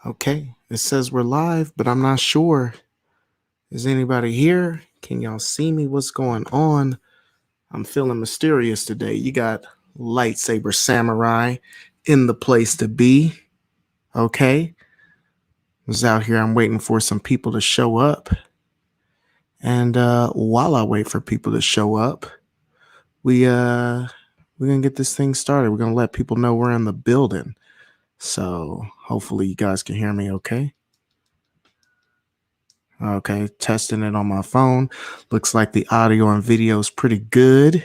Okay, it says we're live, but I'm not sure. Is anybody here? Can y'all see me? What's going on? I'm feeling mysterious today. You got Lightsaber Samurai in the place to be. Okay, I was out here. I'm waiting for some people to show up. And while I wait for people to show up, we're gonna get this thing started. We're gonna let people know we're in the building. So hopefully you guys can hear me okay. Okay, testing it on my phone. Looks like the audio and video is pretty good.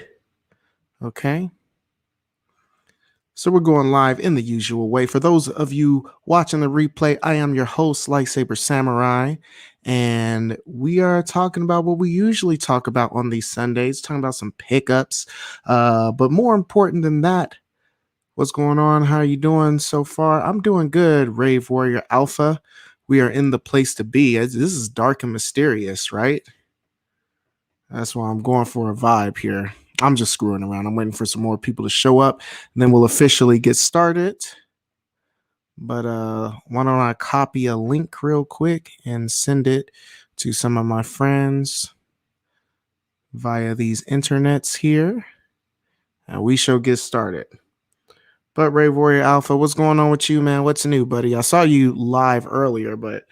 Okay. So we're going live in the usual way. For those of you watching the replay, I am your host, Lightsaber Samurai, and we are talking about what we usually talk about on these Sundays, talking about some pickups. But more important than that, what's going on? How are you doing so far? I'm doing good, Rave Warrior Alpha. We are in the place to be. This is dark and mysterious, right? That's why I'm going for a vibe here. I'm just screwing around. I'm waiting for some more people to show up, and then we'll officially get started. But why don't I copy a link real quick and send it to some of my friends via these internets here, and we shall get started. But Ray Warrior Alpha, what's going on with you, man? What's new, buddy? I saw you live earlier, but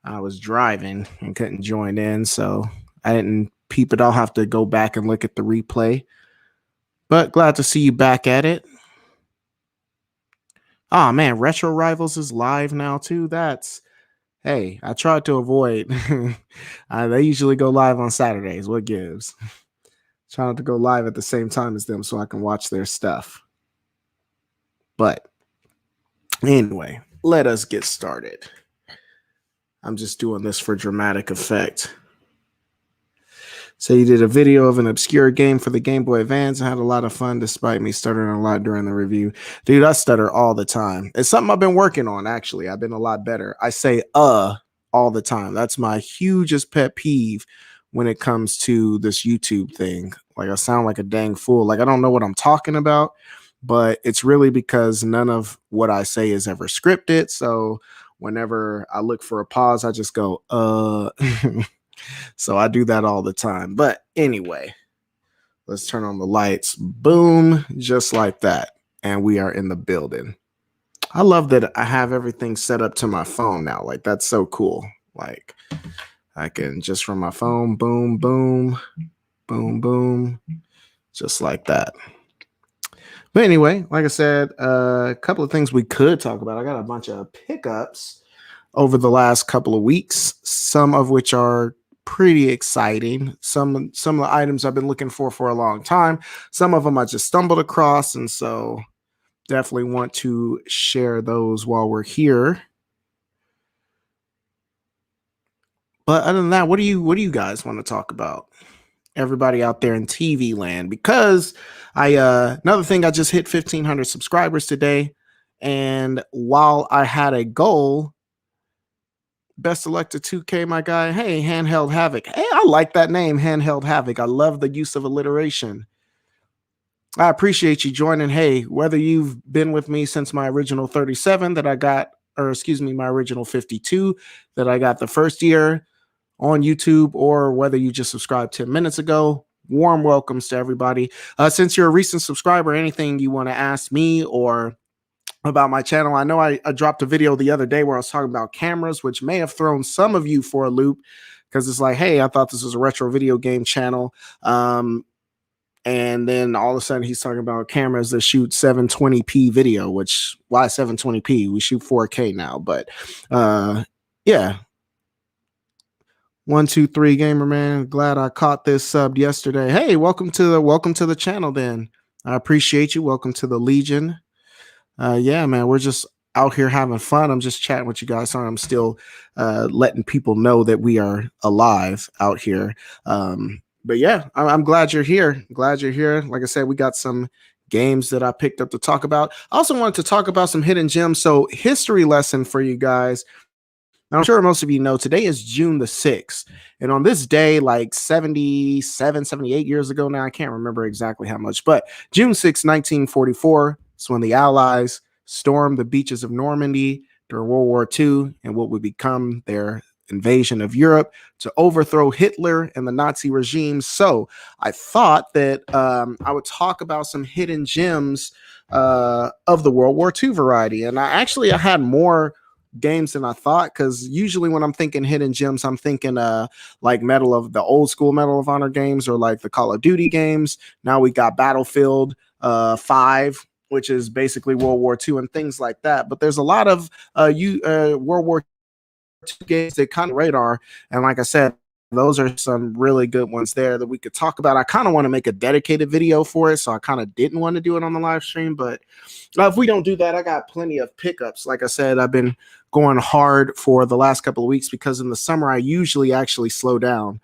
I was driving and couldn't join in, so I didn't peep it. I'll have to go back and look at the replay. But glad to see you back at it. Oh man, Retro Rivals is live now too. Hey, I tried to avoid. They usually go live on Saturdays. What gives? Trying not to go live at the same time as them so I can watch their stuff. But anyway, let us get started. I'm just doing this for dramatic effect. So you did a video of an obscure game for the Game Boy Advance. I had a lot of fun despite me stuttering a lot during the review. Dude, I stutter all the time. It's something I've been working on, actually. I've been a lot better. I say all the time. That's my hugest pet peeve when it comes to this YouTube thing. Like, I sound like a dang fool. Like, I don't know what I'm talking about, but it's really because none of what I say is ever scripted. So whenever I look for a pause, I just go, So I do that all the time. But anyway, let's turn on the lights. Boom, just like that. And we are in the building. I love that I have everything set up to my phone now. Like, that's so cool. Like, I can just from my phone, boom, boom, boom, boom, just like that. But anyway, like I said, a couple of things we could talk about. I got a bunch of pickups over the last couple of weeks, some of which are pretty exciting. Some of the items I've been looking for a long time. Some of them I just stumbled across, and so definitely want to share those while we're here. But other than that, what do you guys want to talk about? Everybody out there in TV land, because another thing, I just hit 1,500 subscribers today, and while I had a goal, best elected 2K, my guy. Hey, Handheld Havoc. Hey, I like that name, Handheld Havoc. I love the use of alliteration. I appreciate you joining. Hey, whether you've been with me since my original 37 that I got, or excuse me, my original 52 that I got the first year on YouTube, or whether you just subscribed 10 minutes ago, warm welcomes to everybody. Since you're a recent subscriber, anything you want to ask me or about my channel. I know I dropped a video the other day where I was talking about cameras, which may have thrown some of you for a loop, because it's like, hey, I thought this was a retro video game channel. And then all of a sudden he's talking about cameras that shoot 720p video, which, why 720p? We shoot 4K now. But yeah. 123 Gamer Man, glad I caught this sub yesterday. Hey, welcome to the channel then. I appreciate you. Welcome to the Legion. Yeah, man, we're just out here having fun. I'm just chatting with you guys. Sorry, I'm still letting people know that we are alive out here. But yeah, I'm glad you're here. Glad you're here. Like I said, we got some games that I picked up to talk about. I also wanted to talk about some hidden gems. So, history lesson for you guys. I'm sure most of you know today is June the 6th. And on this day, like 77, 78 years ago now, I can't remember exactly how much, but June 6, 1944, it's when the Allies stormed the beaches of Normandy, during World War II and what would become their invasion of Europe to overthrow Hitler and the Nazi regime. So I thought that I would talk about some hidden gems of the World War II variety. And I had more games than I thought, because usually when I'm thinking hidden gems, I'm thinking like the old school Medal of Honor games, or like the Call of Duty games. Now we got Battlefield 5, which is basically World War II and things like that. But there's a lot of World War II games that kind of radar, and like I said, those are some really good ones there that we could talk about. I kind of want to make a dedicated video for it, so I kind of didn't want to do it on the live stream. But if we don't do that, I got plenty of pickups. Like I said, I've been going hard for the last couple of weeks, because in the summer I usually actually slow down,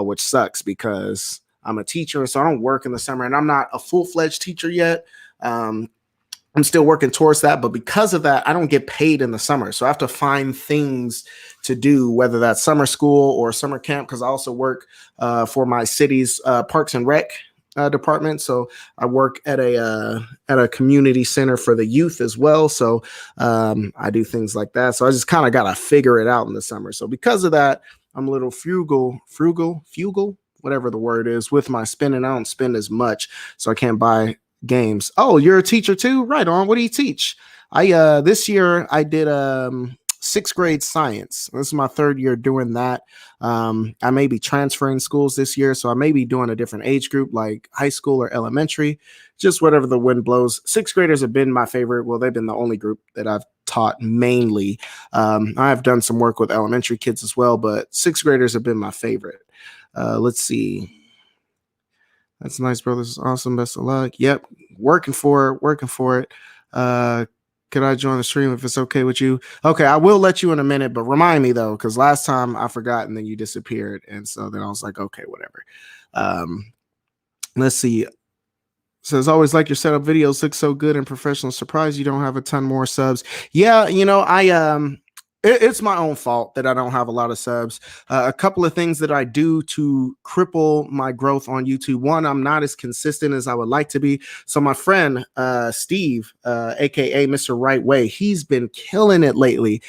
which sucks because I'm a teacher, so I don't work in the summer, and I'm not a full-fledged teacher yet. I'm still working towards that, but because of that, I don't get paid in the summer. So I have to find things to do, whether that's summer school or summer camp, because I also work for my city's Parks and Rec department. So I work at a community center for the youth as well. So I do things like that. So I just kind of got to figure it out in the summer. So because of that, I'm a little frugal, whatever the word is, with my spending. I don't spend as much, so I can't buy games. Oh, you're a teacher too? Right on. What do you teach? I this year I did 6th grade science. This is my 3rd year doing that. I may be transferring schools this year, so I may be doing a different age group, like high school or elementary, just whatever the wind blows. 6th graders have been my favorite. Well, they've been the only group that I've taught mainly. I've done some work with elementary kids as well, but 6th graders have been my favorite. Let's see. That's nice, bro. This is awesome. Best of luck. Yep. Working for it. Could I join the stream if it's okay with you? Okay, I will let you in a minute, but remind me though, because last time I forgot and then you disappeared. And so then I was like, okay, whatever. Let's see. Says, always like your setup videos look so good and professional. Surprised you don't have a ton more subs. Yeah, it's my own fault that I don't have a lot of subs. A couple of things that I do to cripple my growth on YouTube. One, I'm not as consistent as I would like to be. So my friend Steve, aka Mr. Right Way, he's been killing it lately.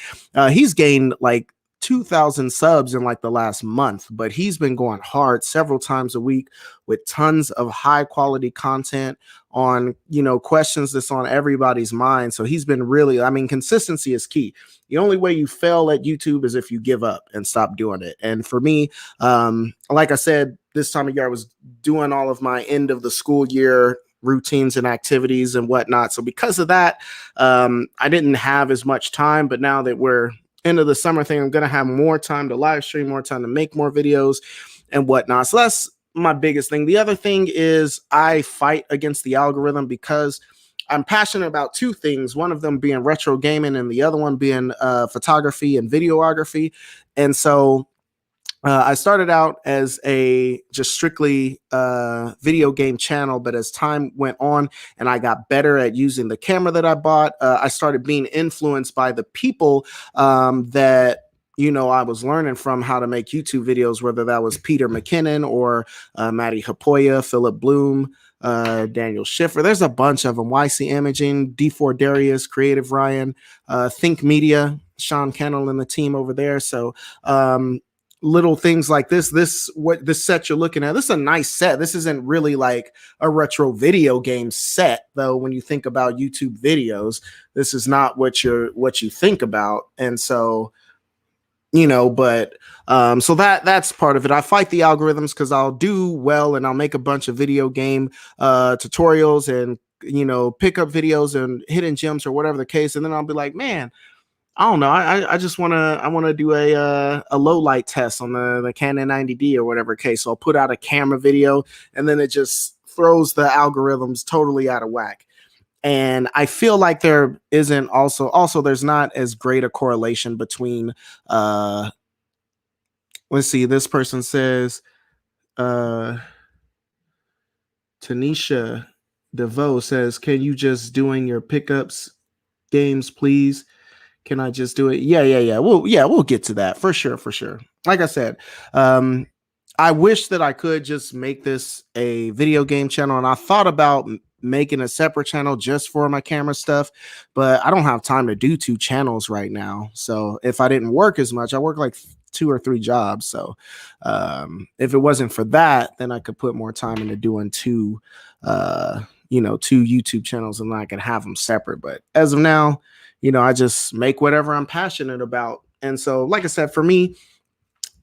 He's gained like 2,000 subs in like the last month, but he's been going hard several times a week with tons of high quality content on, questions that's on everybody's mind. So he's been really, consistency is key. The only way you fail at YouTube is if you give up and stop doing it. And for me, like I said, this time of year, I was doing all of my end of the school year routines and activities and whatnot. So because of that, I didn't have as much time, but now that we're into the summer thing, I'm going to have more time to live stream, more time to make more videos and whatnot. So that's my biggest thing. The other thing is I fight against the algorithm because I'm passionate about two things, one of them being retro gaming and the other one being photography and videography. And so I started out as a just strictly video game channel, but as time went on and I got better at using the camera that I bought, I started being influenced by the people that I was learning from how to make YouTube videos, whether that was Peter McKinnon or Matty Hapoya, Philip Bloom, Daniel Schiffer. There's a bunch of them. YC Imaging, D4 Darius, Creative Ryan, Think Media, Sean Kennel and the team over there. So little things like this set you're looking at, this is a nice set. This isn't really like a retro video game set, though. When you think about YouTube videos, this is not what you think about. And so but so that's part of it. I fight the algorithms because I'll do well and I'll make a bunch of video game tutorials and pickup videos and hidden gems or whatever the case, and then I'll be like, man, I don't know. I just want to do a low light test on the Canon 90D or whatever case. So I'll put out a camera video and then it just throws the algorithms totally out of whack. And I feel like there isn't also there's not as great a correlation between let's see, this person says Tanisha DeVoe says, can you just doing your pickups games, please? Can I just do it? Yeah. We'll get to that for sure. Like I said, I wish that I could just make this a video game channel, and I thought about making a separate channel just for my camera stuff, but I don't have time to do 2 channels right now. So if I didn't work as much, I work like 2 or 3 jobs. So if it wasn't for that, then I could put more time into doing 2 YouTube channels, and I could have them separate. But as of now, I just make whatever I'm passionate about. And so, like I said, for me,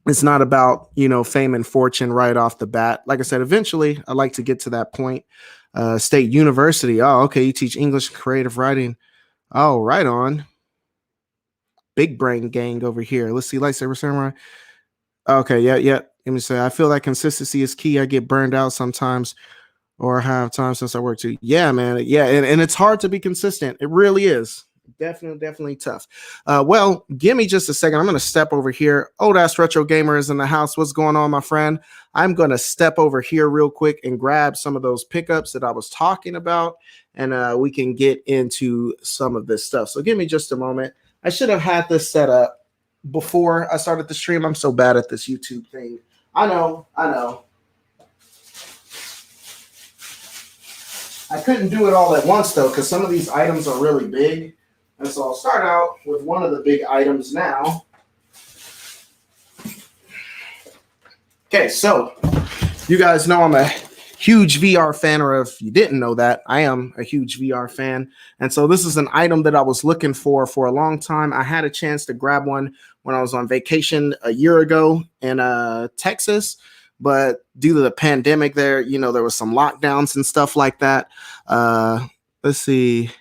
it's not about, fame and fortune right off the bat. Like I said, eventually I'd like to get to that point. State University. Oh, okay. You teach English and creative writing. Oh, right on. Big brain gang over here. Let's see. Lightsaber Samurai. Okay. Yeah. Let me say, I feel that consistency is key. I get burned out sometimes, or have time since I work too. Yeah, man. Yeah. And it's hard to be consistent. It really is. Definitely tough. Well, give me just a second. I'm going to step over here. Old ass retro gamer is in the house. What's going on, my friend? I'm going to step over here real quick and grab some of those pickups that I was talking about, and we can get into some of this stuff. So give me just a moment. I should have had this set up before I started the stream. I'm so bad at this YouTube thing. I know. I couldn't do it all at once, though, because some of these items are really big. And so I'll start out with one of the big items now. Okay, so you guys know I'm a huge VR fan, or if you didn't know that, I am a huge VR fan. And so this is an item that I was looking for a long time. I had a chance to grab one when I was on vacation a year ago in Texas. But due to the pandemic there, there was some lockdowns and stuff like that. Let's see.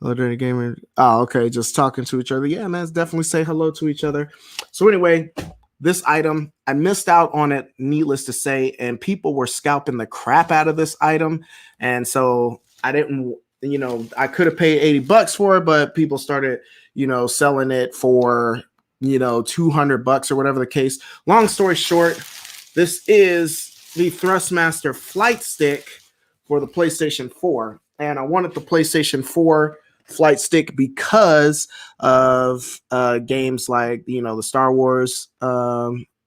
Hello, Dirty Gamer. Oh, okay. Just talking to each other. Yeah, man, definitely say hello to each other. So anyway, this item, I missed out on it, needless to say, and people were scalping the crap out of this item. And so I didn't, I could have paid $80 for it, but people started, selling it for, $200 or whatever the case. Long story short, this is the Thrustmaster Flight Stick for the PlayStation 4. And I wanted the PlayStation 4 Flight Stick because of games like, the Star Wars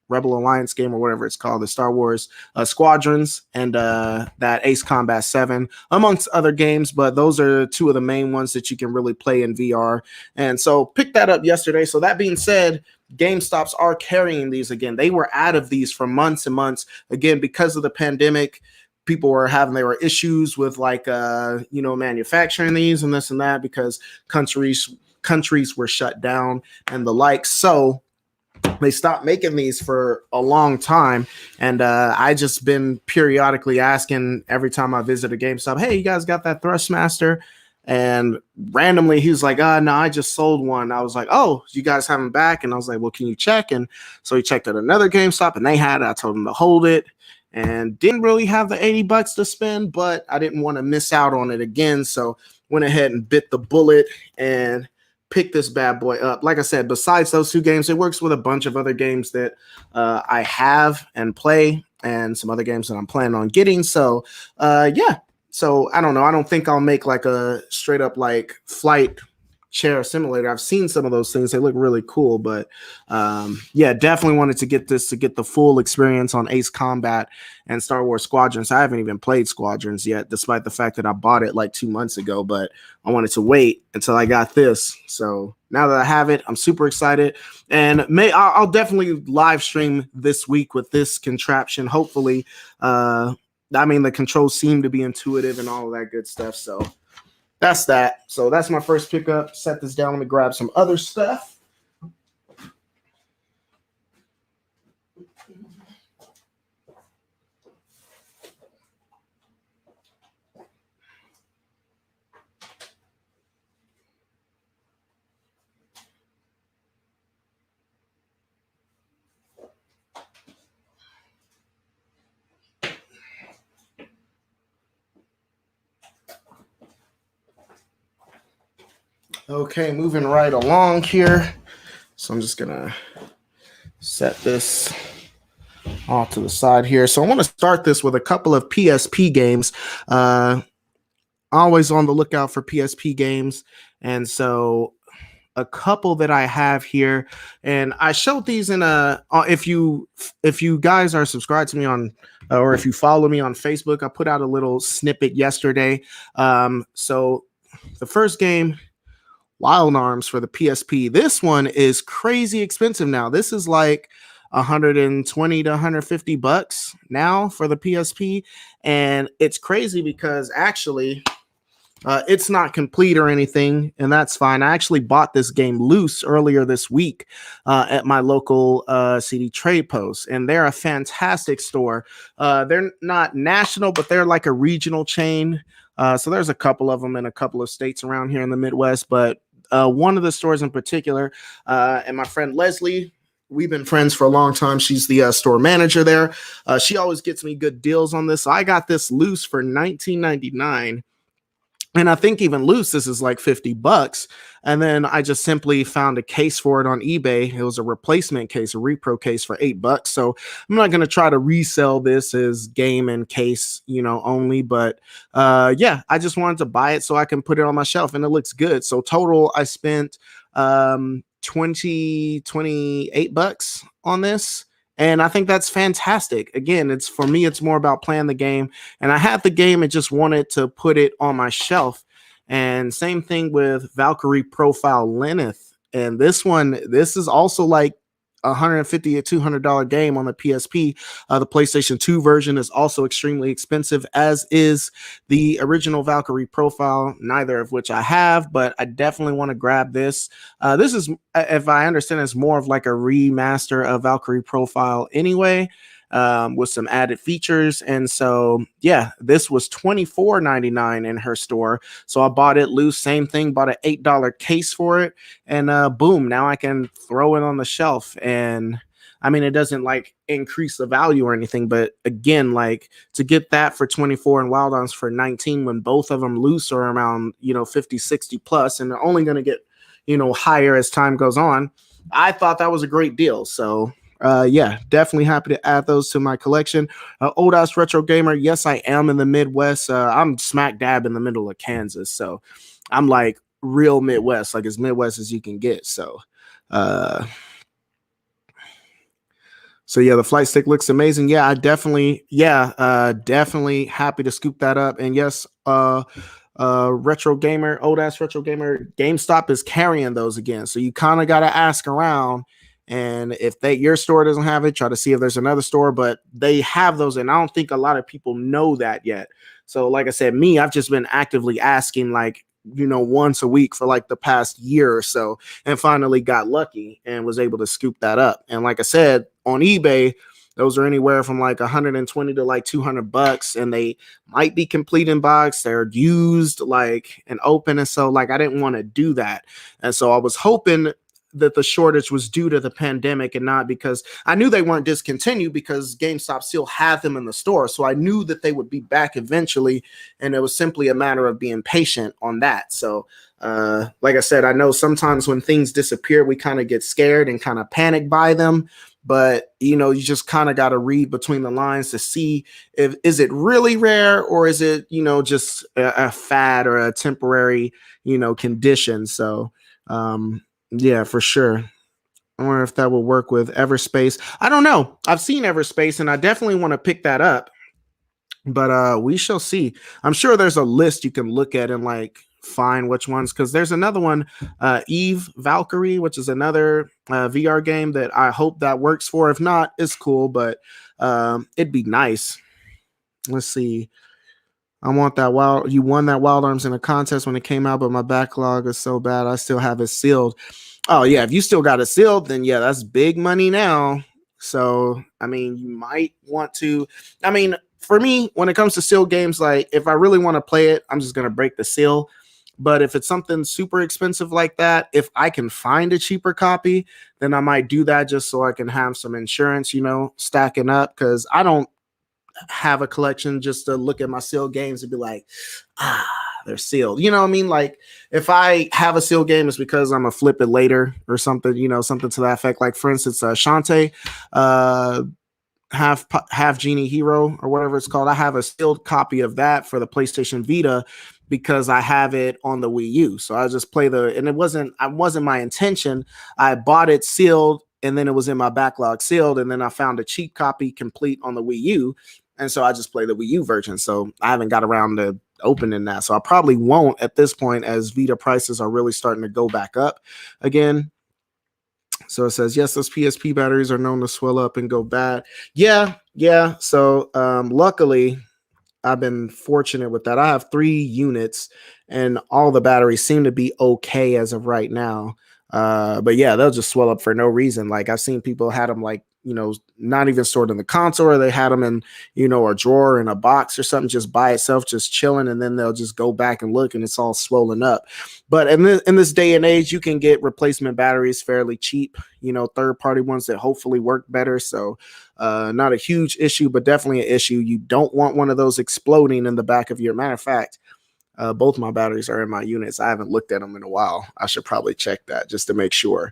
Rebel Alliance game, or whatever it's called, the Star Wars Squadrons, and that Ace Combat 7, amongst other games. But those are 2 of the main ones that you can really play in VR. And so picked that up yesterday. So that being said, GameStops are carrying these again. They were out of these for months and months, again, because of the pandemic. People were there were issues with manufacturing these and this and that, because countries were shut down and the like. So they stopped making these for a long time. And I just been periodically asking every time I visit a GameStop, hey, you guys got that Thrustmaster? And randomly he was like, no, I just sold one. I was like, oh, you guys have them back? And I was like, well, can you check? And so he checked at another GameStop and they had it. I told him to hold it, and didn't really have the $80 to spend, but I didn't want to miss out on it again. So went ahead and bit the bullet and picked this bad boy up. Like I said, besides those 2 games, it works with a bunch of other games that I have and play, and some other games that I'm planning on getting. So yeah. So I don't know. I don't think I'll make like a straight up like flight chair simulator. I've seen some of those things. They look really cool, but yeah, definitely wanted to get this to get the full experience on Ace Combat and Star Wars Squadrons. I haven't even played Squadrons yet, despite the fact that I bought it like 2 months ago, but I wanted to wait until I got this. So now that I have it, I'm super excited, and I'll definitely live stream this week with this contraption. Hopefully, the controls seem to be intuitive and all of that good stuff. So that's that. So that's my first pickup. Set this down. Let me grab some other stuff. Okay, moving right along here. So I'm just going to set this off to the side here. So I want to start this with a couple of PSP games. Always on the lookout for PSP games. And so a couple that I have here, and I showed these in if you guys are subscribed to me on or if you follow me on Facebook, I put out a little snippet yesterday. So the first game, Wild Arms for the PSP. This one is crazy expensive now. This is like 120 to 150 bucks now for the PSP. And it's crazy because actually it's not complete or anything, and that's fine. I actually bought this game loose earlier this week at my local CD Trade Post, and they're a fantastic store. They're not national, but they're like a regional chain. So there's a couple of them in a couple of states around here in the Midwest, but one of the stores in particular, and my friend Leslie, we've been friends for a long time. She's the store manager there. She always gets me good deals on this. So I got this loose for $19.99. And I think even loose, this is like 50 bucks. And then I just simply found a case for it on eBay. It was a replacement case, a repro case for $8. So I'm not going to try to resell this as game and case, only. But yeah, I just wanted to buy it so I can put it on my shelf and it looks good. So total, I spent 28 bucks on this. And I think that's fantastic. Again, it's for me, it's more about playing the game. And I had the game and just wanted to put it on my shelf. And same thing with Valkyrie Profile Lenneth. And this is also like $150 to $200 game on the PSP. The PlayStation 2 version is also extremely expensive, as is the original Valkyrie Profile, neither of which I have, but I definitely want to grab this. This is, if I understand, it's more of like a remaster of Valkyrie Profile anyway. With some added features. And so, yeah, this was $24.99 in her store. So I bought it loose, same thing, bought an $8 case for it. And boom, now I can throw it on the shelf. And I mean, it doesn't like increase the value or anything. But again, like to get that for 24 and Wild Arms for 19, when both of them loose are around, 50, 60 plus, and they're only going to get, higher as time goes on. I thought that was a great deal. So yeah, definitely happy to add those to my collection. Old Ass Retro Gamer. Yes, I am in the Midwest. I'm smack dab in the middle of Kansas. So I'm like real Midwest, like as Midwest as you can get. So yeah, the flight stick looks amazing. Yeah, definitely happy to scoop that up. And yes, Retro Gamer, Old Ass Retro Gamer, GameStop is carrying those again. So you kind of got to ask around. And if your store doesn't have it, try to see if there's another store, but they have those. And I don't think a lot of people know that yet. So like I said, I've just been actively asking like, once a week for like the past year or so, and finally got lucky and was able to scoop that up. And like I said, on eBay, those are anywhere from like 120 to like 200 bucks, and they might be complete in box. They're used like and open. And so like, I didn't want to do that. And so I was hoping that the shortage was due to the pandemic and not because I knew they weren't discontinued, because GameStop still had them in the store. So I knew that they would be back eventually. And it was simply a matter of being patient on that. So like I said, I know sometimes when things disappear, we kind of get scared and kind of panic by them. But, you just kind of got to read between the lines to see is it really rare, or is it, just a fad or a temporary, condition. So, yeah, for sure. I wonder if that will work with Everspace. I don't know. I've seen Everspace and I definitely want to pick that up, but we shall see. I'm sure there's a list you can look at and like find which ones, because there's another one, Eve Valkyrie, which is another VR game that I hope that works for. If not, it's cool, but it'd be nice. Let's see. I want that you won that Wild Arms in a contest when it came out, but my backlog is so bad. I still have it sealed. Oh yeah. If you still got it sealed, then yeah, that's big money now. So, I mean, you might want to, for me, when it comes to sealed games, like if I really want to play it, I'm just going to break the seal. But if it's something super expensive like that, if I can find a cheaper copy, then I might do that just so I can have some insurance, stacking up. Cause I don't have a collection just to look at my sealed games and be like, they're sealed. You know what I mean? Like if I have a sealed game, it's because I'm gonna flip it later or something, something to that effect. Like for instance, Shantae, half Genie Hero or whatever it's called. I have a sealed copy of that for the PlayStation Vita because I have it on the Wii U. So I just play and it wasn't my intention. I bought it sealed and then it was in my backlog sealed. And then I found a cheap copy complete on the Wii U. And so I just play the Wii U version. So I haven't got around to opening that. So I probably won't at this point, as Vita prices are really starting to go back up again. So it says, yes, those PSP batteries are known to swell up and go bad. Yeah. So luckily, I've been fortunate with that. I have 3 units and all the batteries seem to be okay as of right now. But yeah, they'll just swell up for no reason. Like I've seen people had them like, not even stored in the console, or they had them in, a drawer in a box or something just by itself, just chilling. And then they'll just go back and look and it's all swollen up. But in this day and age, you can get replacement batteries fairly cheap, third-party ones that hopefully work better. So not a huge issue, but definitely an issue. You don't want one of those exploding in the back of your. Matter of fact, both my batteries are in my units. I haven't looked at them in a while. I should probably check that just to make sure.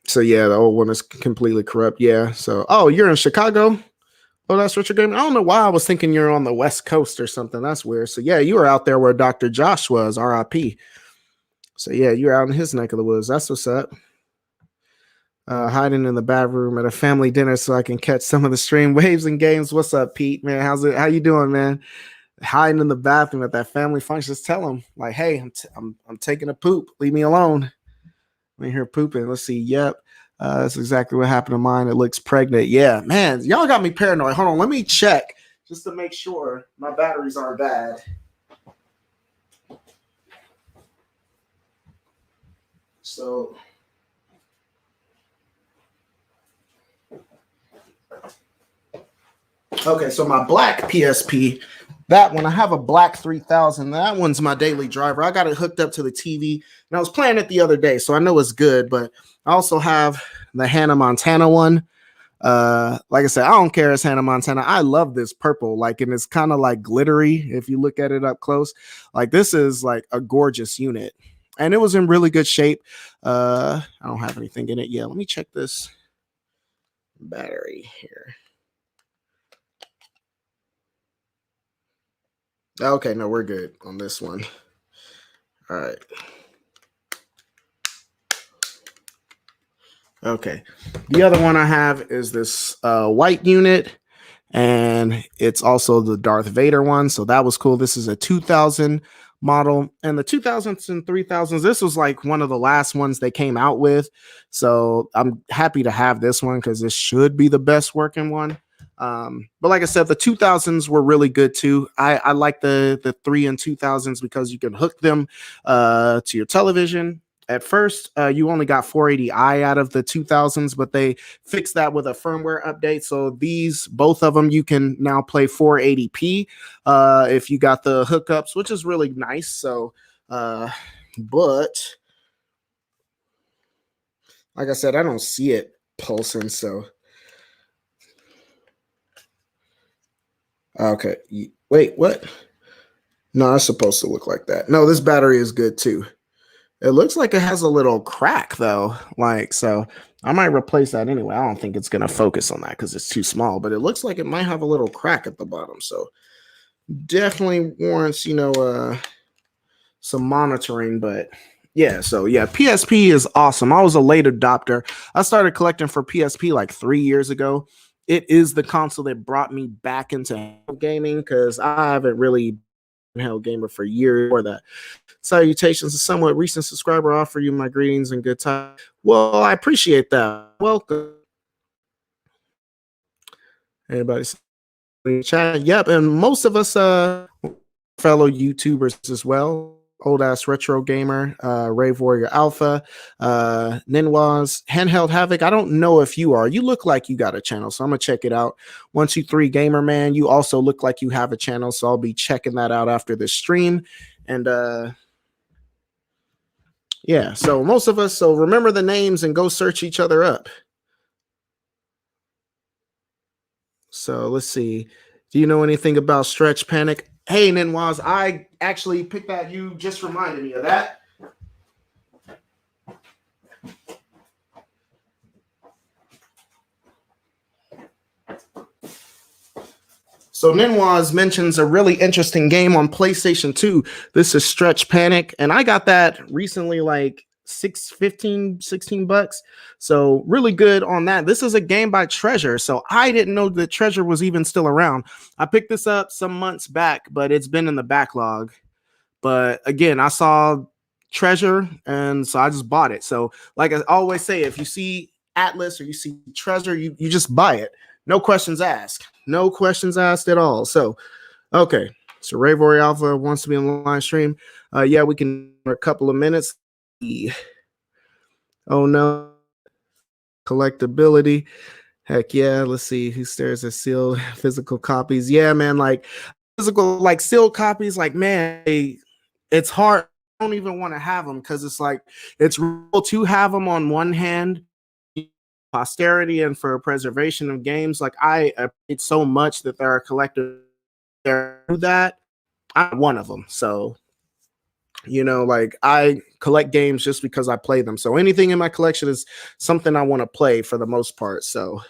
So yeah, the old one is completely corrupt. Yeah. So, you're in Chicago? Oh, that's what you're getting. I don't know why I was thinking you're on the West Coast or something. That's weird. So yeah, you were out there where Dr. Josh was, RIP. So yeah, you're out in his neck of the woods. That's what's up. Hiding in the bathroom at a family dinner so I can catch some of the stream waves and games. What's up, Pete? Man, how's it? How you doing, man? Hiding in the bathroom at that family function. Just tell them, like, hey, I'm taking a poop. Leave me alone. I'm here pooping. Let's see. Yep. That's exactly what happened to mine. It looks pregnant. Yeah, man, y'all got me paranoid. Hold on, let me check just to make sure my batteries aren't bad. So, okay, so my black PSP, that one, I have a black 3000. That one's my daily driver. I got it hooked up to the TV, and I was playing it the other day, so I know it's good, but I also have the Hannah Montana one. Like I said, I don't care. It's Hannah Montana. I love this purple, like, and it's kind of like glittery if you look at it up close. Like, this is like a gorgeous unit, and it was in really good shape. I don't have anything in it yet. Let me check this battery here. Okay, no, we're good on this one. All right. Okay. The other one I have is this white unit, and it's also the Darth Vader one. So that was cool. This is a 2000 model, and the 2000s and 3000s, this was like one of the last ones they came out with. So I'm happy to have this one because this should be the best working one. But like I said, the 2000s were really good too. I like the 3 and 2000s because you can hook them to your television. At first, you only got 480i out of the 2000s, but they fixed that with a firmware update. So both of them, you can now play 480p if you got the hookups, which is really nice. So, but like I said, I don't see it pulsing. So, okay, wait, what? No, it's supposed to look like that. No, this battery is good too. It looks like it has a little crack though. Like, so I might replace that anyway. I don't think it's going to focus on that because it's too small, but it looks like it might have a little crack at the bottom. So definitely warrants, some monitoring, but yeah. So yeah, PSP is awesome. I was a late adopter. I started collecting for PSP like 3 years ago. It is the console that brought me back into gaming because I haven't really hell gamer for years before that. Salutations, a somewhat recent subscriber. Offer you my greetings and good time. Well, I appreciate that. Welcome. Anybody in the chat? Yep, and most of us fellow YouTubers as well. Old ass retro gamer, Rave Warrior Alpha, Ninwas, Handheld Havoc. I don't know if you are. You look like you got a channel, so I'm gonna check it out. 123 Gamer Man. You also look like you have a channel, so I'll be checking that out after the stream. And yeah, so most of us. So remember the names and go search each other up. So let's see. Do you know anything about Stretch Panic? Hey, Ninwas, I actually picked that. You just reminded me of that. So Ninwas mentions a really interesting game on PlayStation 2. This is Stretch Panic, and I got that recently, like $16. So really good on that. This is a game by Treasure. So I didn't know that Treasure was even still around. I picked this up some months back, but it's been in the backlog. But again, I saw Treasure, and so I just bought it. So like I always say, if you see Atlas or you see Treasure, you just buy it. No questions asked. No questions asked at all. So okay. So Rayvory Alpha wants to be on the live stream. Yeah, we can for a couple of minutes. Oh no. Collectability. Heck yeah. Let's see who stares at sealed physical copies. Yeah, man. Like physical, like sealed copies, like man, it's hard. I don't even want to have them because it's like it's real to have them on one hand, posterity and for preservation of games. Like I appreciate so much that there are collectors there do that. I'm one of them. So like I collect games just because I play them. So anything in my collection is something I want to play for the most part. So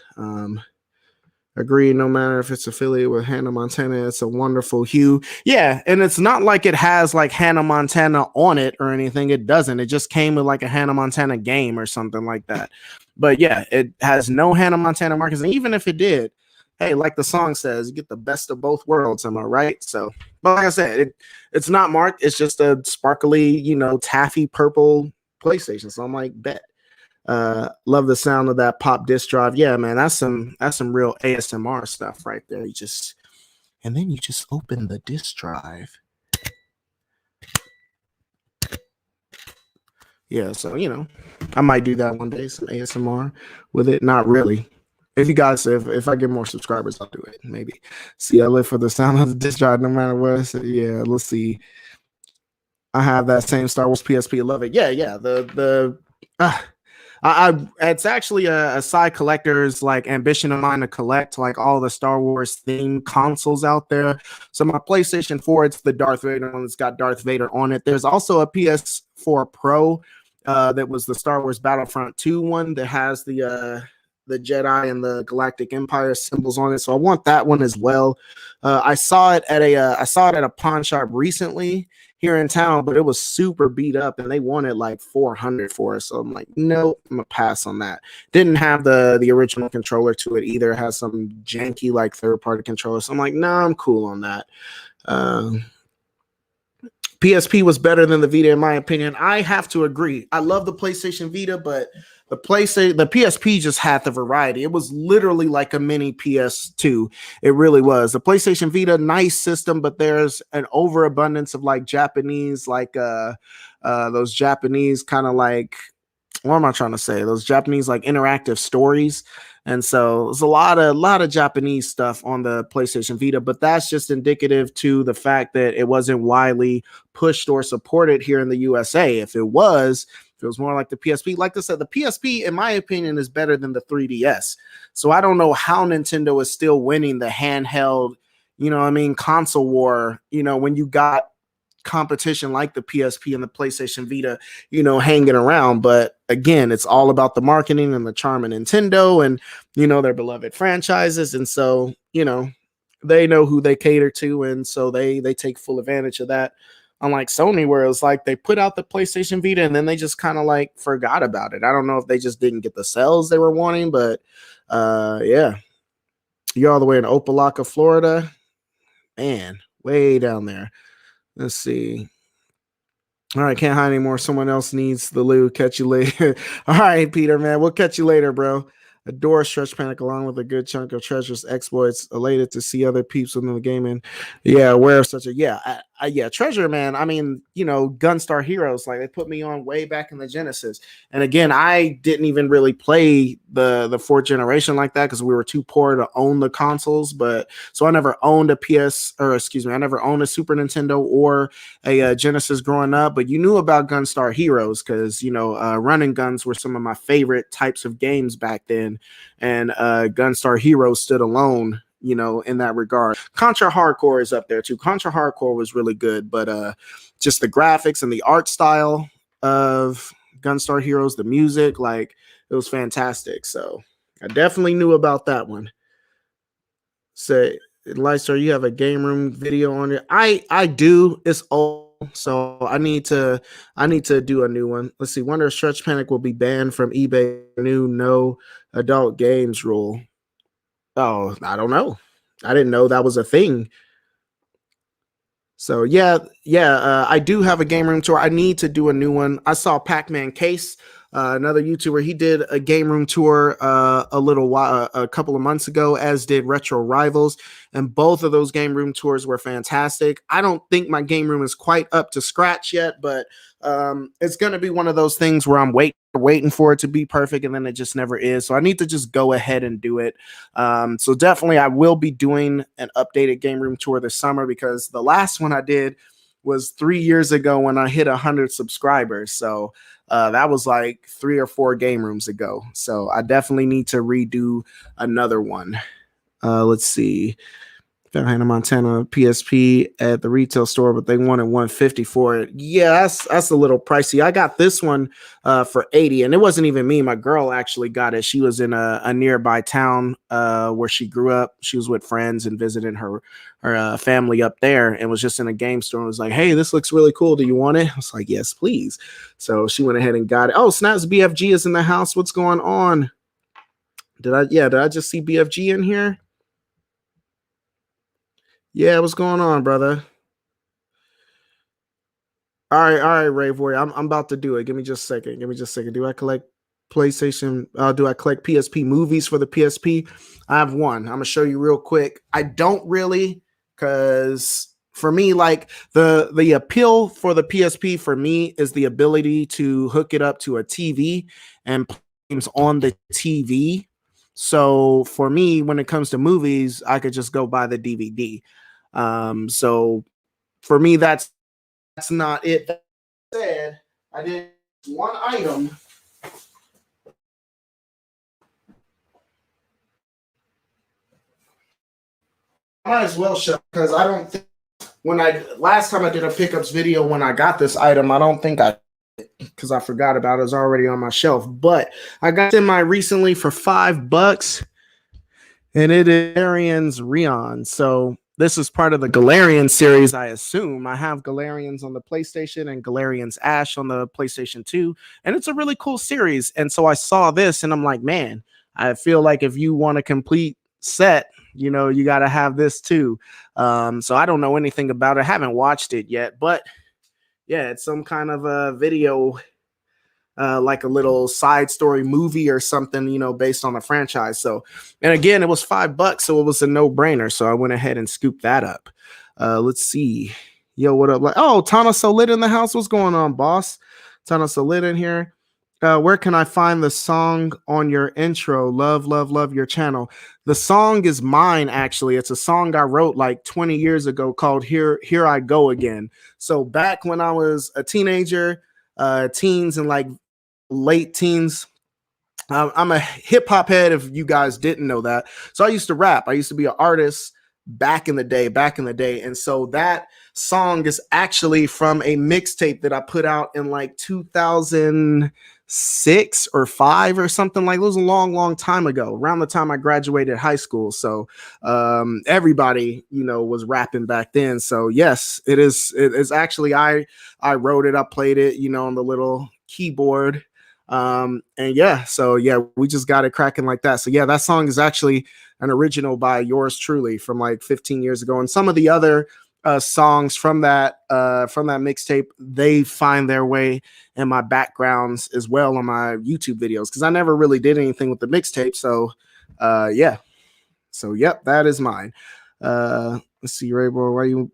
agree, no matter if it's affiliated with Hannah Montana, it's a wonderful hue. Yeah, and it's not like it has like Hannah Montana on it or anything. It doesn't. It just came with like a Hannah Montana game or something like that. But yeah, it has no Hannah Montana markers. And even if it did, hey, like the song says, you get the best of both worlds. Am I right? So, but like I said, it's not marked. It's just a sparkly, taffy purple PlayStation. So I'm like, bet. Love the sound of that pop disc drive. Yeah, man, that's some real ASMR stuff right there. And then you just open the disc drive. Yeah, so I might do that one day, some ASMR with it. Not really. If you guys, if I get more subscribers, I'll do it. Maybe. See, I live for the sound of the disc drive no matter what. So yeah, let's see. I have that same Star Wars PSP. Love it. Yeah. It's actually a side collector's like ambition of mine to collect like all the Star Wars themed consoles out there. So my PlayStation 4, it's the Darth Vader one. It's got Darth Vader on it. There's also a PS4 Pro that was the Star Wars Battlefront 2 one that has the Jedi and the Galactic Empire symbols on it. So I want that one as well. I saw it at a pawn shop recently here in town, but it was super beat up and they wanted like $400 for it. So I'm like, nope, I'm gonna pass on that. Didn't have the original controller to it either. It has some janky like third-party controller. So I'm like, nah, I'm cool on that. PSP was better than the Vita in my opinion. I have to agree. I love the PlayStation Vita, but the PSP just had the variety. It was literally like a mini PS2. It really was. The PlayStation Vita, nice system, but there's an overabundance of like Japanese, like those Japanese kind of like, what am I trying to say? Those Japanese like interactive stories. And so there's a lot of Japanese stuff on the PlayStation Vita, but that's just indicative to the fact that it wasn't widely pushed or supported here in the USA. If it was more like the PSP, like I said, the PSP, in my opinion, is better than the 3DS. So I don't know how Nintendo is still winning the handheld, console war, when you got competition like the PSP and the PlayStation Vita, hanging around. But again, it's all about the marketing and the charm of Nintendo and, their beloved franchises. And so, they know who they cater to. And so they take full advantage of that. Unlike Sony, where it was like they put out the PlayStation Vita and then they just kind of like forgot about it. I don't know if they just didn't get the sales they were wanting, but yeah. You're all the way in Opelika, Florida. Man, way down there. Let's see. All right, can't hide anymore. Someone else needs the loo. Catch you later. All right, Peter, man. We'll catch you later, bro. Adore Stretch Panic along with a good chunk of Treasure's exploits. Elated to see other peeps within the game. And yeah, aware of such a yeah, Treasure, man. I mean, Gunstar Heroes, like they put me on way back in the Genesis. And again, I didn't even really play the fourth generation like that because we were too poor to own the consoles. But so I never owned a I never owned a Super Nintendo or a Genesis growing up. But you knew about Gunstar Heroes because running guns were some of my favorite types of games back then. And Gunstar Heroes stood alone, in that regard. Contra Hardcore is up there too. Contra Hardcore was really good, but just the graphics and the art style of Gunstar Heroes, the music, like it was fantastic. So I definitely knew about that one. Say, Lightstar, you have a game room video on it. I do. It's old. So I need to do a new one. Let's see. Wonder if Stretch Panic will be banned from eBay. New no adult games rule. Oh, I don't know. I didn't know that was a thing. So yeah, I do have a game room tour. I need to do a new one. I saw Pac-Man Case, another YouTuber. He did a game room tour a little while, a couple of months ago, as did Retro Rivals, and both of those game room tours were fantastic. I don't think my game room is quite up to scratch yet, but it's going to be one of those things where I'm waiting for it to be perfect, and then it just never is. So I need to just go ahead and do it. So definitely, I will be doing an updated game room tour this summer, because the last one I did was 3 years ago when I hit 100 subscribers. So that was like 3 or 4 game rooms ago. So I definitely need to redo another one. Let's see. Hannah Montana PSP at the retail store, but they wanted 150 for it. Yeah, that's a little pricey. I got this one for 80, and it wasn't even me. My girl actually got it. She was in a nearby town where she grew up. She was with friends and visiting her family up there, and was just in a game store and was like, "Hey, this looks really cool. Do you want it?" I was like, "Yes, please." So she went ahead and got it. Oh, Snaps BFG is in the house. What's going on? Did I just see BFG in here? Yeah, what's going on, brother? All right, Rave Warrior. I'm about to do it. Give me just a second. Give me just a second. Do I collect PlayStation? Do I collect PSP movies for the PSP? I have one. I'm gonna show you real quick. I don't really, because for me, like the appeal for the PSP for me is the ability to hook it up to a TV and play games on the TV. So for me, when it comes to movies, I could just go buy the DVD. So for me, that's not it. That said, I did one item. I might as well show, because I don't think when I last time I did a pickups video when I got this item, I don't think I, because I forgot about it. It's already on my shelf. But I got in my recently for $5, and it is Galarian's Rion. So this is part of the Galarian series, I assume. I have Galarians on the PlayStation and Galarian's Ash on the PlayStation 2, and it's a really cool series. And so I saw this, and I'm like, man, I feel like if you want a complete set, you got to have this too. So I don't know anything about it. I haven't watched it yet, but yeah, it's some kind of a video, like a little side story movie or something, based on the franchise. So, and again, it was $5, so it was a no brainer. So I went ahead and scooped that up. Let's see. Yo, what up? Oh, Tana Solid in the house. What's going on, boss? Tana Solid in here. Where can I find the song on your intro? Love, love, love your channel. The song is mine, actually. It's a song I wrote like 20 years ago called Here I Go Again. So back when I was a teenager, teens and like late teens, I'm a hip hop head, if you guys didn't know that. So I used to rap. I used to be an artist back in the day. And so that song is actually from a mixtape that I put out in like 2006 or 5 or something. Like, it was a long time ago, around the time I graduated high school. So everybody, was rapping back then. So yes, it is actually, I wrote it, I played it, on the little keyboard. And yeah, so yeah, we just got it cracking like that. So yeah, that song is actually an original by yours truly from like 15 years ago. And some of the other songs from that mixtape, they find their way in my backgrounds as well on my YouTube videos, because I never really did anything with the mixtape. So yeah, so yep, that is mine. Let's see, Rayboy, why you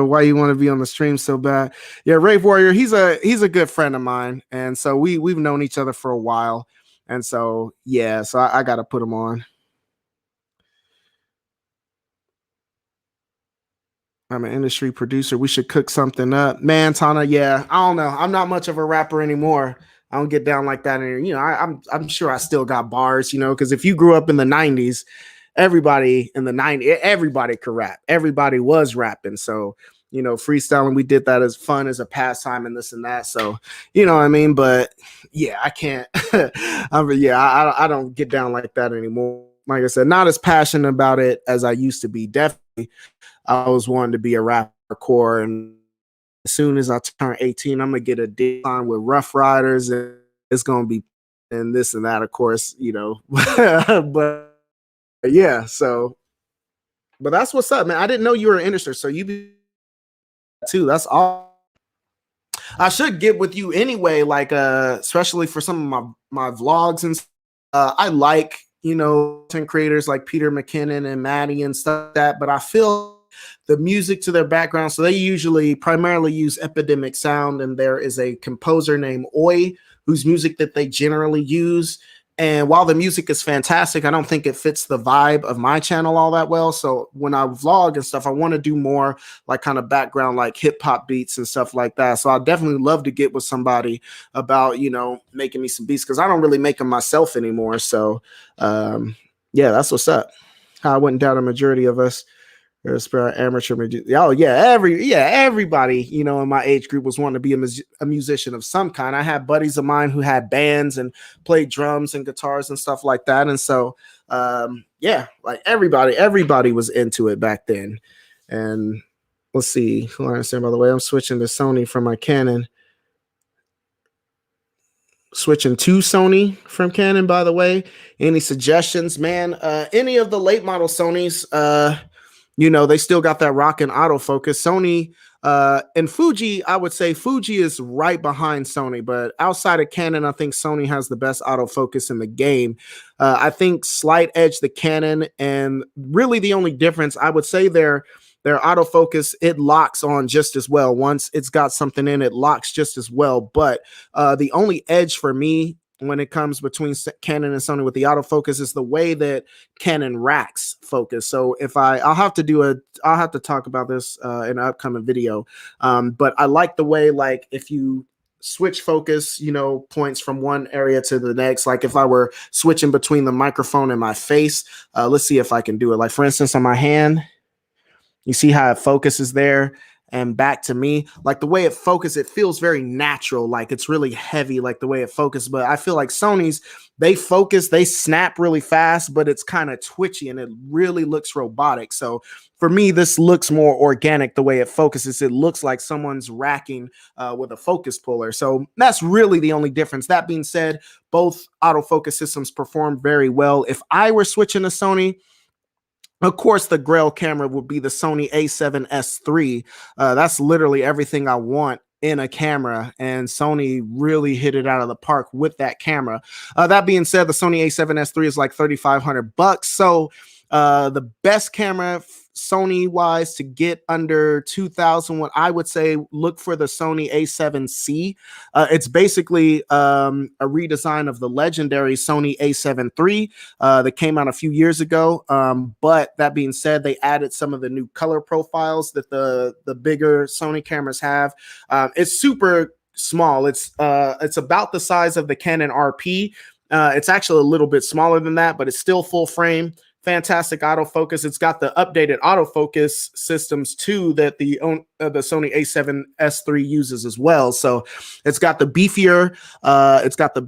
why you want to be on the stream so bad? Yeah, Rave Warrior, he's a good friend of mine, and so we've known each other for a while, and so yeah, so I got to put him on. I'm an industry producer. We should cook something up, man. Tana, yeah, I don't know. I'm not much of a rapper anymore. I don't get down like that. And I'm sure I still got bars, because if you grew up in the '90s, everybody in the '90s, everybody could rap. Everybody was rapping. So, freestyling, we did that as fun, as a pastime, and this and that. So, you know what I mean? But yeah, I can't. I don't get down like that anymore. Like I said, not as passionate about it as I used to be. Definitely, I was wanting to be a rapper core and as soon as I turn 18, I'm gonna get a deal sign with Rough Riders, and it's gonna be and this and that, of course, you know. But yeah, so but that's what's up, man. I didn't know you were an industry, so you be too. That's all. I should get with you anyway, like especially for some of my vlogs and I like, you know, content creators like Peter McKinnon and Maddie and stuff like that, but I feel the music to their background. So they usually primarily use Epidemic Sound, and there is a composer named Oi whose music that they generally use. And while the music is fantastic, I don't think it fits the vibe of my channel all that well. So when I vlog and stuff, I want to do more like kind of background, like hip hop beats and stuff like that. So I definitely love to get with somebody about, you know, making me some beats, because I don't really make them myself anymore. So yeah, that's what's up. I wouldn't doubt a majority of us amateur. Oh yeah, everybody, you know, in my age group was wanting to be a musician of some kind. I had buddies of mine who had bands and played drums and guitars and stuff like that. And so yeah, like everybody was into it back then. And let's see who I understand. By the way, I'm switching to Sony from my Canon. Switching to Sony from Canon, by the way. Any suggestions, man? Any of the late model Sonys, you know, they still got that rockin' autofocus. Sony and Fuji, I would say Fuji is right behind Sony, but outside of Canon, I think Sony has the best autofocus in the game. I think slight edge the Canon, and really the only difference, I would say their autofocus, it locks on just as well. Once it's got something in, it locks just as well. But the only edge for me when it comes between Canon and Sony with the autofocus is the way that Canon racks focus. So if I'll have to talk about this in an upcoming video. But I like the way, like if you switch focus, you know, points from one area to the next, like if I were switching between the microphone and my face, let's see if I can do it. Like for instance, on my hand, you see how it focuses there and back to me, like the way it focuses, it feels very natural. Like it's really heavy, like the way it focuses. But I feel like Sony's, they focus, they snap really fast, but it's kind of twitchy and it really looks robotic. So for me, this looks more organic the way it focuses. It looks like someone's racking with a focus puller. So that's really the only difference. That being said, both autofocus systems perform very well. If I were switching to Sony, of course, the Grail camera would be the Sony a7S III. That's literally everything I want in a camera, and Sony really hit it out of the park with that camera. That being said, the Sony a7S III is like $3,500. So the best camera Sony wise to get under 2,000, what I would say, look for the Sony a7C. It's basically a redesign of the legendary Sony a7 III that came out a few years ago. But that being said, they added some of the new color profiles that the bigger Sony cameras have. It's super small. It's about the size of the Canon RP. It's actually a little bit smaller than that, but it's still full frame. Fantastic autofocus. It's got the updated autofocus systems too that the Sony a7S III uses as well. So it's got the beefier autofocus,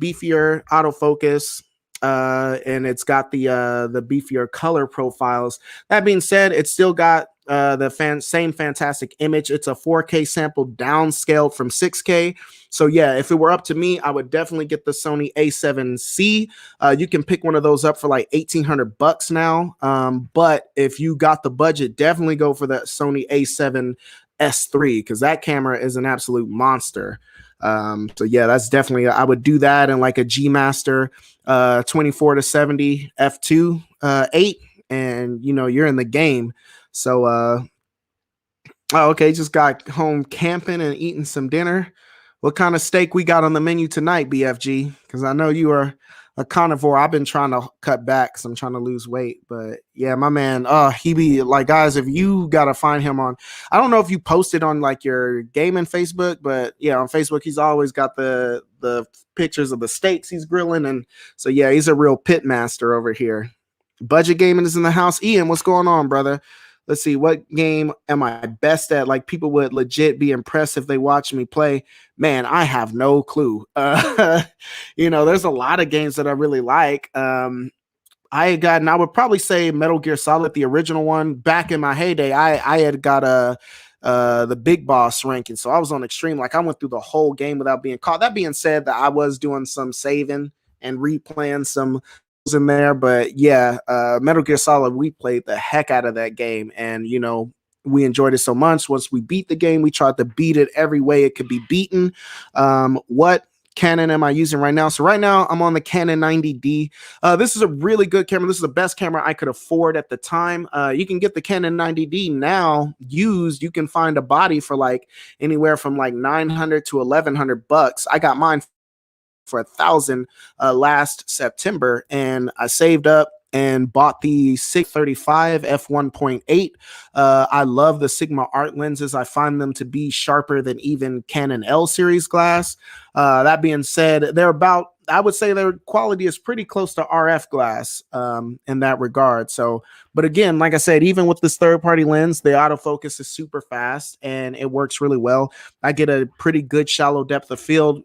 and it's got the beefier color profiles. That being said, it's still got the same fantastic image. It's a 4K sample downscaled from 6K. So yeah, if it were up to me, I would definitely get the Sony a7C. You can pick one of those up for like $1,800 now. But if you got the budget, definitely go for that Sony a7S III, because that camera is an absolute monster. So yeah, that's definitely, I would do that in like a G Master 24-70 f2 8, and you know, you're in the game. So oh, okay, just got home camping and eating some dinner. What kind of steak we got on the menu tonight, BFG? Because I know you are a carnivore. I've been trying to cut back because I'm trying to lose weight. But yeah, my man, he be like, guys, if you gotta find him on, I don't know if you posted on like your gaming Facebook, but yeah, on Facebook he's always got the pictures of the steaks he's grilling, and so yeah, he's a real pit master over here. Budget Gaming is in the house. Ian, what's going on, brother? Let's see, what game am I best at? Like, people would legit be impressed if they watch me play. Man, I have no clue. You know, there's a lot of games that I really like. I would probably say Metal Gear Solid, the original one. Back in my heyday, I had got the big boss ranking. So I was on extreme. Like I went through the whole game without being caught. That being said, that I was doing some saving and replaying some in there. But yeah, Metal Gear Solid, we played the heck out of that game. And, you know, we enjoyed it so much. Once we beat the game, we tried to beat it every way it could be beaten. What Canon am I using right now? So right now I'm on the Canon 90D. This is a really good camera. This is the best camera I could afford at the time. You can get the Canon 90D now used. You can find a body for like anywhere from like 900 to 1100 bucks. I got mine for 1,000 last September, and I saved up and bought the 635 f1.8. I love the Sigma Art lenses. I find them to be sharper than even Canon L series glass. That being said, I would say their quality is pretty close to RF glass in that regard. So, but again, like I said, even with this third-party lens, the autofocus is super fast and it works really well. I get a pretty good shallow depth of field.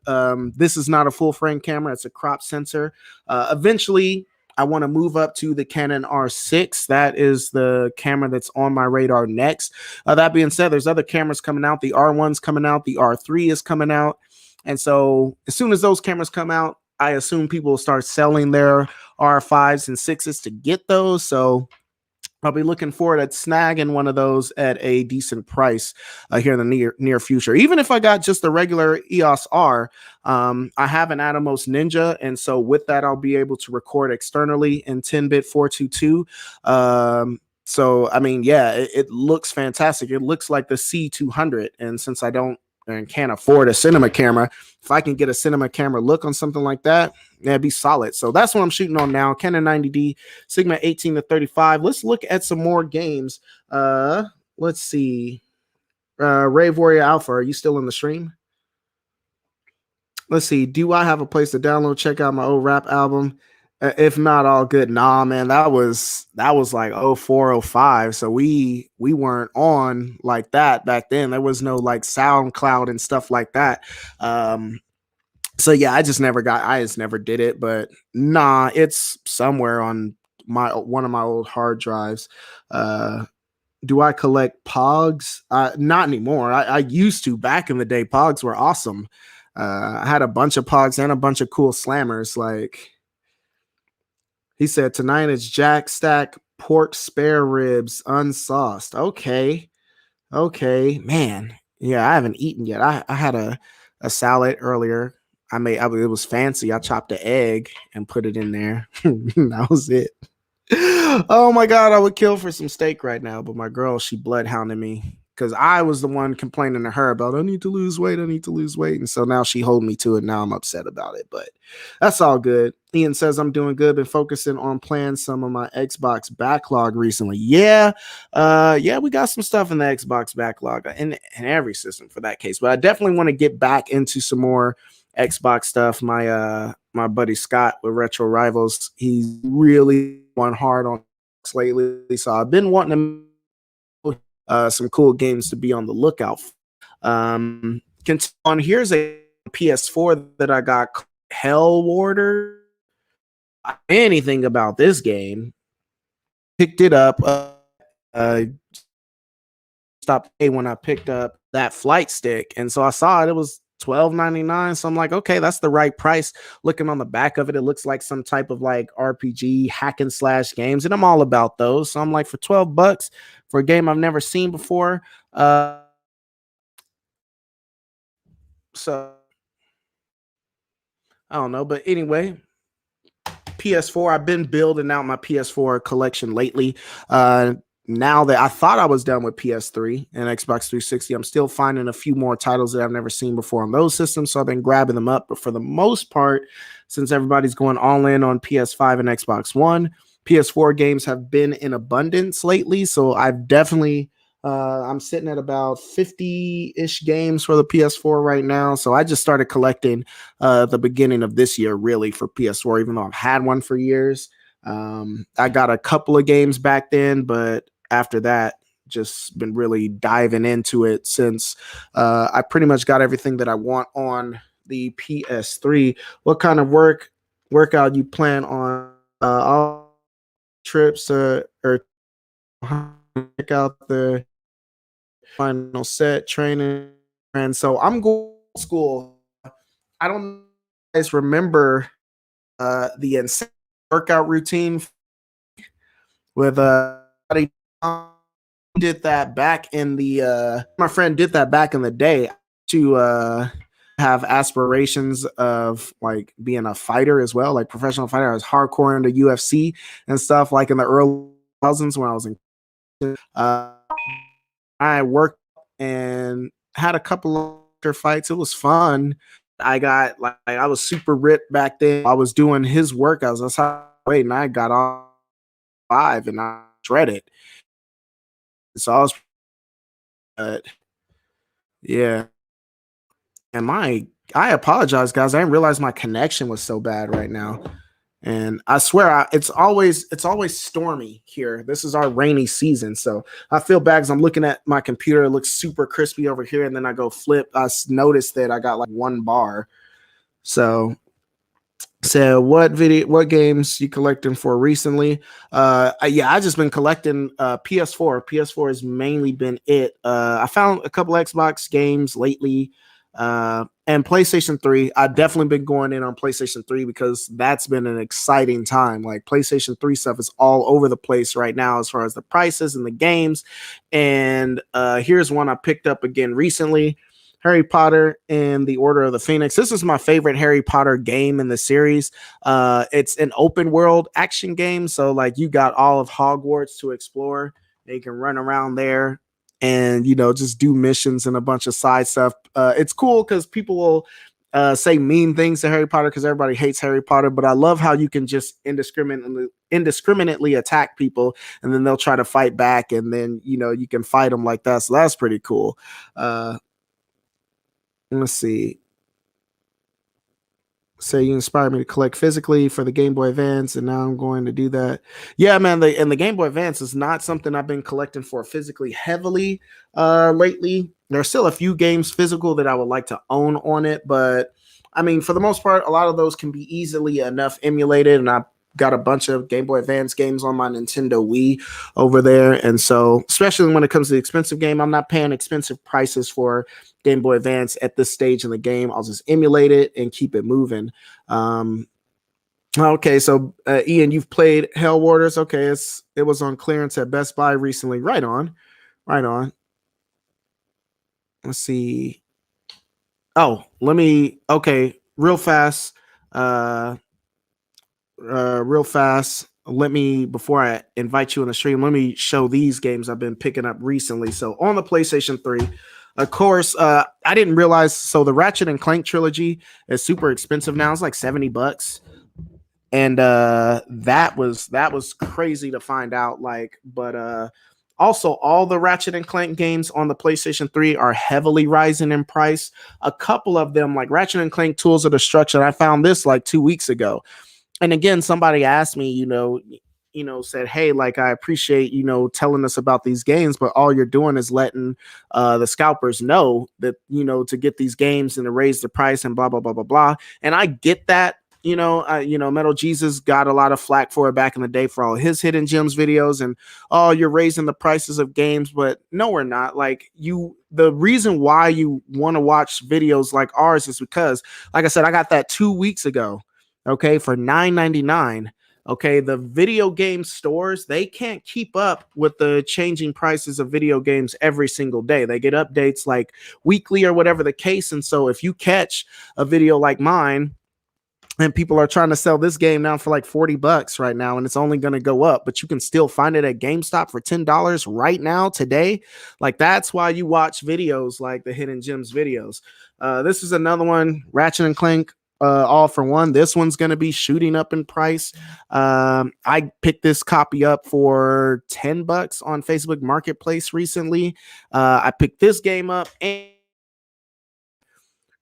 This is not a full-frame camera. It's a crop sensor. Eventually, I want to move up to the Canon R6. That is the camera that's on my radar next. That being said, there's other cameras coming out. The R1's coming out. The R3 is coming out. And so as soon as those cameras come out, I assume people will start selling their R5s and 6s to get those. So I'll be looking forward at snagging one of those at a decent price here in the near future. Even if I got just the regular EOS R, I have an Atomos Ninja, and so with that, I'll be able to record externally in 10-bit 422. So I mean, yeah, it looks fantastic. It looks like the C200, and since I don't and can't afford a cinema camera, if I can get a cinema camera look on something like that, that'd be solid. So that's what I'm shooting on now. Canon 90D, Sigma 18 to 35. Let's look at some more games. Let's see. Rave Warrior Alpha, are you still in the stream? Let's see. Do I have a place to download, check out my old rap album? If not, all good. Nah, man, that was like 04, 05. So we weren't on like that back then. There was no like SoundCloud and stuff like that. So yeah, I just never did it. But nah, it's somewhere on one of my old hard drives. Do I collect Pogs? Not anymore. I used to back in the day. Pogs were awesome. I had a bunch of Pogs and a bunch of cool slammers. Like he said, tonight it's Jack Stack pork spare ribs unsauced. Okay, man. Yeah, I haven't eaten yet. I had a salad earlier. It was fancy. I chopped an egg and put it in there. That was it. Oh my God, I would kill for some steak right now, but my girl, she bloodhounded me because I was the one complaining to her about I need to lose weight, and so now she hold me to it. Now I'm upset about it, but that's all good. Ian says I'm doing good. Been focusing on playing some of my Xbox backlog recently. Yeah, we got some stuff in the Xbox backlog and every system for that case, but I definitely want to get back into some more Xbox stuff. My buddy Scott with Retro Rivals, he's really gone hard on lately, so I've been wanting some cool games to be on the lookout for. Here's a PS4 that I got, Hell Warder. Anything about this game? Picked it up. Stopped when I picked up that flight stick, and so I saw it. It was $12.99. So I'm like, okay, that's the right price. Looking on the back of it, it looks like some type of like RPG hack and slash games, and I'm all about those. So I'm like, for $12 for a game I've never seen before. So I don't know, but anyway, PS4. I've been building out my PS4 collection lately. Now that I thought I was done with PS3 and Xbox 360, I'm still finding a few more titles that I've never seen before on those systems. So I've been grabbing them up. But for the most part, since everybody's going all in on PS5 and Xbox One, PS4 games have been in abundance lately. So I've definitely, I'm sitting at about 50-ish games for the PS4 right now. So I just started collecting the beginning of this year, really, for PS4, even though I've had one for years. I got a couple of games back then, but after that, just been really diving into it since I pretty much got everything that I want on the PS3. What kind of workout you plan on? All trips or check out the final set training. And so I'm going to school. I don't know if you guys remember the insane workout routine with did that back in the my friend did that back in the day to have aspirations of like being a fighter as well, like professional fighter. I was hardcore into UFC and stuff like in the early 2000s when I was in I worked and had a couple of fights. It was fun. I got like I was super ripped back then. I was doing his workouts. That's how and I got off 5 and I shredded. So I was yeah. And I apologize, guys. I didn't realize my connection was so bad right now. And I swear, it's always stormy here. This is our rainy season, so I feel bad because I'm looking at my computer. It looks super crispy over here, and then I go flip. I noticed that I got like 1 bar. So what games you collecting for recently? Yeah, I just been collecting PS4. PS4 has mainly been it. I found a couple Xbox games lately. And PlayStation 3, I've definitely been going in on PlayStation 3 because that's been an exciting time. Like PlayStation 3 stuff is all over the place right now as far as the prices and the games. And here's one I picked up again recently. Harry Potter and the Order of the Phoenix. This is my favorite Harry Potter game in the series. It's an open world action game. So like you got all of Hogwarts to explore. You can run around there and just do missions and a bunch of side stuff. It's cool because people will say mean things to Harry Potter because everybody hates Harry Potter, but I love how you can just indiscriminately attack people and then they'll try to fight back and then you can fight them like that. So that's pretty cool. Let's see. So you inspired me to collect physically for the Game Boy Advance, and now I'm going to do that. Yeah, man. The Game Boy Advance is not something I've been collecting for physically heavily lately. There's still a few games physical that I would like to own on it, but I mean, for the most part, a lot of those can be easily enough emulated, and I got a bunch of Game Boy Advance games on my Nintendo Wii over there. And so, especially when it comes to the expensive game, I'm not paying expensive prices for Game Boy Advance at this stage in the game. I'll just emulate it and keep it moving. Okay, so Ian, you've played Hell Waters. Okay, it was on clearance at Best Buy recently. Right on. Let's see. Oh, real fast. Let me, before I invite you on the stream, let me show these games I've been picking up recently. So on the PlayStation 3, of course, I didn't realize. So the Ratchet and Clank trilogy is super expensive now. It's like $70, and that was crazy to find out. But also all the Ratchet and Clank games on the PlayStation 3 are heavily rising in price. A couple of them, like Ratchet and Clank Tools of Destruction, I found this like 2 weeks ago. And again, somebody asked me, said, hey, like, I appreciate, telling us about these games, but all you're doing is letting the scalpers know that, to get these games and to raise the price and blah, blah, blah, blah, blah. And I get that. Metal Jesus got a lot of flack for it back in the day for all his hidden gems videos and you're raising the prices of games, but no, we're not. Like the reason why you want to watch videos like ours is because, like I said, I got that 2 weeks ago. Okay, for $9.99. Okay, the video game stores, they can't keep up with the changing prices of video games every single day. They get updates like weekly or whatever the case. And so if you catch a video like mine and people are trying to sell this game now for like $40 right now, and it's only going to go up, but you can still find it at GameStop for $10 right now today. Like that's why you watch videos like the Hidden Gems videos. This is another one, Ratchet and Clank. All for One. This one's going to be shooting up in price. I picked this copy up for $10 on Facebook Marketplace recently. I picked this game up and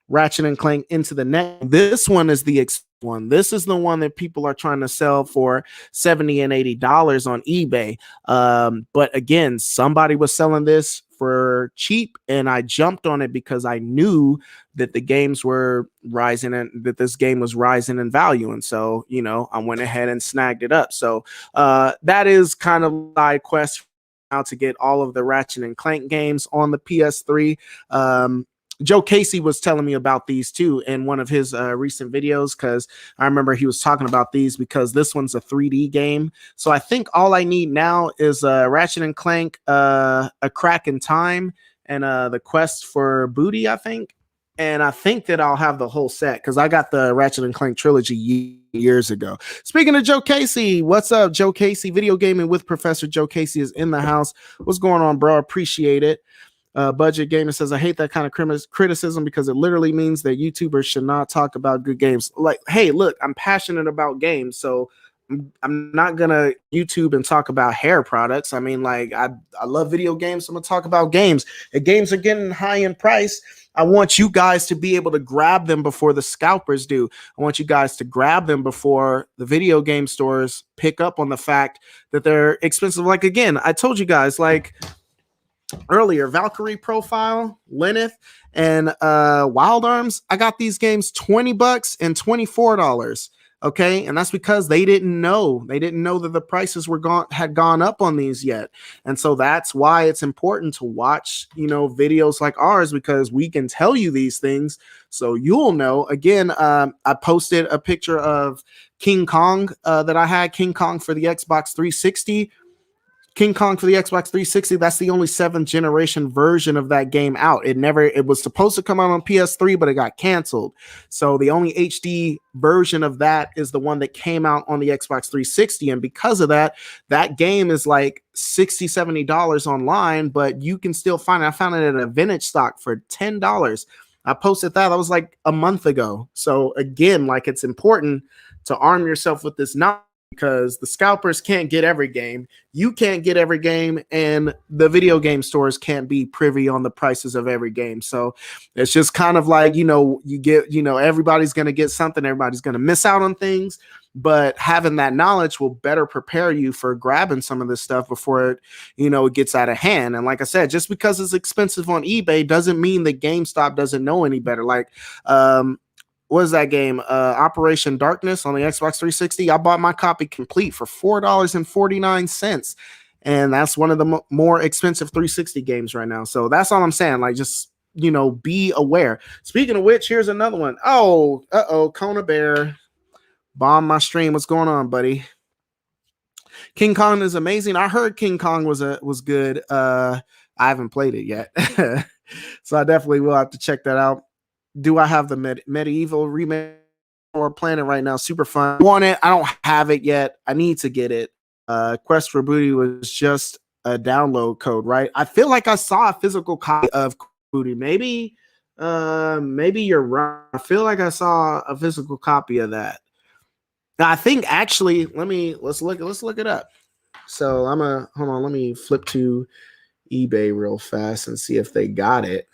Ratchet and Clank Into the Net. This one is the one. This is the one that people are trying to sell for $70 and $80 on eBay. But again, somebody was selling this for cheap, and I jumped on it because I knew that the games were rising and that this game was rising in value. And so, I went ahead and snagged it up. So that is kind of my quest now to get all of the Ratchet and Clank games on the PS3. Joe Casey was telling me about these too in one of his recent videos, because I remember he was talking about these because this one's a 3D game. So I think all I need now is Ratchet and Clank, A Crack in Time, and the Quest for Booty, I think. And I think that I'll have the whole set because I got the Ratchet and Clank trilogy years ago. Speaking of Joe Casey, what's up, Joe Casey? Video Gaming with Professor Joe Casey is in the house. What's going on, bro? Appreciate it. Budget Gamer says, I hate that kind of criticism because it literally means that YouTubers should not talk about good games. Like, hey, look, I'm passionate about games, so I'm not gonna YouTube and talk about hair products. I mean, like, I love video games, so I'm gonna talk about games. If games are getting high in price, I want you guys to be able to grab them before the scalpers do. I want you guys to grab them before the video game stores pick up on the fact that they're expensive. Like, again, I told you guys, like earlier, Valkyrie Profile, Lenneth, and Wild Arms. I got these games $20 and $24. Okay, and that's because they didn't know that the prices had gone up on these yet. And so that's why it's important to watch, videos like ours, because we can tell you these things so you'll know. Again, I posted a picture of King Kong that I had, King Kong for the Xbox 360. King Kong for the Xbox 360, that's the only 7th generation version of that game out. It was supposed to come out on PS3, but it got canceled. So the only HD version of that is the one that came out on the Xbox 360. And because of that, that game is like $60, $70 online, but you can still find it. I found it at a vintage stock for $10. I posted that. That was like a month ago. So again, like, it's important to arm yourself with this knowledge, because the scalpers can't get every game. You can't get every game, and the video game stores can't be privy on the prices of every game. So it's just kind of like, everybody's going to get something. Everybody's going to miss out on things, but having that knowledge will better prepare you for grabbing some of this stuff before it gets out of hand. And like I said, just because it's expensive on eBay doesn't mean that GameStop doesn't know any better. Like, what is that game? Operation Darkness on the Xbox 360. I bought my copy complete for $4.49. And that's one of the more expensive 360 games right now. So that's all I'm saying. Like, just, be aware. Speaking of which, here's another one. Oh, Kona Bear bombed my stream. What's going on, buddy? King Kong is amazing. I heard King Kong was good. I haven't played it yet. So I definitely will have to check that out. Do I have the Medieval remake or Planet right now? Super fun. I want it. I don't have it yet. I need to get it. Quest for Booty was just a download code, right? I feel like I saw a physical copy of Booty. Maybe you're right. I feel like I saw a physical copy of that. Now, I think actually, let's look it up. So hold on. Let me flip to eBay real fast and see if they got it.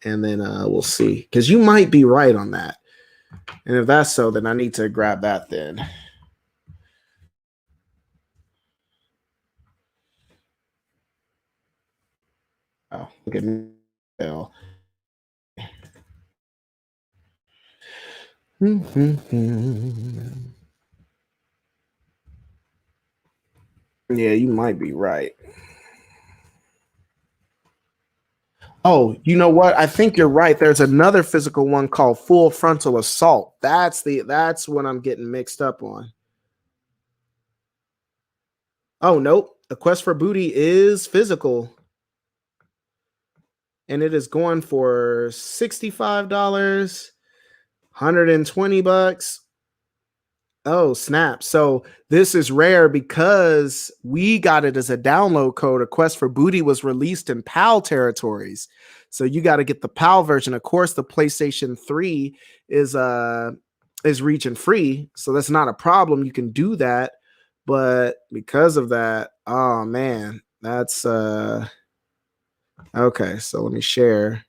And then we'll see, because you might be right on that. And if that's so, then I need to grab that then. Oh, look at me. Yeah, you might be right. Oh, you know what? I think you're right. There's another physical one called Full Frontal Assault. That's what I'm getting mixed up on. Oh, nope. A Quest for Booty is physical. And it is going for $65, $120. Oh, snap. So this is rare because we got it as a download code. A Quest for Booty was released in PAL territories. So you got to get the PAL version. Of course, the PlayStation 3 is region free. So that's not a problem. You can do that. But because of that, oh man, that's okay. So let me share.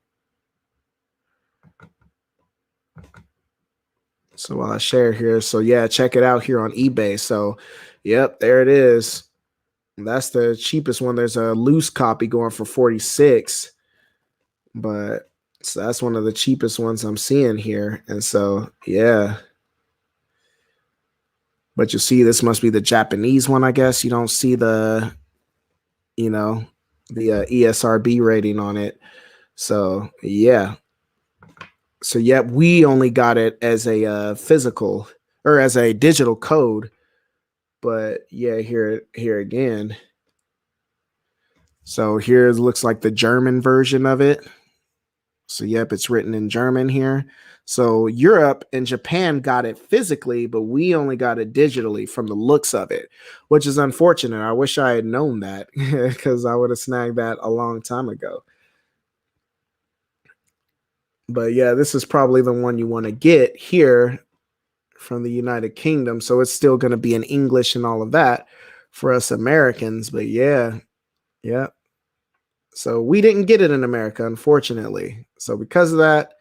So while I share here, so yeah, check it out here on eBay. So, yep, there it is. That's the cheapest one. There's a loose copy going for 46, but so that's one of the cheapest ones I'm seeing here. And so, yeah. But you see, this must be the Japanese one, I guess. You don't see the ESRB rating on it. So yeah. So yeah, we only got it as a physical or as a digital code. But yeah, here again. So here it looks like the German version of it. So yep, it's written in German here. So Europe and Japan got it physically, but we only got it digitally from the looks of it, which is unfortunate. I wish I had known that because I would have snagged that a long time ago. But yeah, this is probably the one you want to get here from the United Kingdom. So it's still going to be in English and all of that for us Americans. But yeah, yeah. So we didn't get it in America, unfortunately. So because of that,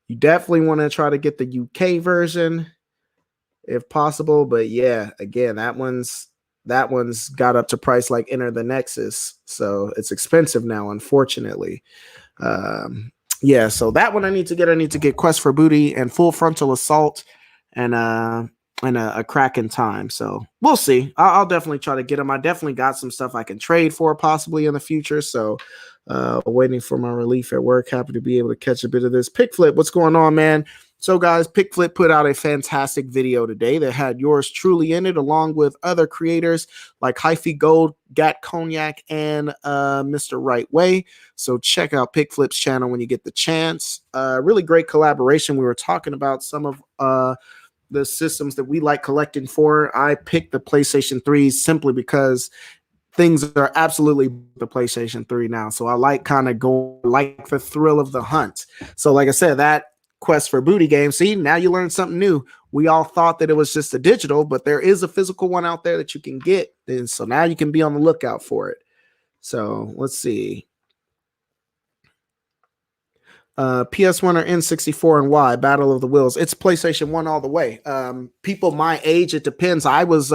you definitely want to try to get the UK version if possible. But yeah, again, that one's got up to price like Enter the Nexus. So it's expensive now, unfortunately. Yeah, so that one I need to get. I need to get Quest for Booty and Full Frontal Assault and a crack in time. So we'll see. I'll definitely try to get them. I definitely got some stuff I can trade for possibly in the future. So waiting for my relief at work. Happy to be able to catch a bit of this. Pickflip, what's going on, man? So, guys, Pickflip put out a fantastic video today that had yours truly in it, along with other creators like Hyphy Gold, Gat Cognac, and Mr. Right Way. So, check out Pickflip's channel when you get the chance. Really great collaboration. We were talking about some of the systems that we like collecting for. I picked the PlayStation 3 simply because things are absolutely the PlayStation 3 now. So I like kind of going like the thrill of the hunt. So like I said, that Quest for Booty game, see, now you learned something new. We all thought that it was just a digital, but there is a physical one out there that you can get. And so now you can be on the lookout for it. So let's see. PS1 or N64 and why? Battle of the Wills. It's PlayStation 1 all the way. People my age, it depends. I was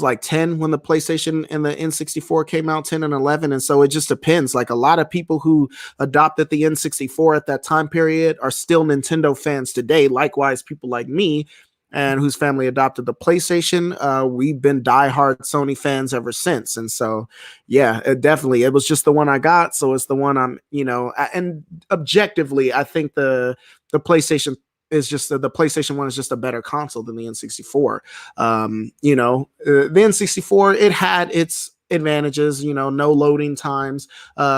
like 10 when the PlayStation and the N64 came out, 10 and 11. And so it just depends. Like a lot of people who adopted the N64 at that time period are still Nintendo fans today. Likewise, people like me and whose family adopted the PlayStation, we've been diehard Sony fans ever since. And so, yeah, it was just the one I got. So it's the one and objectively, I think the PlayStation is just the PlayStation 1 is just a better console than the N64. The N64, it had its advantages, no loading times,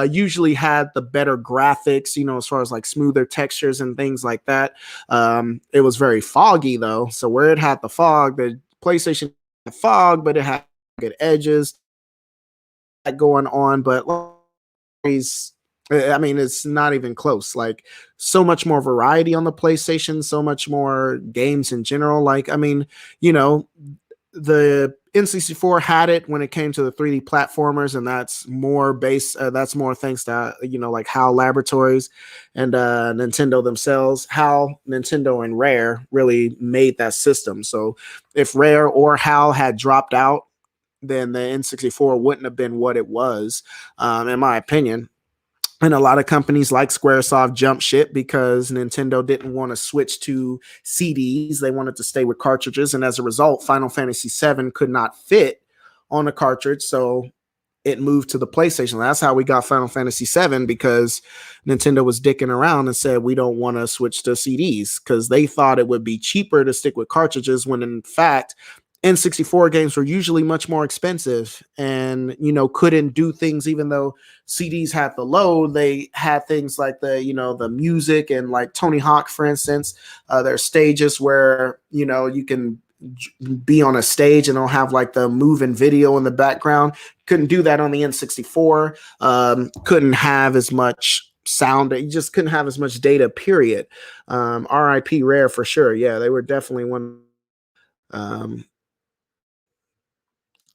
usually had the better graphics, as far as like smoother textures and things like that. It was very foggy though. So where it had the fog, the PlayStation had the fog, but it had good edges going on, but I mean, it's not even close. Like, so much more variety on the PlayStation, so much more games in general. Like, I mean, the N64 had it when it came to the 3D platformers, and that's more that's more thanks to like HAL Laboratories and Nintendo themselves. HAL, Nintendo, and Rare really made that system. So if Rare or HAL had dropped out, then the N64 wouldn't have been what it was, in my opinion. And a lot of companies like Squaresoft jumped ship because Nintendo didn't want to switch to CDs. They wanted to stay with cartridges. And as a result, Final Fantasy VII could not fit on a cartridge. So it moved to the PlayStation. That's how we got Final Fantasy VII, because Nintendo was dicking around and said, we don't want to switch to CDs, because they thought it would be cheaper to stick with cartridges, when in fact, N64 games were usually much more expensive and, couldn't do things. Even though CDs had the load, they had things like the music, and like Tony Hawk, for instance, there's stages where, you can be on a stage and they'll have like the moving video in the background. Couldn't do that on the N64. Couldn't have as much sound. You just couldn't have as much data, period. RIP Rare for sure. Yeah, they were definitely one.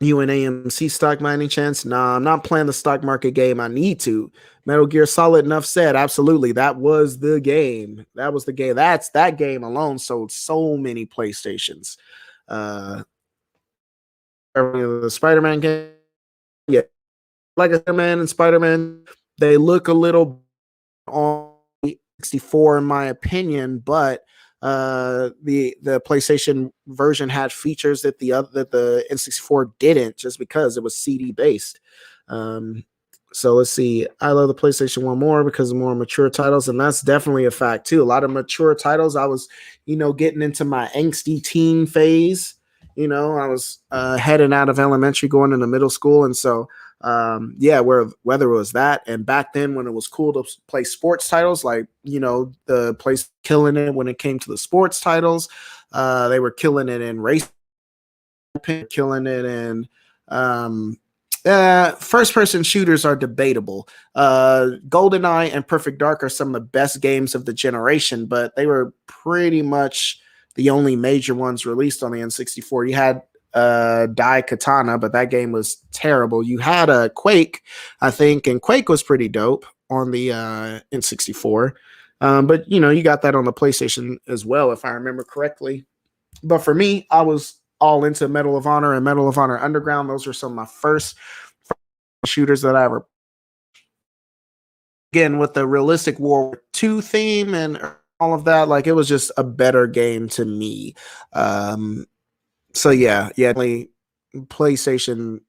You in AMC stock by any chance? Nah, I'm not playing the stock market game. I need to. Metal Gear Solid, enough said. Absolutely. That was the game. That was the game. That game alone sold so many PlayStations. The Spider-Man game. Yeah. Like Spider-Man and Spider-Man, they look a little on 64 in my opinion, but the PlayStation version had features that the N64 didn't, just because it was CD based. So let's see. I love the PlayStation 1 more because of more mature titles, and that's definitely a fact too. A lot of mature titles. I was, getting into my angsty teen phase. I was heading out of elementary, going into middle school, and so yeah, whether it was that, and back then when it was cool to play sports titles, like the place killing it when it came to the sports titles. They were killing it in race, killing it in first person shooters are debatable. GoldenEye and Perfect Dark are some of the best games of the generation, but they were pretty much the only major ones released on the N64. You had Dai Katana, but that game was terrible. You had a Quake, I think, and Quake was pretty dope on the N64. But you got that on the PlayStation as well, if I remember correctly. But for me, I was all into Medal of Honor and Medal of Honor Underground. Those are some of my first shooters that I ever. Again, with the realistic World War II theme and all of that, like it was just a better game to me. So yeah, PlayStation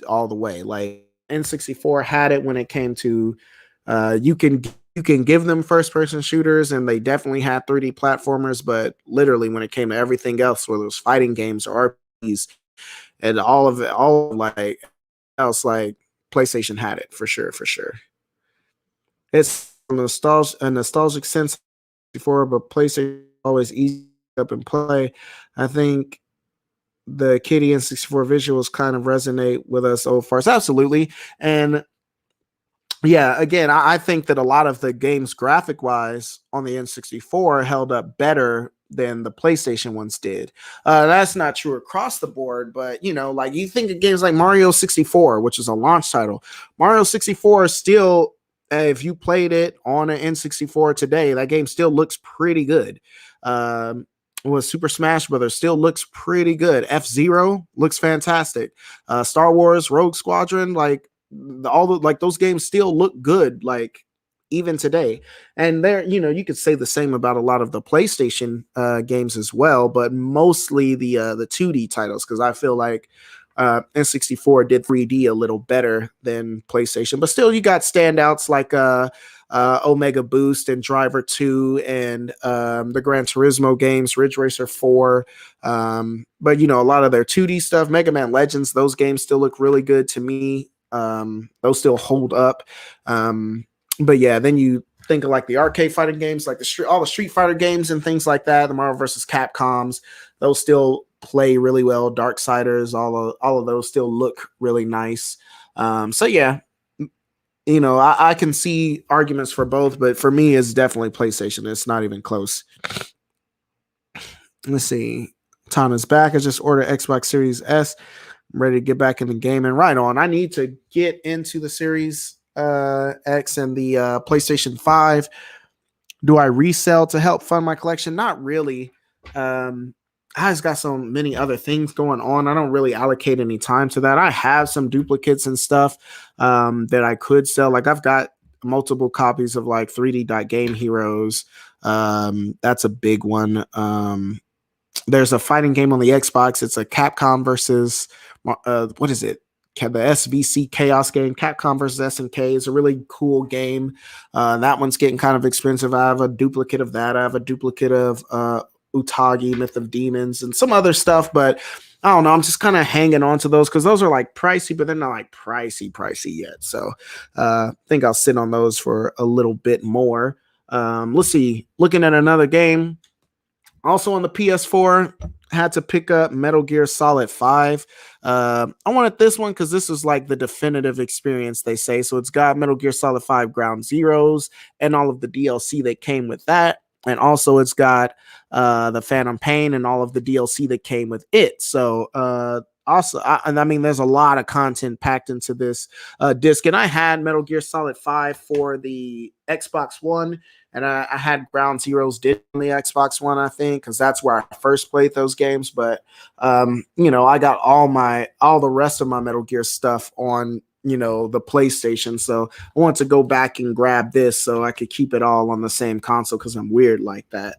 all the way. Like N64 had it when it came to you can give them first person shooters, and they definitely had 3D platformers, but literally when it came to everything else, whether it was fighting games or RPGs and all of it, all like else, like PlayStation had it for sure, for sure. It's a nostalgic sense before, but PlayStation always easy up and play. I think the Kitty N64 visuals kind of resonate with us old farts. Absolutely. And yeah, again, I think that a lot of the games graphic wise on the N64 held up better than the PlayStation ones did. That's not true across the board, but like you think of games like Mario 64, which is a launch title. Mario 64 is still, if you played it on an N64 today, that game still looks pretty good. With Super Smash Brothers still looks pretty good. F-Zero looks fantastic. Star Wars Rogue Squadron, like all the like those games still look good, like even today. And there, you could say the same about a lot of the PlayStation games as well, but mostly the 2D titles, because I feel like N64 did 3D a little better than PlayStation. But still, you got standouts like Omega Boost and Driver 2 and the Gran Turismo games, Ridge Racer 4. But a lot of their 2D stuff, Mega Man Legends, those games still look really good to me. Those still hold up. But yeah, then you think of like the arcade fighting games, like all the Street Fighter games and things like that, the Marvel vs. Capcoms, those still play really well. Darksiders, all of those still look really nice. So yeah, I can see arguments for both, but for me, it's definitely PlayStation. It's not even close. Let's see. Tana's back. I just ordered Xbox Series S. I'm ready to get back in the game, and right on. I need to get into the Series X and the PlayStation 5. Do I resell to help fund my collection? Not really. I just got so many other things going on. I don't really allocate any time to that. I have some duplicates and stuff that I could sell. Like I've got multiple copies of like 3D Game Heroes. That's a big one. There's a fighting game on the Xbox. It's a Capcom versus what is it? The SVC Chaos game, Capcom versus SNK, is a really cool game. That one's getting kind of expensive. I have a duplicate of that. I have a duplicate of Utagi, Myth of Demons, and some other stuff, but I don't know. I'm just kind of hanging on to those because those are like pricey, but they're not like pricey yet. So I think I'll sit on those for a little bit more. Let's see. Looking at another game, also on the PS4, had to pick up Metal Gear Solid 5. I wanted this one because this is like the definitive experience, they say. So it's got Metal Gear Solid 5 Ground Zeroes and all of the DLC that came with that. And also it's got the Phantom Pain and all of the DLC that came with it. So I mean, there's a lot of content packed into this disc. And I had Metal Gear Solid 5 for the Xbox One, and I had Ground Zeroes did on the Xbox One, I think, because that's where I first played those games. But I got all the rest of my Metal Gear stuff on the PlayStation. So I want to go back and grab this so I could keep it all on the same console because I'm weird like that.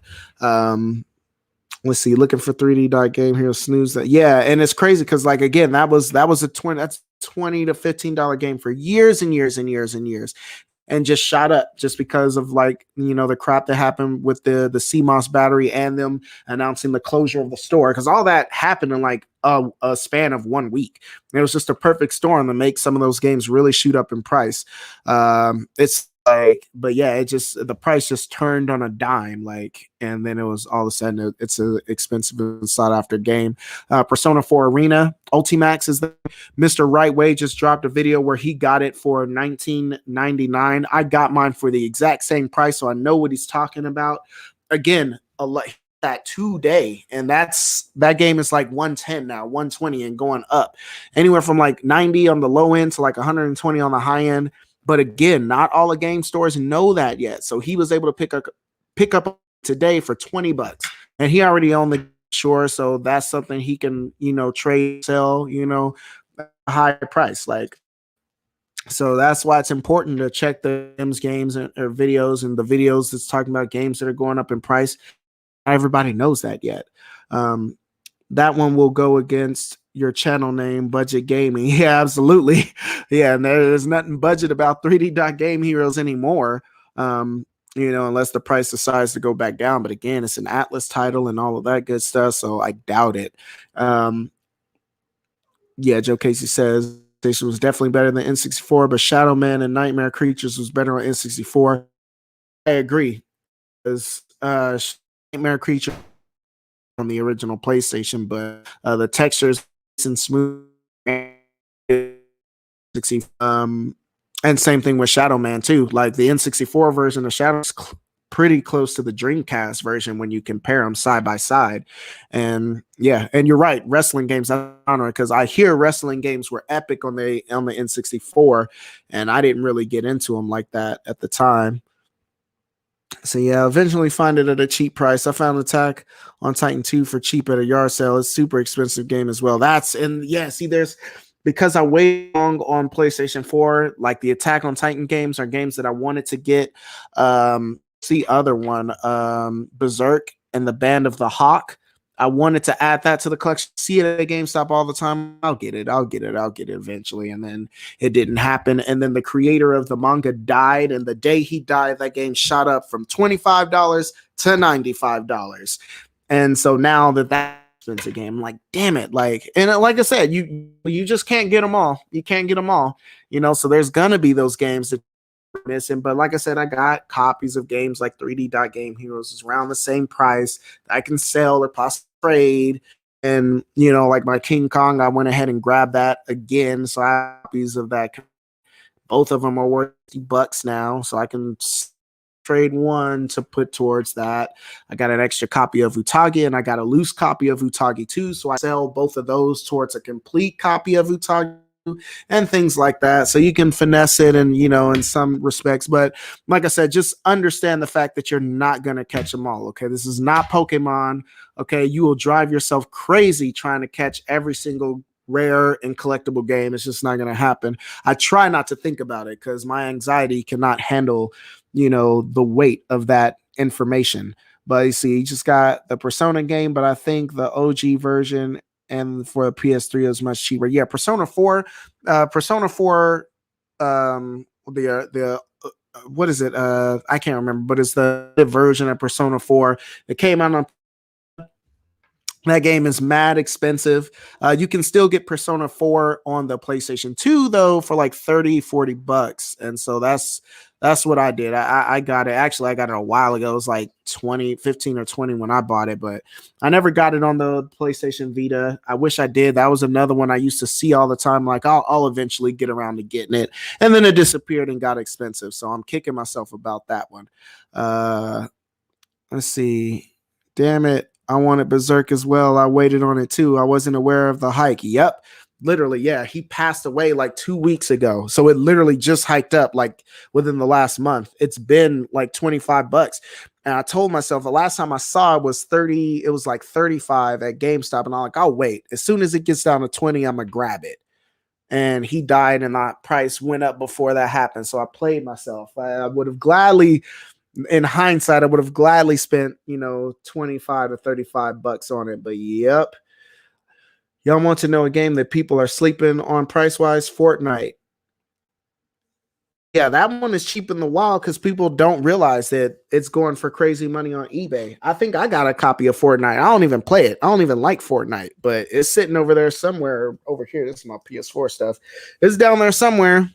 Let's see, looking for 3D dot game here. Snooze that. Yeah, and it's crazy because like again, that was a 20 to $15 game for years and years and years and years, and just shot up just because of like the crap that happened with the CMOS battery and them announcing the closure of the store, because all that happened in like a span of 1 week. It was just a perfect storm to make some of those games really shoot up in price. It's like, but yeah, the price just turned on a dime, like, and then it was all of a sudden it's an expensive and sought after game. Persona 4 Arena Ultimax is the Mr. Right Way just dropped a video where he got it for $19.99. I got mine for the exact same price, so I know what he's talking about. Again, that today, and that game is like 110 now, 120 and going up, anywhere from like 90 on the low end to like 120 on the high end. But again, not all the game stores know that yet. So he was able to pick up today for $20, and he already owned the store. So that's something he can, trade, sell, a high price. Like, so that's why it's important to check the games or videos, and the videos that's talking about games that are going up in price. Not everybody knows that yet. That one will go against your channel name, Budget Gaming. Yeah, absolutely. Yeah, and there's nothing budget about 3D dot Game Heroes anymore. Unless the price decides to go back down. But again, it's an Atlas title and all of that good stuff, so I doubt it. Yeah, Joe Casey says it was definitely better than N64, but Shadow Man and Nightmare Creatures was better on N64. I agree. Because Nightmare Creature on the original PlayStation, but the textures and smooth. And same thing with Shadow Man too. Like the N64 version of Shadow is pretty close to the Dreamcast version when you compare them side by side. And yeah, and you're right, wrestling games, I don't know, because I hear wrestling games were epic on the N64, and I didn't really get into them like that at the time. So yeah, eventually find it at a cheap price. I found Attack on Titan 2 for cheap at a yard sale. It's a super expensive game as well. Because I waited long on PlayStation 4, like the Attack on Titan games are games that I wanted to get. The other one, Berserk and the Band of the Hawk. I wanted to add that to the collection. See it at GameStop all the time. I'll get it eventually. And then it didn't happen. And then the creator of the manga died. And the day he died, that game shot up from $25 to $95. And so now that's a game, I'm like, damn it. Like, and like I said, you just can't get them all. You can't get them all, so there's going to be those games that missing. But like I said, I got copies of games like 3D dot Game Heroes is around the same price that I can sell or possibly trade. And like my King Kong, I went ahead and grabbed that again, so I have copies of that. Both of them are worth $50 now, so I can trade one to put towards that. I got an extra copy of Utage, and I got a loose copy of Utage 2, so I sell both of those towards a complete copy of Utage and things like that. So you can finesse it and, in some respects. But like I said, just understand the fact that you're not going to catch them all. Okay. This is not Pokemon. Okay. You will drive yourself crazy trying to catch every single rare and collectible game. It's just not going to happen. I try not to think about it because my anxiety cannot handle, the weight of that information. But you see, you just got the Persona game, but I think the OG version and for the PS3 it was much cheaper. Yeah, Persona 4, what is it? I can't remember, but it's the version of Persona 4 that came out on. That game is mad expensive. You can still get Persona 4 on the PlayStation 2 though for like $30-$40. And so that's what I did. I got it. Actually, I got it a while ago. It was like 15 or 20 when I bought it, but I never got it on the PlayStation Vita. I wish I did. That was another one I used to see all the time. Like I'll eventually get around to getting it. And then it disappeared and got expensive. So I'm kicking myself about that one. Let's see. Damn it. I wanted Berserk as well. I waited on it too. I wasn't aware of the hike. Yep. Literally, yeah. He passed away like 2 weeks ago. So it literally just hiked up like within the last month. It's been like $25. And I told myself the last time I saw it was 30, it was like 35 at GameStop. And I'm like, I'll wait. As soon as it gets down to 20, I'm gonna grab it. And he died and that price went up before that happened. So I played myself. I would have gladly In hindsight, I would have gladly spent, 25 to 35 bucks on it. But yep. Y'all want to know a game that people are sleeping on price wise? Fortnite. Yeah, that one is cheap in the wild because people don't realize that it's going for crazy money on eBay. I think I got a copy of Fortnite. I don't even play it. I don't even like Fortnite, but it's sitting over there somewhere over here. This is my PS4 stuff. It's down there somewhere.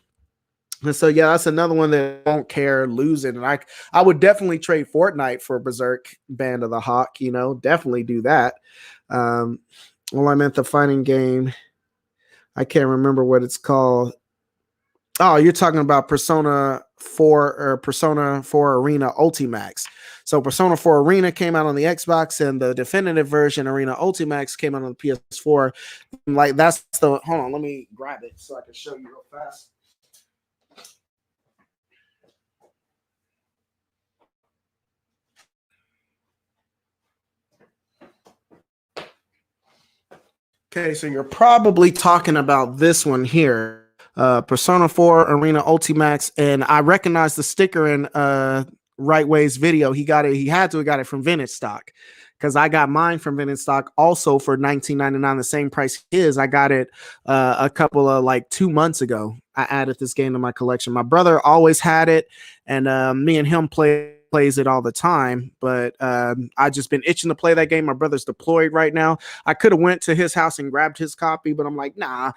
And so yeah, that's another one that I don't care losing. And I would definitely trade Fortnite for Berserk Band of the Hawk, definitely do that. Well, I meant the fighting game. I can't remember what it's called. Oh, you're talking about Persona 4 or Persona 4 Arena Ultimax. So Persona 4 Arena came out on the Xbox, and the definitive version Arena Ultimax came out on the PS4. Like that's the hold on, let me grab it so I can show you real fast. Okay, so you're probably talking about this one here. Persona 4 Arena Ultimax, and I recognize the sticker in Right Way's video. He got it from Vintage Stock, because I got mine from Vintage Stock also for $19.99, the same price is. I got it a couple of like 2 months ago. I added this game to my collection. My brother always had it, and me and him plays it all the time, but I just been itching to play that game. My brother's deployed right now. I could have went to his house and grabbed his copy, but I'm like, nah,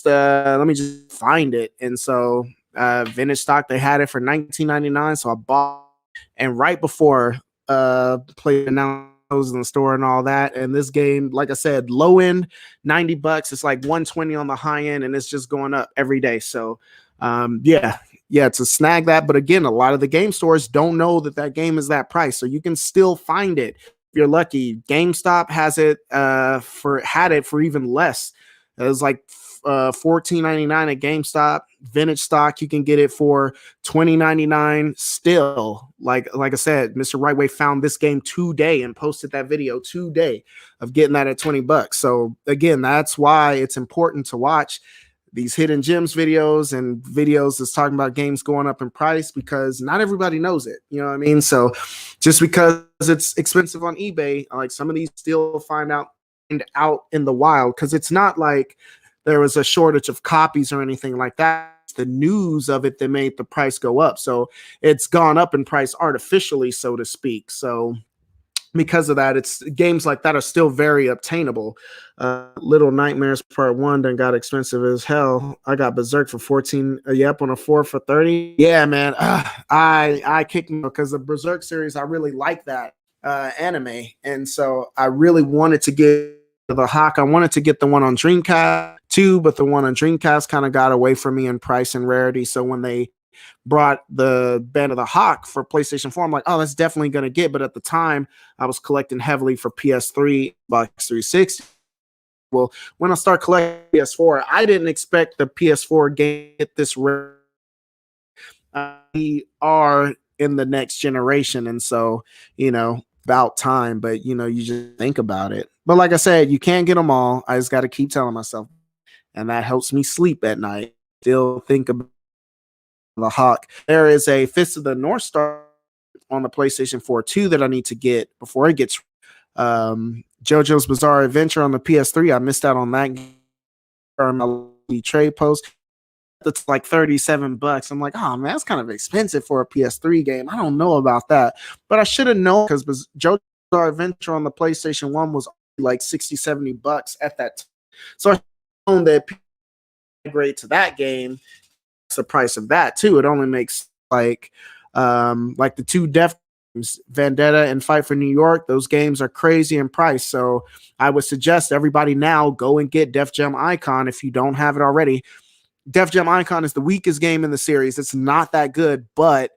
let me just find it. And so Vintage Stock, they had it for $19.99, so I bought, and right before play announced in the store and all that. And this game, like I said, low end $90. It's like 120 on the high end, and it's just going up every day. So yeah, to snag that. But again, a lot of the game stores don't know that game is that price, so you can still find it if you're lucky. GameStop had it for even less. It was like $14.99 at GameStop. Vintage Stock, you can get it for $20.99 still. Like I said, Mr. Rightway found this game today and posted that video today of getting that at $20. So again, that's why it's important to watch these hidden gems videos and videos that's talking about games going up in price, because not everybody knows it. You know what I mean? So just because it's expensive on eBay, like some of these still find out in the wild, because it's not like there was a shortage of copies or anything like that. It's the news of it that made the price go up. So it's gone up in price artificially, so to speak. So because of that, it's games like that are still very obtainable. Little Nightmares Part 1 done got expensive as hell. I got Berserk for 14. Yep, on a 4 for 30. Yeah, man. I kicked me because the Berserk series, I really like that anime, and so I really wanted to get the Hawk. I wanted to get the one on Dreamcast too, but the one on Dreamcast kind of got away from me in price and rarity. So when they brought the Band of the Hawk for PlayStation 4, I'm like, oh, that's definitely going to get. But at the time, I was collecting heavily for PS3, Xbox 360. Well, when I start collecting PS4, I didn't expect the PS4 game to get this rare. We are in the next generation, and so, about time. But, you just think about it. But like I said, you can't get them all. I just got to keep telling myself, and that helps me sleep at night. Still think about the Hawk. There is a Fist of the North Star on the PlayStation 4 2 that I need to get before it gets JoJo's Bizarre Adventure on the PS3. I missed out on that trade post. That's like $37. I'm like, oh man, that's kind of expensive for a PS3 game. I don't know about that, but I should have known, because JoJo's Bizarre Adventure on the PlayStation 1 was like $60-70 at that time. So I known that upgrade to that game, the price of that too. It only makes like the two Def games, Vendetta and Fight for New York. Those games are crazy in price. So I would suggest everybody now go and get Def Jam Icon if you don't have it already. Def Jam Icon is the weakest game in the series. It's not that good, but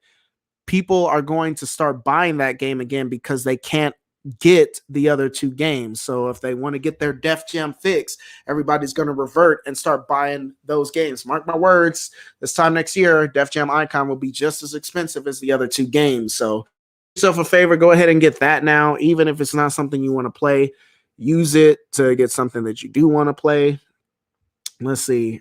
people are going to start buying that game again because they can't get the other two games. So if they want to get their Def Jam fix, everybody's going to revert and start buying those games. Mark my words, this time next year, Def Jam Icon will be just as expensive as the other two games. So do yourself a favor, go ahead and get that now. Even if it's not something you want to play, use it to get something that you do want to play. Let's see.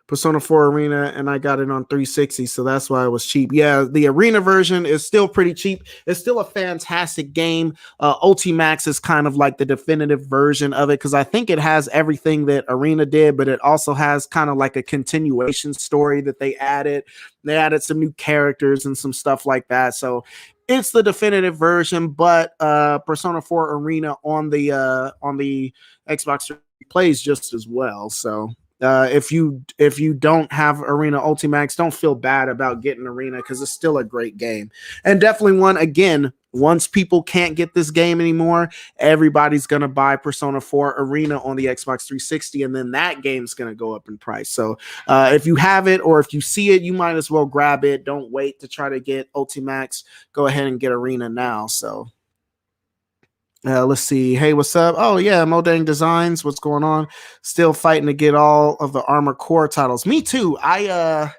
Persona 4 Arena, and I got it on 360, so that's why it was cheap. Yeah, the Arena version is still pretty cheap. It's still a fantastic game. Ultimax is kind of like the definitive version of it because I think it has everything that Arena did, but it also has kind of like a continuation story that they added. They added some new characters and some stuff like that. So it's the definitive version, but Persona 4 Arena on the Xbox plays just as well. So if you don't have Arena Ultimax, don't feel bad about getting Arena because it's still a great game, and definitely one. Again, once people can't get this game anymore, everybody's gonna buy Persona 4 Arena on the Xbox 360, and then that game's gonna go up in price. So if you have it or if you see it, you might as well grab it. Don't wait to try to get Ultimax. Go ahead and get Arena now. So. Let's see. Hey, what's up? Oh, yeah, Modang Designs. What's going on? Still fighting to get all of the Armored Core titles. Me too. Like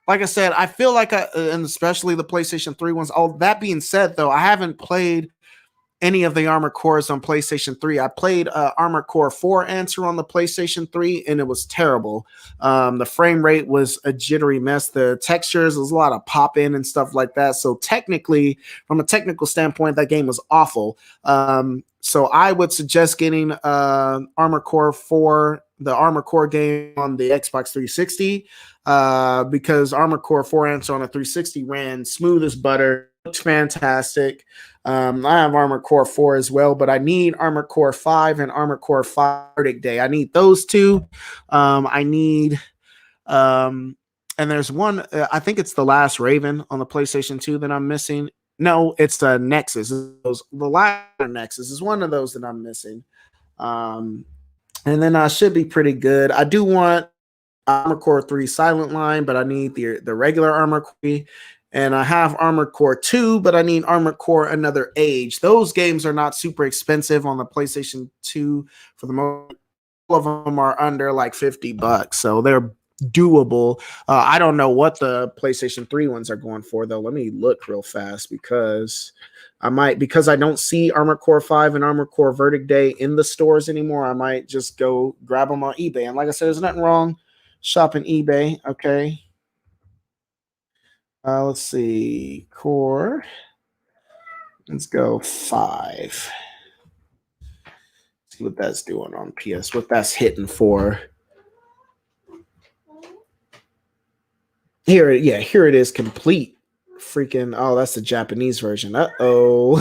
I said, I feel like and especially the PlayStation 3 ones. All that being said, though, I haven't played any of the Armored Cores on PlayStation 3. I played Armored Core 4 Answer on the PlayStation 3, and it was terrible. The frame rate was a jittery mess. The textures, there was a lot of pop in and stuff like that. So technically, from a technical standpoint, that game was awful. So I would suggest getting Armored Core 4, the Armored Core game on the Xbox 360, because Armored Core 4 Answer on a 360 ran smooth as butter. Looked fantastic. I have Armored Core 4 as well, but I need Armored Core 5 and Armored Core 5 Verdict Day. I need those two. I need, and there's one, I think it's The Last Raven on the PlayStation 2 that I'm missing. No, it's the Nexus. The latter Nexus is one of those that I'm missing. And then I should be pretty good. I do want Armored Core 3 Silent Line, but I need the regular Armored Core. And I have Armored Core 2, but I need Armored Core Another Age. Those games are not super expensive on the PlayStation 2 for the most. All of them are under like $50, so they're doable. I don't know what the PlayStation 3 ones are going for, though. Let me look real fast because I don't see Armored Core 5 and Armored Core Verdict Day in the stores anymore. I might just go grab them on eBay. And like I said, there's nothing wrong shopping eBay. Okay. Let's see. Core. Let's go 5. See what that's doing on PS. What that's hitting for. Here it is complete. Freaking, oh, that's the Japanese version. Uh-oh.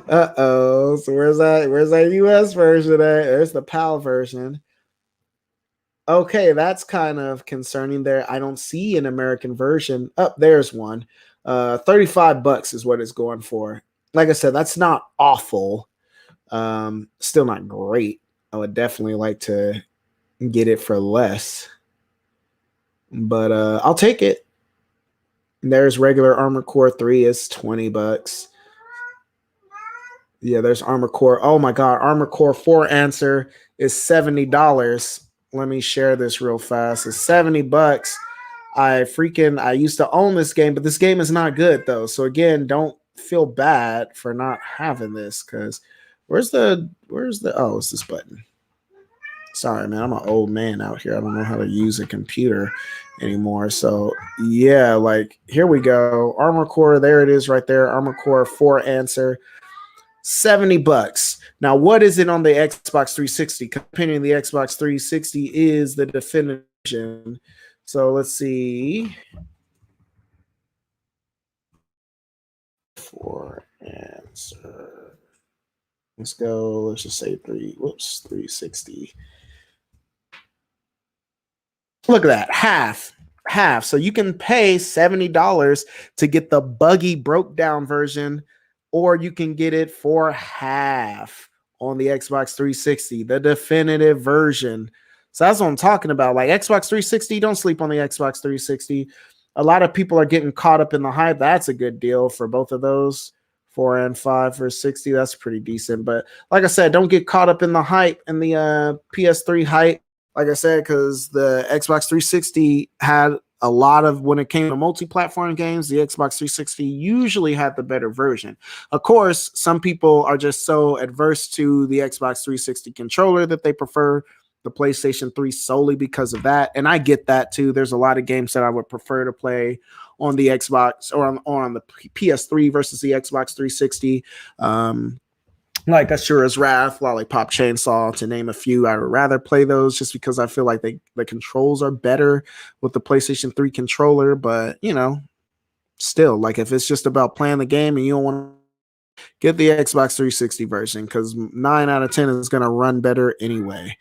Uh-oh. So where's that US version at? There's the PAL version. Okay, that's kind of concerning there. I don't see an American version. Oh, there's one. $35 is what it's going for. Like I said, that's not awful. Still not great. I would definitely like to get it for less. But I'll take it. There's regular Armored Core 3 is $20. Yeah, there's Armored Core. Oh my God, Armored Core 4 Answer is $70. Let me share this real fast. It's $70. I used to own this game, but this game is not good though. So again, don't feel bad for not having this because where's the oh, it's this button. Sorry, man. I'm an old man out here. I don't know how to use a computer anymore. So yeah, like here we go. Armored Core, there it is right there. Armored Core 4 Answer. $70. Now, what is it on the Xbox 360? Comparing the Xbox 360 is the definition. So let's see. 4 Answer. Let's go. Let's just say 360. Look at that. Half. So you can pay $70 to get the buggy broke down version, or you can get it for half on the Xbox 360, the definitive version. So that's what I'm talking about. Like Xbox 360, don't sleep on the Xbox 360. A lot of people are getting caught up in the hype. That's a good deal for both of those. 4 and 5 for 60. That's pretty decent. But like I said, don't get caught up in the hype and the PS3 hype. Like I said, because the Xbox 360 had a lot of, when it came to multi-platform games, the Xbox 360 usually had the better version. Of course, some people are just so adverse to the Xbox 360 controller that they prefer the PlayStation 3 solely because of that. And I get that too. There's a lot of games that I would prefer to play on the Xbox or on the PS3 versus the Xbox 360. Like Asura's Wrath, Lollipop Chainsaw, to name a few. I would rather play those just because I feel like the controls are better with the PlayStation 3 controller. But, you know, still, like if it's just about playing the game and you don't want to get the Xbox 360 version, because 9 out of 10 is going to run better anyway.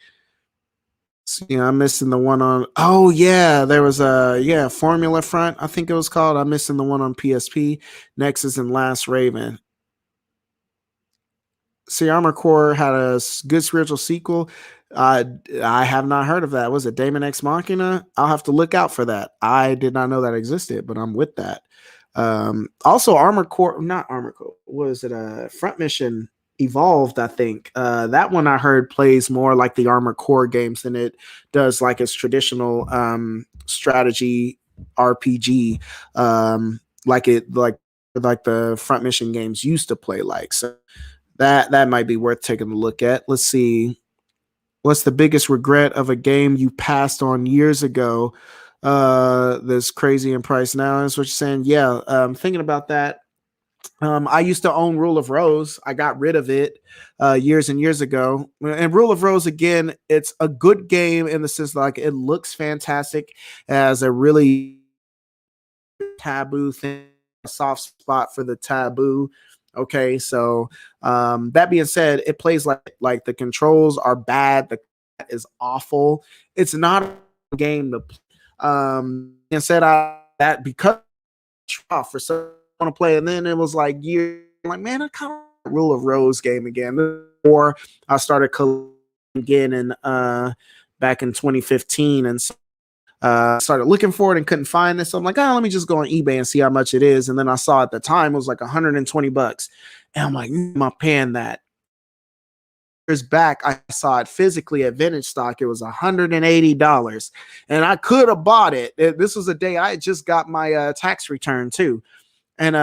So, you know, I'm missing the one on. Oh yeah, there was a Formula Front, I think it was called. I'm missing the one on PSP. Nexus and Last Raven. See, Armored Core had a good spiritual sequel. I have not heard of that. Was it Daemon X Machina? I'll have to look out for that. I did not know that existed, but I'm with that. Also, Armored Core, not Armored Core. Was it a Front Mission Evolved? I think that one I heard plays more like the Armored Core games than it does like its traditional strategy RPG, like the Front Mission games used to play like. So that might be worth taking a look at. Let's see. What's the biggest regret of a game you passed on years ago that's crazy in price now? Is what you're saying? Yeah, thinking about that. I used to own Rule of Rose. I got rid of it years and years ago. And Rule of Rose, again, it's a good game in the sense like it looks fantastic as a really taboo thing, a soft spot for the taboo. Okay, so that being said, it plays like the controls are bad. The is awful. It's not a game to and said that because for someone to play, and then it was like years like, man, I kind of Rule of Rose game again. Or I started again in back in 2015 and so started looking for it and couldn't find it. So I'm like, oh, let me just go on eBay and see how much it is. And then I saw at the time it was like $120. And I'm like, I'm paying that. Years back, I saw it physically at Vintage Stock. It was $180. And I could have bought it. This was a day I just got my tax return too. And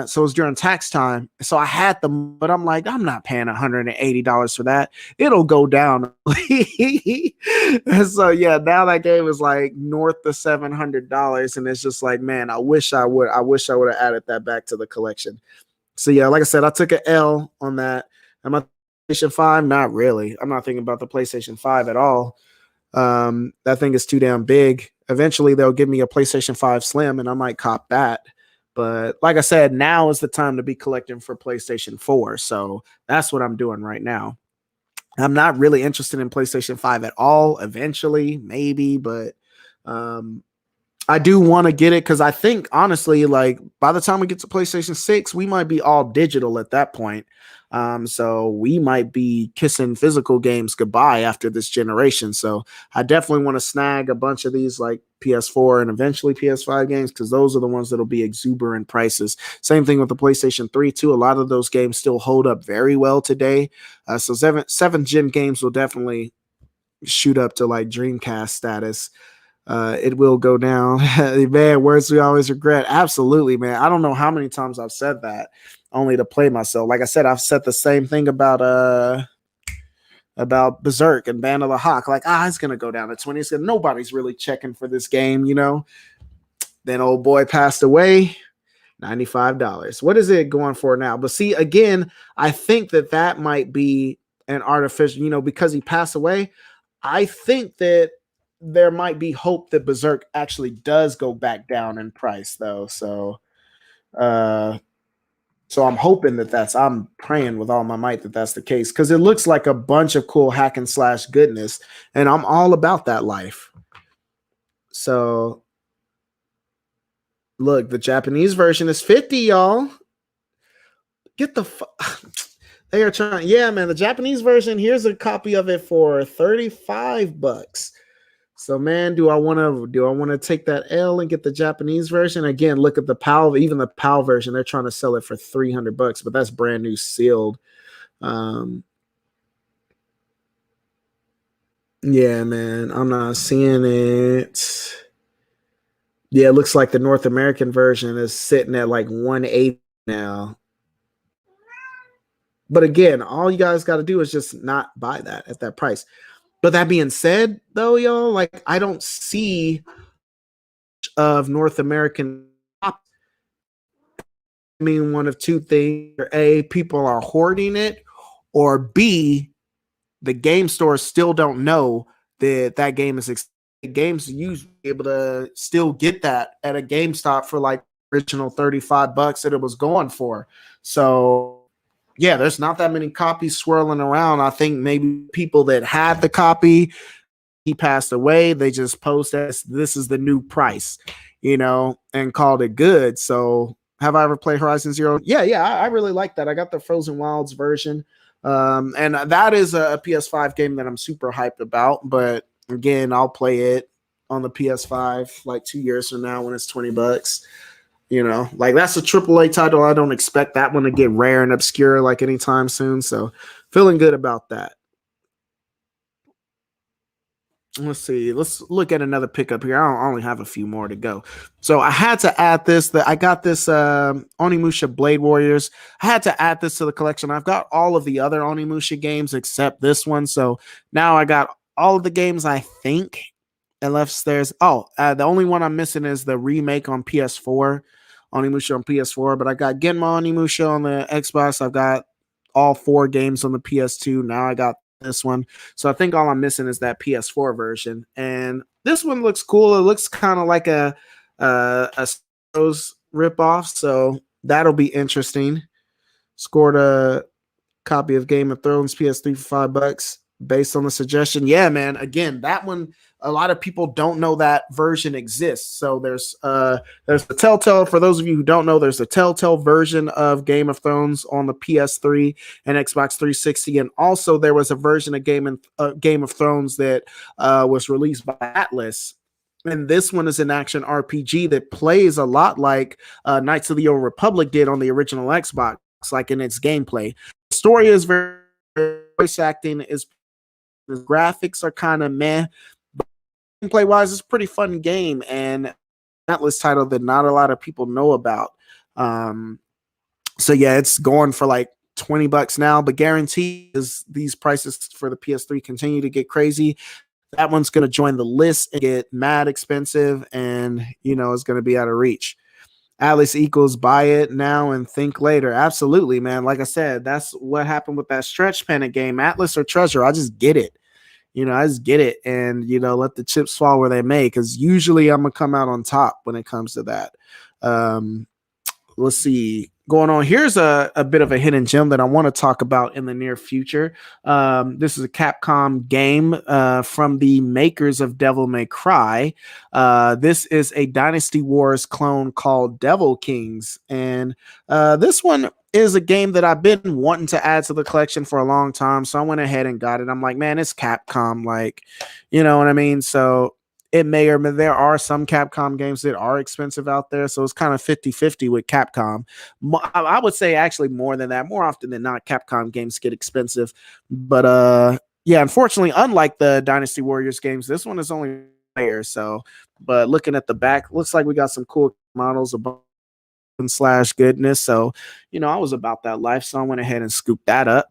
so it was during tax time. So I had them, but I'm like, I'm not paying $180 for that. It'll go down. And so yeah, now that game is like north of $700. And it's just like, man, I wish I would have added that back to the collection. So yeah, like I said, I took an L on that. Am I PlayStation 5? Not really. I'm not thinking about the PlayStation 5 at all. That thing is too damn big. Eventually they'll give me a PlayStation 5 Slim and I might cop that. But like I said, now is the time to be collecting for PlayStation 4. So that's what I'm doing right now. I'm not really interested in PlayStation 5 at all. Eventually, maybe, but I do want to get it because I think, honestly, like by the time we get to PlayStation 6, we might be all digital at that point. So we might be kissing physical games goodbye after this generation. So I definitely want to snag a bunch of these like PS4 and eventually PS5 games because those are the ones that'll be exuberant prices. Same thing with the PlayStation 3 too. A lot of those games still hold up very well today. So seventh gen games will definitely shoot up to like Dreamcast status. It will go down. Man, words we always regret. Absolutely, man. I don't know how many times I've said that only to play myself. Like I said, I've said the same thing about Berserk and Band of the Hawk. Like, it's gonna go down to 20. Nobody's really checking for this game, you know. Then old boy passed away. $95. What is it going for now? But see, again, I think that might be an artificial, you know, because he passed away. I think that there might be hope that Berserk actually does go back down in price, though. So I'm hoping I'm praying with all my might that that's the case because it looks like a bunch of cool hack and slash goodness, and I'm all about that life. So look, the Japanese version is $50, y'all. Get the they are trying. Yeah, man, the Japanese version. Here's a copy of it for $35. So, man, do I want to take that L and get the Japanese version? Again, look at the PAL, even the PAL version. They're trying to sell it for $300, but that's brand new sealed. Yeah, man, I'm not seeing it. Yeah, it looks like the North American version is sitting at like $180 now. But again, all you guys got to do is just not buy that at that price. But that being said, though, y'all, like I don't see of North American. I mean, one of two things: A, people are hoarding it, or B, the game stores still don't know that that game is games usually able to still get that at a GameStop for like original $35 that it was going for. So yeah, there's not that many copies swirling around. I think maybe people that had the copy, he passed away, they just posted this is the new price, and called it good. So have I ever played Horizon Zero? Yeah, I really like that. I got the Frozen Wilds version. And that is a PS5 game that I'm super hyped about. But again, I'll play it on the PS5 like 2 years from now when it's $20. Like that's a AAA title. I don't expect that one to get rare and obscure like anytime soon. So feeling good about that. Let's see. Let's look at another pickup here. I only have a few more to go. So I had to add this. That I got this Onimusha Blade Warriors. I had to add this to the collection. I've got all of the other Onimusha games except this one. So now I got all of the games, I think, unless there's the only one I'm missing is the remake on PS4, Onimusha on PS4. But I got Genma Onimusha on the Xbox. I've got all 4 games on the PS2. Now I got this one. So I think all I'm missing is that PS4 version. And this one looks cool. It looks kind of like a rip off. So that'll be interesting. Scored a copy of Game of Thrones PS3 for $5 based on the suggestion. Yeah, man. Again, that one, a lot of people don't know that version exists. So there's the Telltale. For those of you who don't know, there's a Telltale version of Game of Thrones on the PS3 and Xbox 360, and also there was a version of Game of Thrones that was released by Atlus. And this one is an action RPG that plays a lot like Knights of the Old Republic did on the original Xbox, like in its gameplay. The story is very, voice acting is, the graphics are kind of meh. Gameplay wise, it's a pretty fun game and Atlus title that not a lot of people know about. So yeah, it's going for like $20 now, but guarantee is these prices for the PS3 continue to get crazy. That one's going to join the list and get mad expensive, and it's going to be out of reach. Atlus equals buy it now and think later. Absolutely, man. Like I said, that's what happened with that Stretch Pennant game. Atlas or Treasure, I just get it. I just get it and, let the chips fall where they may, because usually I'm going to come out on top when it comes to that. Let's see. Going on, here's a bit of a hidden gem that I want to talk about in the near future. This is a Capcom game from the makers of Devil May Cry. This is a Dynasty Wars clone called Devil Kings. And this one is a game that I've been wanting to add to the collection for a long time. So I went ahead and got it. I'm like, man, it's Capcom. Like, you know what I mean? So it may or may, there are some Capcom games that are expensive out there. So it's kind of 50-50 with Capcom. I would say actually more than that. More often than not, Capcom games get expensive. But yeah, unfortunately, unlike the Dynasty Warriors games, this one is only player. So, but looking at the back, looks like we got some cool models above / goodness. So, I was about that life. So I went ahead and scooped that up.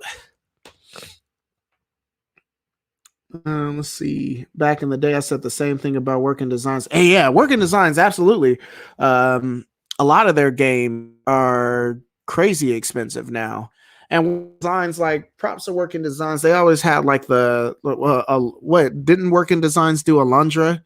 Let's see. Back in the day, I said the same thing about Working Designs. Hey, yeah, Working Designs, absolutely. A lot of their games are crazy expensive now. And designs, like props to Working Designs, they always had like what didn't Working Designs do Alundra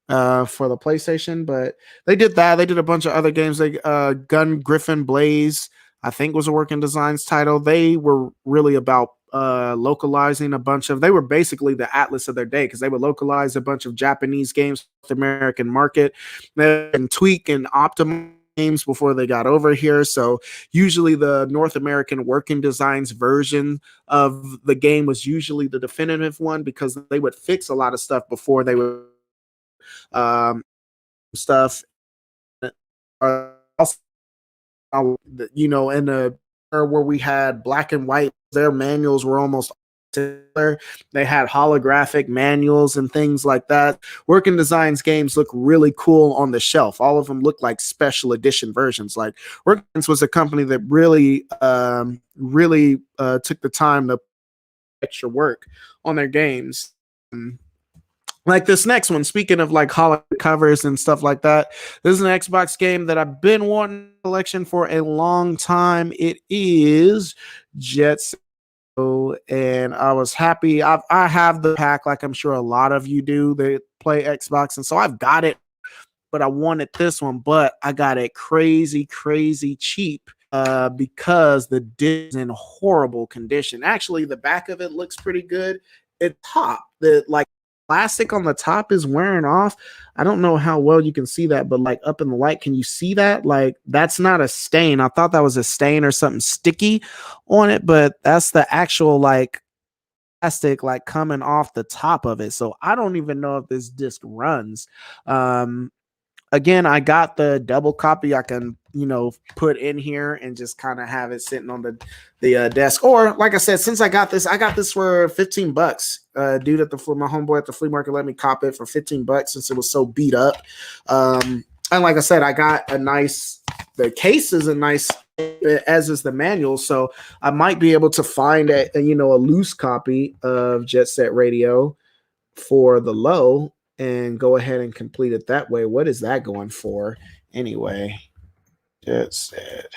for the PlayStation? But they did that. They did a bunch of other games. They Gun Griffin Blaze, I think, was a Working Designs title. They were really about localizing a bunch of, they were basically the Atlus of their day, because they would localize a bunch of Japanese games for the American market and tweak and optimize games before they got over here. So usually the North American Working Designs version of the game was usually the definitive one, because they would fix a lot of stuff before they would stuff also, in the where we had black and white, their manuals were almost similar. They had holographic manuals and things like that. Working Designs games look really cool on the shelf. All of them look like special edition versions. Like Working Designs was a company that really took the time to extra work on their games. Like this next one, speaking of like holiday covers and stuff like that, this is an Xbox game that I've been wanting a collection for a long time. It is Jet Set, and I was happy. I have the pack, like I'm sure a lot of you do that play Xbox, and so I've got it. But I wanted this one, but I got it crazy, crazy cheap because the disc is in horrible condition. Actually, the back of it looks pretty good. It top the like plastic on the top is wearing off. I don't know how well you can see that, but like up in the light, can you see that? Like that's not a stain. I thought that was a stain or something sticky on it, but that's the actual like plastic like coming off the top of it. So I don't even know if this disc runs. Again, I got the double copy I can, put in here and just kind of have it sitting on the desk. Or like I said, since I got this for $15. Dude my homeboy at the flea market let me cop it for $15 since it was so beat up. And like I said, I got the case is a nice, as is the manual. So I might be able to find a loose copy of Jet Set Radio for the low and go ahead and complete it that way. What is that going for anyway? Jet Set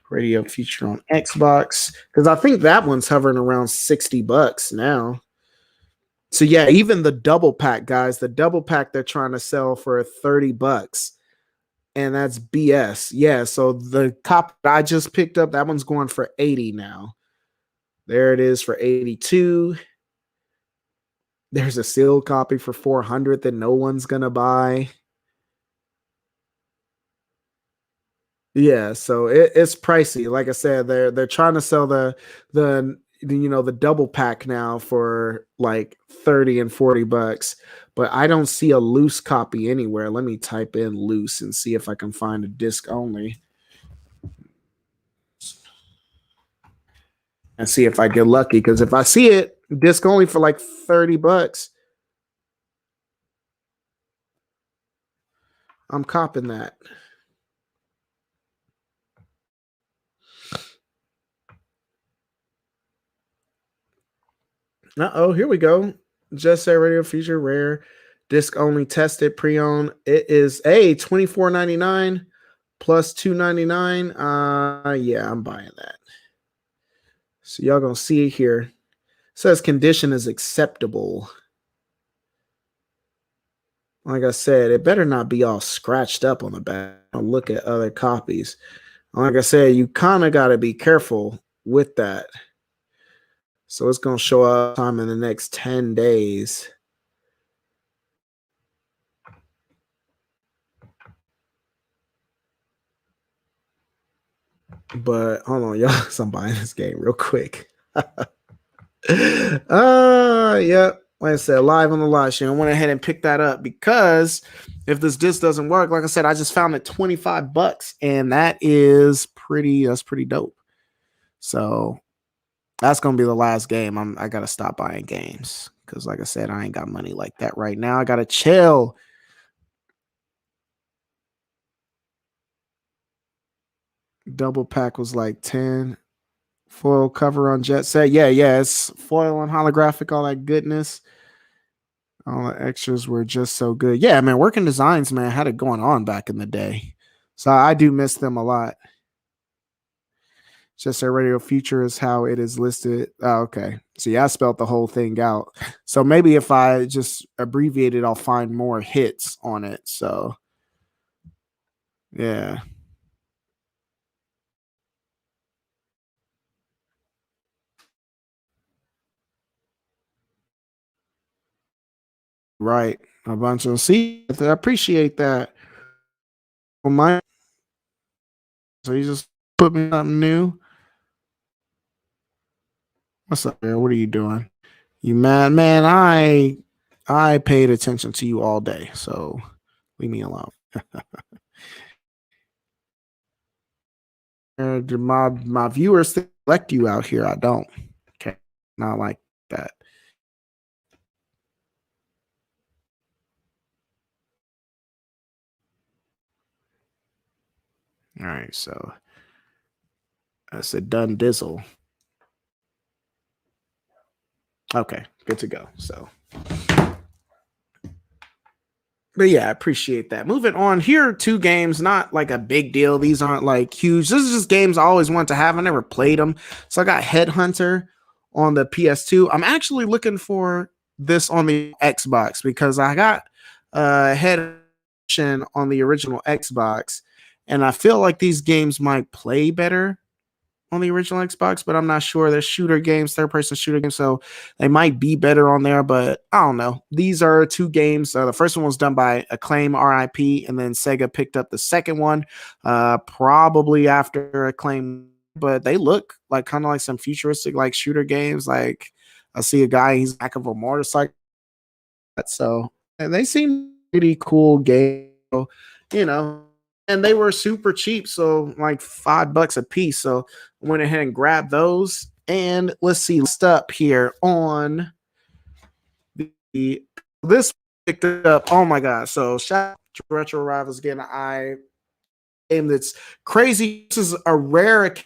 Radio feature on Xbox, because I think that one's hovering around $60 now. So yeah, even the double pack, guys, the double pack they're trying to sell for $30, and that's BS. Yeah, so the copy I just picked up, that one's going for $80 now. There it is for $82. There's a sealed copy for $400 that no one's gonna buy. Yeah, so it's pricey. Like I said, they're trying to sell the double pack now for like 30 and $40, but I don't see a loose copy anywhere. Let me type in loose and see if I can find a disc only. And see if I get lucky, because if I see it disc only for like $30, I'm copping that. Uh-oh, here we go. Just Say Radio feature rare. Disc only tested pre-owned. It is $24.99 plus $2.99. Yeah, I'm buying that. So y'all gonna see it here. It says condition is acceptable. Like I said, it better not be all scratched up on the back. I'll look at other copies. Like I said, you kind of got to be careful with that. So it's going to show up time in the next 10 days. But hold on, y'all. So I'm buying this game real quick. Yep. Like I said, live on the live stream. I went ahead and picked that up because if this disc doesn't work, like I said, I just found it $25, and that's pretty dope. So that's gonna be the last game. I gotta stop buying games because, like I said, I ain't got money like that right now. I gotta chill. Double pack was like 10. Foil cover on Jet Set. Yeah, it's foil and holographic, all that goodness. All the extras were just so good. Yeah, man, Working Designs, man, had it going on back in the day. So I do miss them a lot. Just a Radio Future is how it is listed. Oh, okay. See, I spelled the whole thing out. So maybe if I just abbreviate it, I'll find more hits on it. So, yeah. Right. A bunch of see. I appreciate that. Well, so you just put me something new. What's up, there? What are you doing? You mad, man? I paid attention to you all day, so leave me alone. Do my viewers select you out here? I don't. Okay, not like that. All right, so I said done dizzle. Okay, good to go. So, but yeah, I appreciate that. Moving on, here are two games, not like a big deal. These aren't like huge. This is just games I always wanted to have. I never played them. So I got Headhunter on the PS2. I'm actually looking for this on the Xbox because I got Head on the original Xbox, and I feel like these games might play better on the original Xbox, but I'm not sure. They're shooter games, third person shooter games, so they might be better on there, but I don't know. These are two games. The first one was done by Acclaim RIP, and then Sega picked up the second one, probably after Acclaim, but they look like kind of like some futuristic like shooter games. Like I see a guy, he's back of a motorcycle. So and they seem pretty cool game, you know, and they were super cheap, so like $5 a piece. So I went ahead and grabbed those. And let's see, list up here on the this picked it up. Oh my god! So shout out to Retro Rivals again. I game that's crazy. This is a rare occasion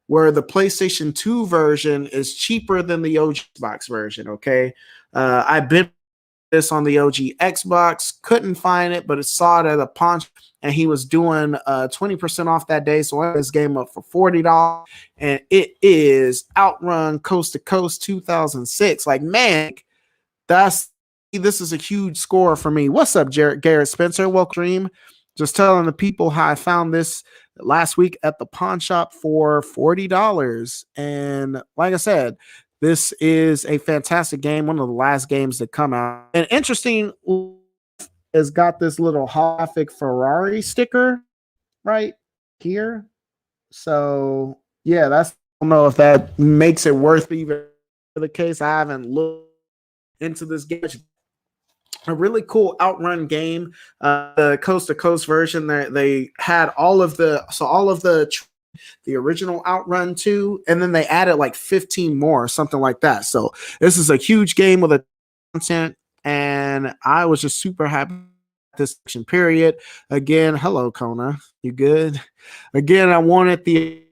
where the PlayStation 2 version is cheaper than the OG Xbox version. Okay, I've been this on the OG Xbox, couldn't find it, but it saw it at a pawn shop, and he was doing 20% off that day. So I got this game up for $40, and it is Outrun Coast to Coast 2006. Like, man, that's this is a huge score for me. What's up, Garrett Spencer? Welcome, stream. Just telling the people how I found this last week at the pawn shop for $40. And like I said, this is a fantastic game, one of the last games that come out. And interesting, has got this little holographic Ferrari sticker right here. So yeah, I don't know if that makes it worth even the case. I haven't looked into this game. A really cool Outrun game, the Coast to Coast version. They had all of the original Outrun 2, and then they added like 15 more, something like that. So this is a huge game with a content, and I was just super happy this section period. Again, hello Kona, you good? Again, I wanted the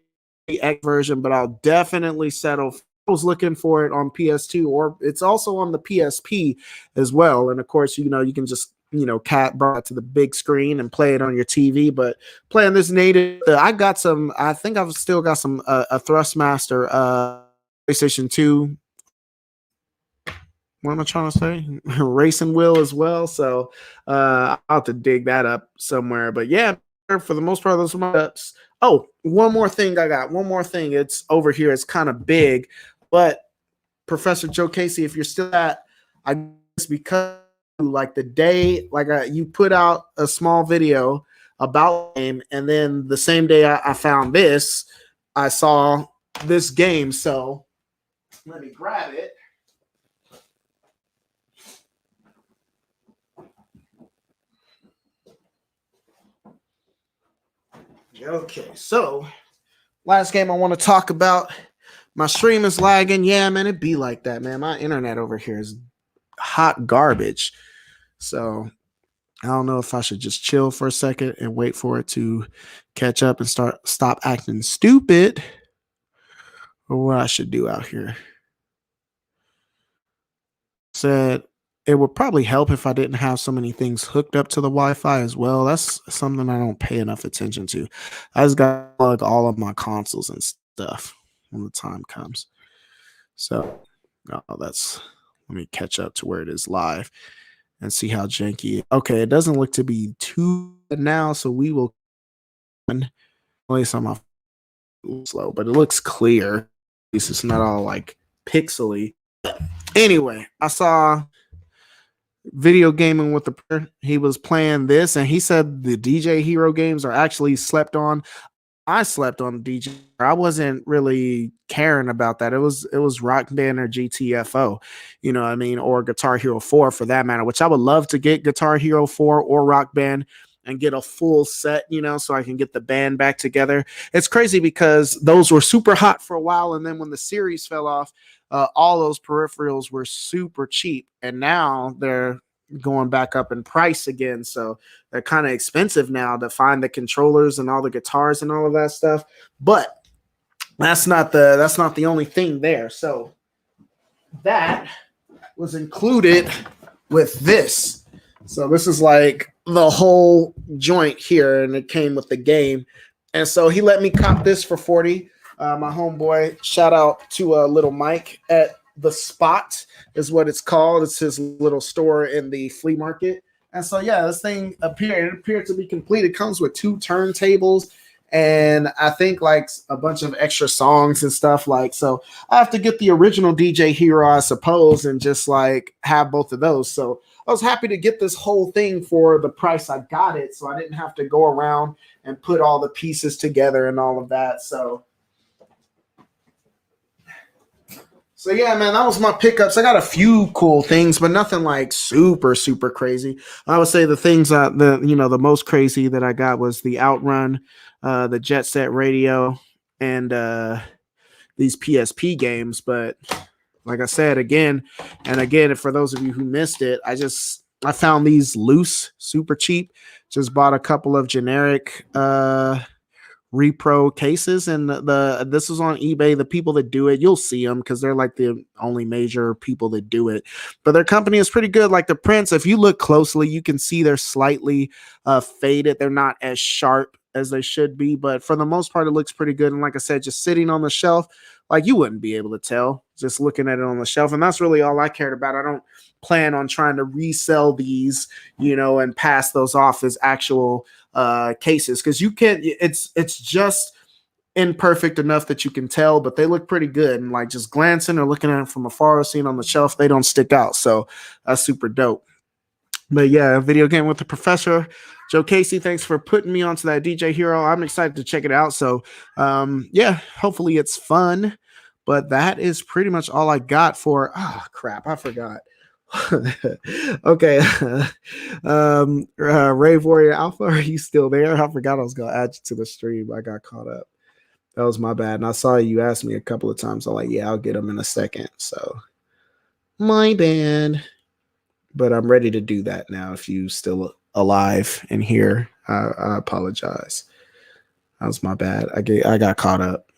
X version, but I'll definitely settle. I was looking for it on PS2, or it's also on the PSP as well. And of course, you can just cat brought to the big screen and play it on your TV. But playing this native, I got some. I think I've still got some a Thrustmaster PlayStation 2. What am I trying to say? Racing wheel as well. So I'll have to dig that up somewhere. But yeah, for the most part, those are my ups. Oh, one more thing I got. One more thing. It's over here. It's kind of big. But Professor Joe Casey, if you're still at, I guess because like the day, like you put out a small video about the game, and then the same day I found this, I saw this game. So let me grab it. Okay, so last game I want to talk about. My stream is lagging. Yeah, man, it be like that, man. My internet over here is hot garbage. So I don't know if I should just chill for a second and wait for it to catch up and stop acting stupid, or what I should do out here. Said it would probably help if I didn't have so many things hooked up to the Wi-Fi as well. That's something I don't pay enough attention to. I just got to plug all of my consoles and stuff when the time comes. So, let me catch up to where it is live and see how janky. Okay, it doesn't look to be too now, so we will at least on my slow, but it looks clear. At least it's not all like pixely. Anyway, I saw video gaming with he was playing this, and he said the DJ Hero games are actually slept on. I slept on DJ. I wasn't really caring about that. It was Rock Band or GTFO, you know what I mean, or Guitar Hero 4 for that matter, which I would love to get Guitar Hero 4 or Rock Band and get a full set, so I can get the band back together. It's crazy because those were super hot for a while, and then when the series fell off, all those peripherals were super cheap, and now they're going back up in price again. So they're kind of expensive now to find the controllers and all the guitars and all of that stuff. But that's not the only thing there. So that was included with this. So this is like the whole joint here, and it came with the game. And so he let me cop this for 40. My homeboy, shout out to little Mike at The Spot is what it's called. It's his little store in the flea market. And so yeah, this thing appeared to be complete. It comes with 2 turntables and I think like a bunch of extra songs and stuff. Like, so I have to get the original DJ Hero, I suppose, and just like have both of those. So I was happy to get this whole thing for the price I got it, so I didn't have to go around and put all the pieces together and all of that. So yeah, man, that was my pickups. I got a few cool things, but nothing like super, super crazy. I would say the things the most crazy that I got was the Outrun, the Jet Set Radio, and these PSP games. But like I said, again, for those of you who missed it, I found these loose, super cheap. Just bought a couple of generic repro cases, and this was on eBay. The people that do it, you'll see them because they're like the only major people that do it, but their company is pretty good. Like the prints, if you look closely, you can see they're slightly faded. They're not as sharp as they should be, but for the most part it looks pretty good. And like I said, just sitting on the shelf, like you wouldn't be able to tell just looking at it on the shelf. And that's really all I cared about. I don't plan on trying to resell these, and pass those off as actual cases, because you can't. It's just imperfect enough that you can tell, but they look pretty good. And like just glancing or looking at them from afar or seeing on the shelf, they don't stick out. So that's super dope. But yeah, Video Game with the Professor. Joe Casey, thanks for putting me onto that DJ Hero. I'm excited to check it out. So yeah, hopefully it's fun. But that is pretty much all I got for. Crap, I forgot. Okay. Rave Warrior Alpha, are you still there? I forgot I was gonna add you to the stream. I got caught up. That was my bad. And I saw you asked me a couple of times. I'm like, yeah, I'll get them in a second. So my bad. But I'm ready to do that now. If you still alive and here, I apologize. That was my bad. I got caught up.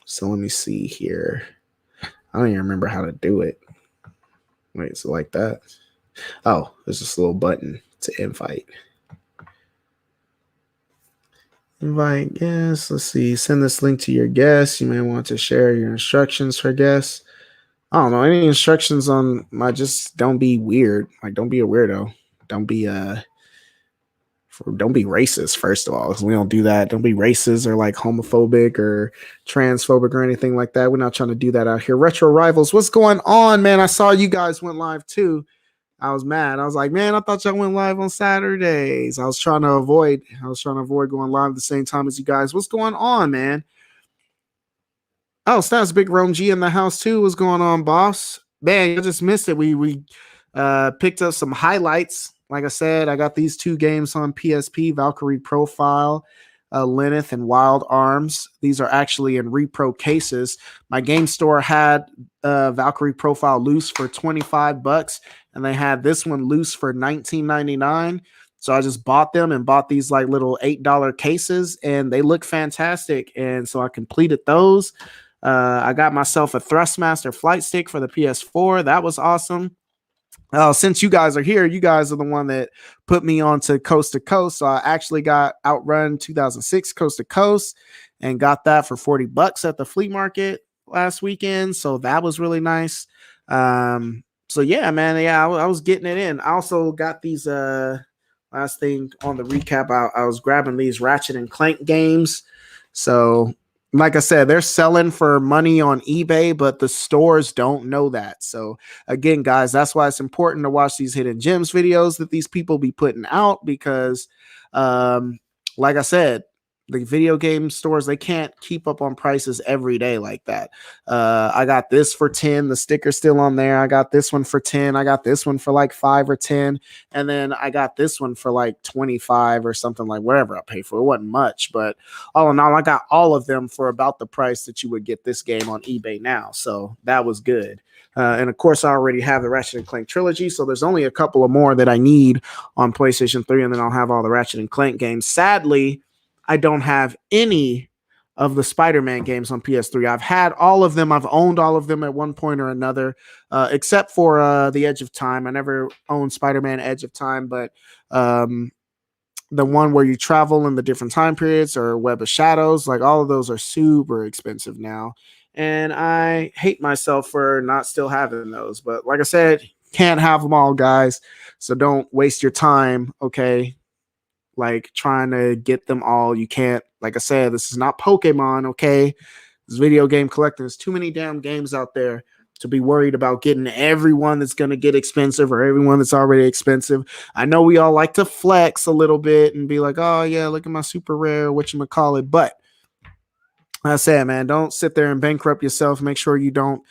So let me see here. I don't even remember how to do it. Wait, so like that? Oh, there's this little button to invite. Invite guests. Let's see. Send this link to your guests. You may want to share your instructions for guests. I don't know. Any instructions on just don't be weird. Like, don't be a weirdo. Don't be racist, first of all, because we don't do that. Don't be racist or like homophobic or transphobic or anything like that. We're not trying to do that out here. Retro Rivals, what's going on, man? I saw you guys went live too. I was mad. I was like, man, I thought y'all went live on Saturdays. I was trying to avoid going live at the same time as you guys. What's going on, man? Oh, Stats Big Rome G in the house too. What's going on, boss? Man, you just missed it. We picked up some highlights. Like I said, I got these 2 games on PSP, Valkyrie Profile, Lenneth, and Wild Arms. These are actually in repro cases. My game store had Valkyrie Profile loose for $25, and they had this one loose for $19.99. So I just bought them and bought these like little $8 cases, and they look fantastic. And so I completed those. I got myself a Thrustmaster flight stick for the PS4. That was awesome. Since you guys are here, you guys are the one that put me on to Coast to Coast. So I actually got Outrun 2006 Coast to Coast and got that for $40 at the flea market last weekend. So that was really nice. So yeah, man. Yeah, I was getting it in. I also got these last thing on the recap. I was grabbing these Ratchet and Clank games. So like I said, they're selling for money on eBay, but the stores don't know that. So again, guys, that's why it's important to watch these hidden gems videos that these people be putting out, because like I said, the video game stores, they can't keep up on prices every day like that. I got this for 10. The sticker's still on there. I got this one for 10. I got this one for like 5 or 10. And then I got this one for like 25 or something, like whatever I paid for. It wasn't much, but all in all, I got all of them for about the price that you would get this game on eBay now. So that was good. And of course, I already have the Ratchet and Clank trilogy. So there's only a couple of more that I need on PlayStation 3, and then I'll have all the Ratchet and Clank games. Sadly, I don't have any of the Spider-Man games on PS3. I've had all of them. I've owned all of them at one point or another, except for the Edge of Time. I never owned Spider-Man Edge of Time, but the one where you travel in the different time periods or Web of Shadows, like all of those are super expensive now. And I hate myself for not still having those. But like I said, can't have them all, guys. So don't waste your time, okay? Like trying to get them all. You can't, like I said, this is not Pokemon, okay? This video game collecting. There's too many damn games out there to be worried about getting everyone that's going to get expensive or everyone that's already expensive. I know we all like to flex a little bit and be like, oh, yeah, look at my super rare, whatchamacallit. But I said, man, don't sit there and bankrupt yourself. Make sure you don't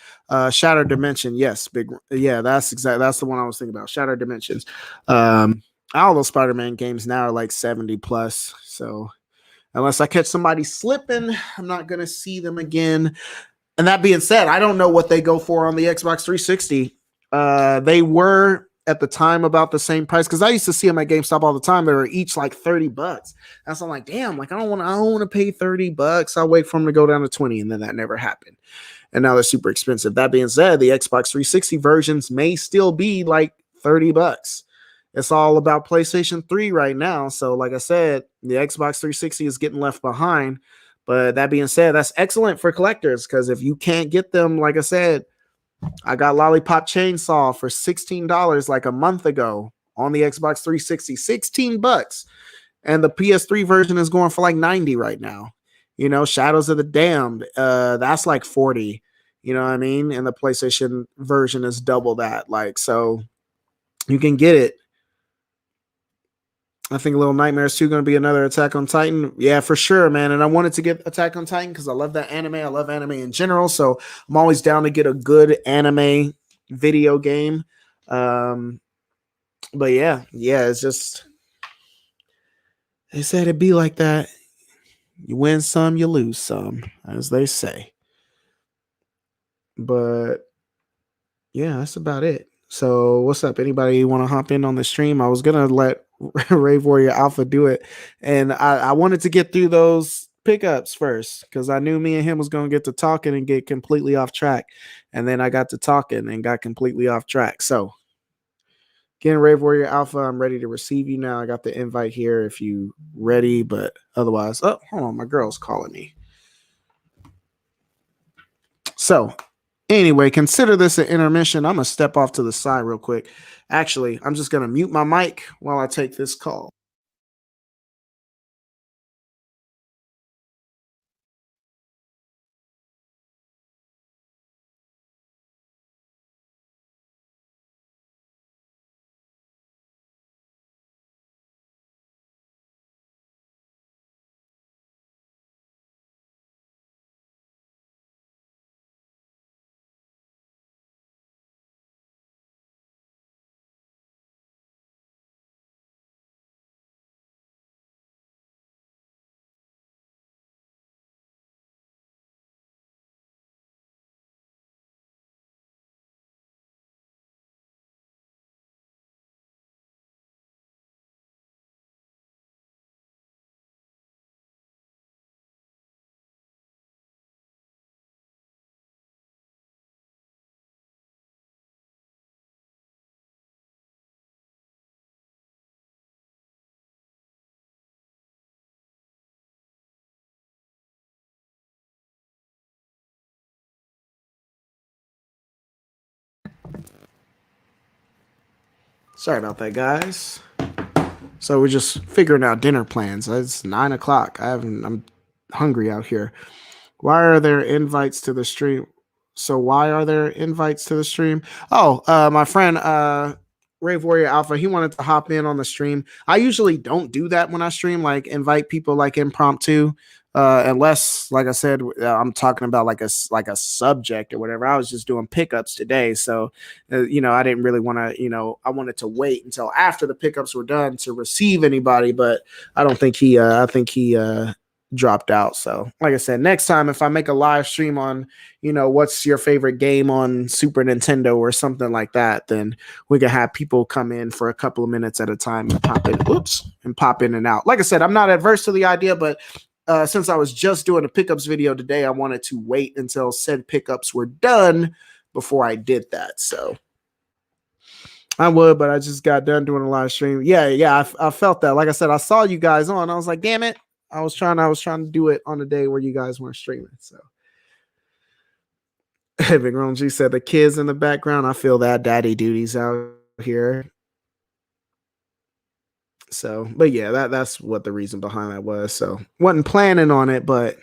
Shatter Dimension. Yes, that's the one I was thinking about. Shatter Dimensions. All those Spider-Man games now are like 70 plus. So unless I catch somebody slipping, I'm not going to see them again. And that being said, I don't know what they go for on the Xbox 360. They were at the time about the same price because I used to see them at GameStop all the time. They were each like $30. And so I'm like, damn, like I don't want to pay $30. I'll wait for them to go down to 20, and then that never happened. And now they're super expensive. That being said, the Xbox 360 versions may still be like $30. It's all about PlayStation 3 right now. So, like I said, the Xbox 360 is getting left behind. But that being said, that's excellent for collectors because if you can't get them, like I said, I got Lollipop Chainsaw for $16 like a month ago on the Xbox 360, $16. And the PS3 version is going for like 90 right now. You know, Shadows of the Damned, that's like 40. You know what I mean? And the PlayStation version is double that. Like, so you can get it. I think Little Nightmares 2 going to be another Attack on Titan. Yeah, for sure, man. And I wanted to get Attack on Titan because I love that anime. I love anime in general. So I'm always down to get a good anime video game. But yeah, it's just, they said it'd be like that. You win some, you lose some, as they say. But yeah, that's about it. So what's up? Anybody want to hop in on the stream? I was going to let Rave Warrior Alpha do it. And I wanted to get through those pickups first because I knew me and him was going to get to talking and get completely off track. And then I got to talking and got completely off track. So again, Rave Warrior Alpha, I'm ready to receive you now. I got the invite here if you ready, but otherwise, oh, hold on, my girl's calling me. So anyway, consider this an intermission. I'm going to step off to the side real quick. Actually, I'm just going to mute my mic while I take this call. Sorry about that, guys. So we're just figuring out dinner plans. It's 9 o'clock. I'm hungry out here. Why are there invites to the stream? So why are there invites to the stream? Oh, my friend Rave Warrior Alpha, he wanted to hop in on the stream. I usually don't do that when I stream, like invite people like impromptu. Unless, like I said, I'm talking about like a subject or whatever. I was just doing pickups today, so I didn't really want to. I wanted to wait until after the pickups were done to receive anybody, but I don't think he. I think he dropped out. So, like I said, next time if I make a live stream on, what's your favorite game on Super Nintendo or something like that, then we can have people come in for a couple of minutes at a time and pop in. And pop in and out. Like I said, I'm not adverse to the idea, but since I was just doing a pickups video today, I wanted to wait until said pickups were done before I did that. So I would, but I just got done doing a live stream. Yeah, I felt that. Like I said, I saw you guys on. I was like, damn it. I was trying to do it on a day where you guys weren't streaming. So Big Ron G said the kids in the background. I feel that daddy duties out here. So, but yeah, that's what the reason behind that was. So wasn't planning on it, but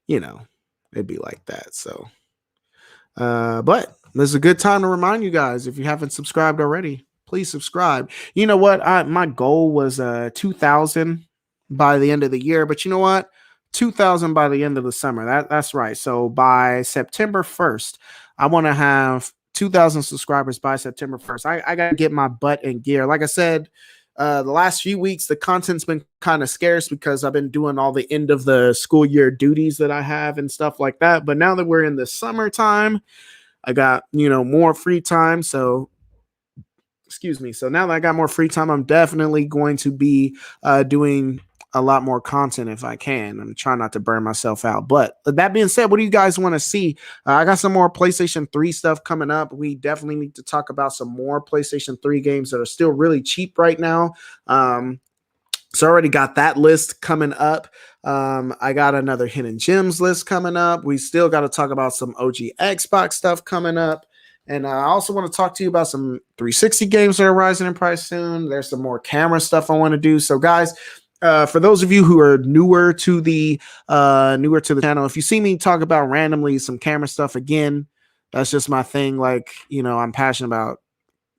you know, it'd be like that. So but this is a good time to remind you guys, if you haven't subscribed already, please subscribe. You know what? My goal was 2,000 by the end of the year, but you know what? 2,000 by the end of the summer. That's right. So by September 1st, I want to have 2,000 subscribers by September 1st. I got to get my butt in gear. Like I said, the last few weeks, the content's been kind of scarce because I've been doing all the end of the school year duties that I have and stuff like that. But now that we're in the summertime, I got, more free time. So, excuse me. So now that I got more free time, I'm definitely going to be doing a lot more content if I can. I'm trying not to burn myself out. But that being said, what do you guys want to see? I got some more PlayStation 3 stuff coming up. We definitely need to talk about some more PlayStation 3 games that are still really cheap right now. So I already got that list coming up. I got another Hidden Gems list coming up. We still got to talk about some OG Xbox stuff coming up. And I also want to talk to you about some 360 games that are rising in price soon. There's some more camera stuff I want to do. So guys, for those of you who are newer to the channel, if you see me talk about randomly some camera stuff again, that's just my thing. Like, I'm passionate about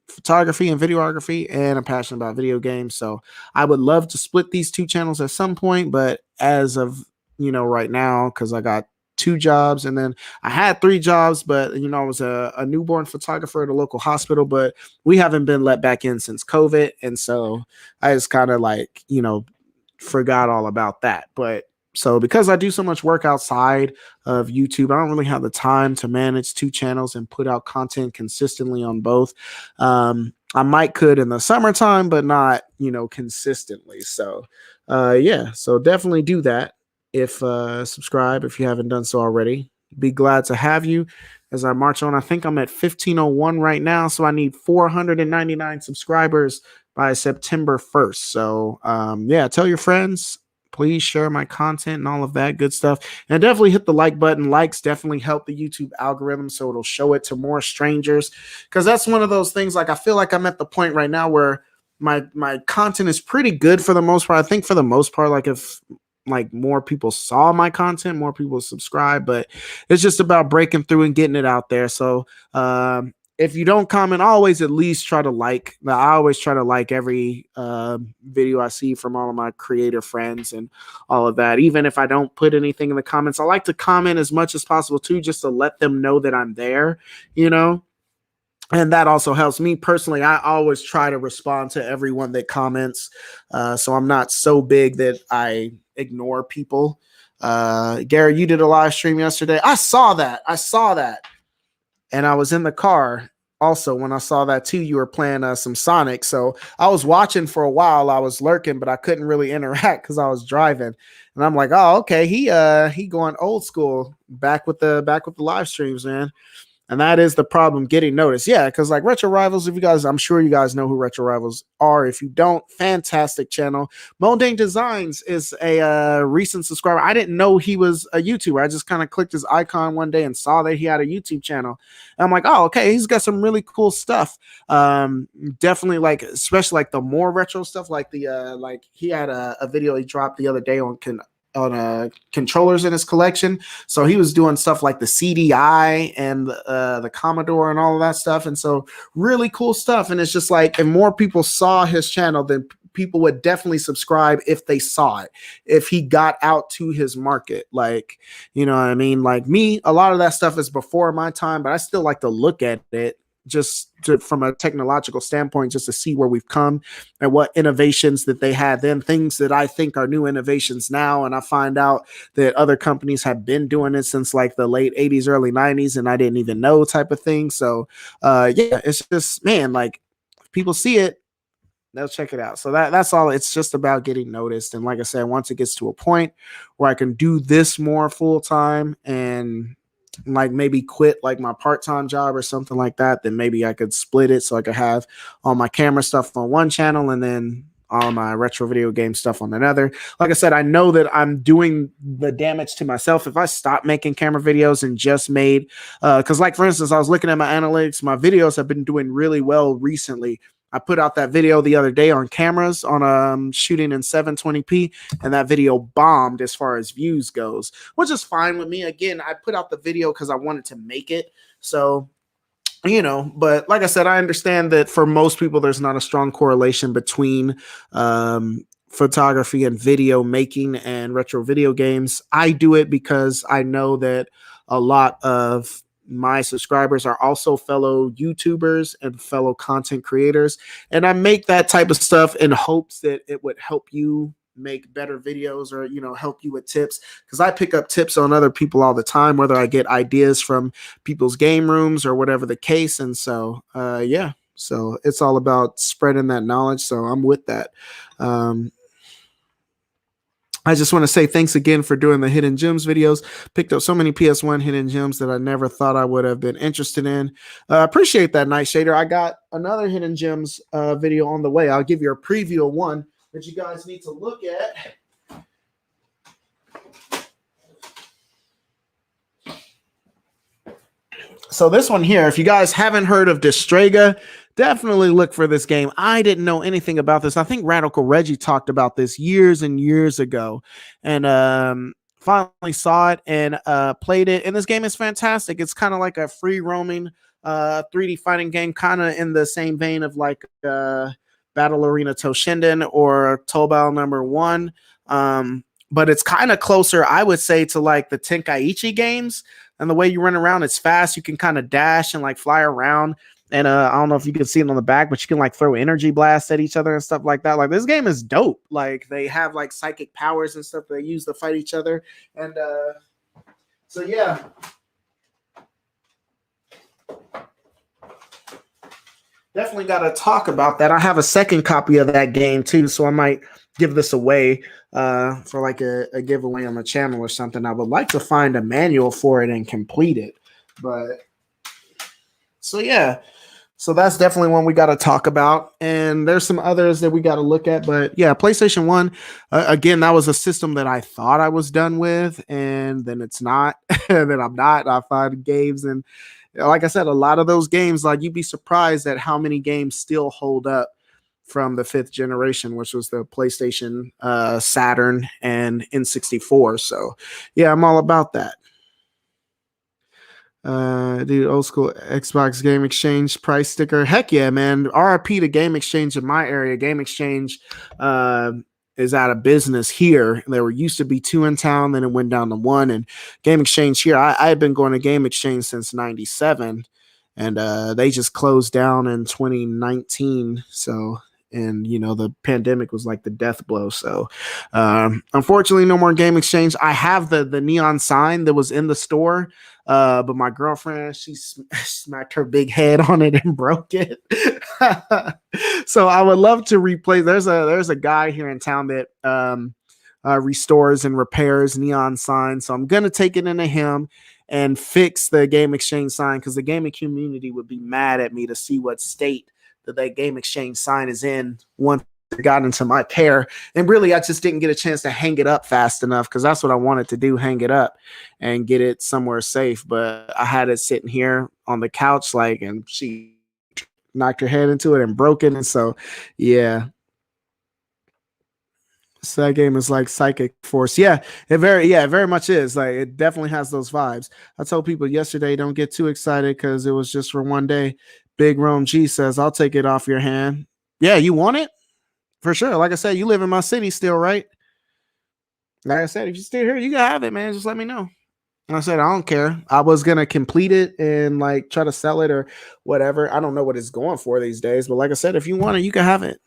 photography and videography, and I'm passionate about video games. So I would love to split these two channels at some point, but as of right now, because I got 2 jobs, and then I had 3 jobs, but I was a newborn photographer at a local hospital, but we haven't been let back in since COVID, and so I just kind of forgot all about that. But so because I do so much work outside of YouTube, I don't really have the time to manage 2 channels and put out content consistently on both. I might could in the summertime, but not, consistently. So yeah, so definitely do that. If subscribe if you haven't done so already. Be glad to have you as I march on. I think I'm at 1501 right now, so I need 499 subscribers by September 1st. So yeah, tell your friends. Please share my content and all of that good stuff. And definitely hit the like button. Likes definitely help the YouTube algorithm, so it'll show it to more strangers. Because that's one of those things, I feel like I'm at the point right now where my content is pretty good for the most part. I think for the most part, if more people saw my content, more people subscribe, but it's just about breaking through and getting it out there. So if you don't comment, I always at least try to like. I always try to like every video I see from all of my creator friends and all of that. Even if I don't put anything in the comments, I like to comment as much as possible too, just to let them know that I'm there, And that also helps me personally. I always try to respond to everyone that comments. So I'm not so big that I ignore people. Gary, you did a live stream yesterday. I saw that. And I was in the car also when I saw that too. You were playing some Sonic. So I was watching for a while. I was lurking, but I couldn't really interact because I was driving. And I'm like, oh, okay. He going old school, back with the live streams, man. And that is the problem, getting noticed. Yeah, because Retro Rivals, I'm sure you guys know who Retro Rivals are. If you don't, fantastic channel. Mundane Designs is a recent subscriber. I didn't know he was a YouTuber. I just kind of clicked his icon one day and saw that he had a YouTube channel. And I'm like, oh, okay, he's got some really cool stuff. Definitely especially the more retro stuff, he had a video he dropped the other day on controllers in his collection. So he was doing stuff like the CDI and the Commodore and all of that stuff. And so really cool stuff. And it's just if more people saw his channel, then people would definitely subscribe if they saw it, if he got out to his market. You know what I mean? Me, a lot of that stuff is before my time, but I still like to look at it from a technological standpoint, just to see where we've come and what innovations that they had then, things that I think are new innovations now. And I find out that other companies have been doing it since the late 80s, early 90s, and I didn't even know, type of thing. So yeah, it's just, man, if people see it, they'll check it out. So that's all. It's just about getting noticed. And like I said, once it gets to a point where I can do this more full time and like maybe quit like my part-time job or something like that, then maybe I could split it so I could have all my camera stuff on one channel and then all my retro video game stuff on another. Like I said, I know that I'm doing the damage to myself if I stop making camera videos and just made because like for instance, I was looking at my analytics, my videos have been doing really well recently. I put out that video the other day on cameras on shooting in 720p, and that video bombed as far as views goes, which is fine with me. Again, I put out the video because I wanted to make it. So, but like I said, I understand that for most people, there's not a strong correlation between photography and video making and retro video games. I do it because I know that a lot of my subscribers are also fellow YouTubers and fellow content creators. And I make that type of stuff in hopes that it would help you make better videos or, help you with tips. Because I pick up tips on other people all the time, whether I get ideas from people's game rooms or whatever the case. And so, yeah. So it's all about spreading that knowledge. So I'm with that. I just want to say thanks again for doing the Hidden Gems videos. Picked up so many PS1 Hidden Gems that I never thought I would have been interested in. Appreciate that, Nightshader. I got another Hidden Gems video on the way. I'll give you a preview of one that you guys need to look at. So this one here, if you guys haven't heard of Destrega, definitely look for this game. I didn't know anything about this. I think Radical Reggie talked about this years and years ago, and finally saw it and played it. And this game is fantastic. It's kind of like a free roaming 3D fighting game, kind of in the same vein of like Battle Arena Toshinden or Tobal number 1. But it's kind of closer, I would say, to like the Tenkaichi games. And the way you run around, it's fast. You can kind of dash and like fly around. And I don't know if you can see it on the back, but you can like throw energy blasts at each other and stuff like that. Like this game is dope. Like they have like psychic powers and stuff they use to fight each other. And so, yeah. Definitely got to talk about that. I have a second copy of that game too, so I might give this away for like a giveaway on the channel or something. I would like to find a manual for it and complete it. But so yeah, so that's definitely one we got to talk about. And there's some others that we got to look at. But yeah, PlayStation 1, again, that was a system that I thought I was done with, and then it's not. Then I'm not. I find games, and like I said, a lot of those games, like you'd be surprised at how many games still hold up from the 5th generation, which was the PlayStation, Saturn, and N64. So yeah, I'm all about that. Dude, old school Xbox Game Exchange price sticker. Heck yeah, man. RIP to Game Exchange in my area. Game Exchange is out of business here. There used to be 2 in town, then it went down to 1. And Game Exchange here, I had been going to Game Exchange since 97, and they just closed down in 2019. So, and the pandemic was like the death blow. So unfortunately, no more Game Exchange. I have the neon sign that was in the store, but my girlfriend, she smacked her big head on it and broke it. So I would love to replace. There's a guy here in town that restores and repairs neon signs. So I'm gonna take it into him and fix the Game Exchange sign, because the gaming community would be mad at me to see what state that Game Exchange sign is in once it got into my pair. And really, I just didn't get a chance to hang it up fast enough, because that's what I wanted to do, hang it up and get it somewhere safe. But I had it sitting here on the couch, and she knocked her head into it and broke it. And so, yeah. So that game is like Psychic Force. Yeah, it very much is. Like, it definitely has those vibes. I told people yesterday, don't get too excited because it was just for one day. Big Rome G says, I'll take it off your hand. Yeah, you want it? For sure. Like I said, you live in my city still, right? Like I said, if you're still here, you can have it, man. Just let me know. And I said, I don't care. I was going to complete it and like try to sell it or whatever. I don't know what it's going for these days. But like I said, if you want it, you can have it.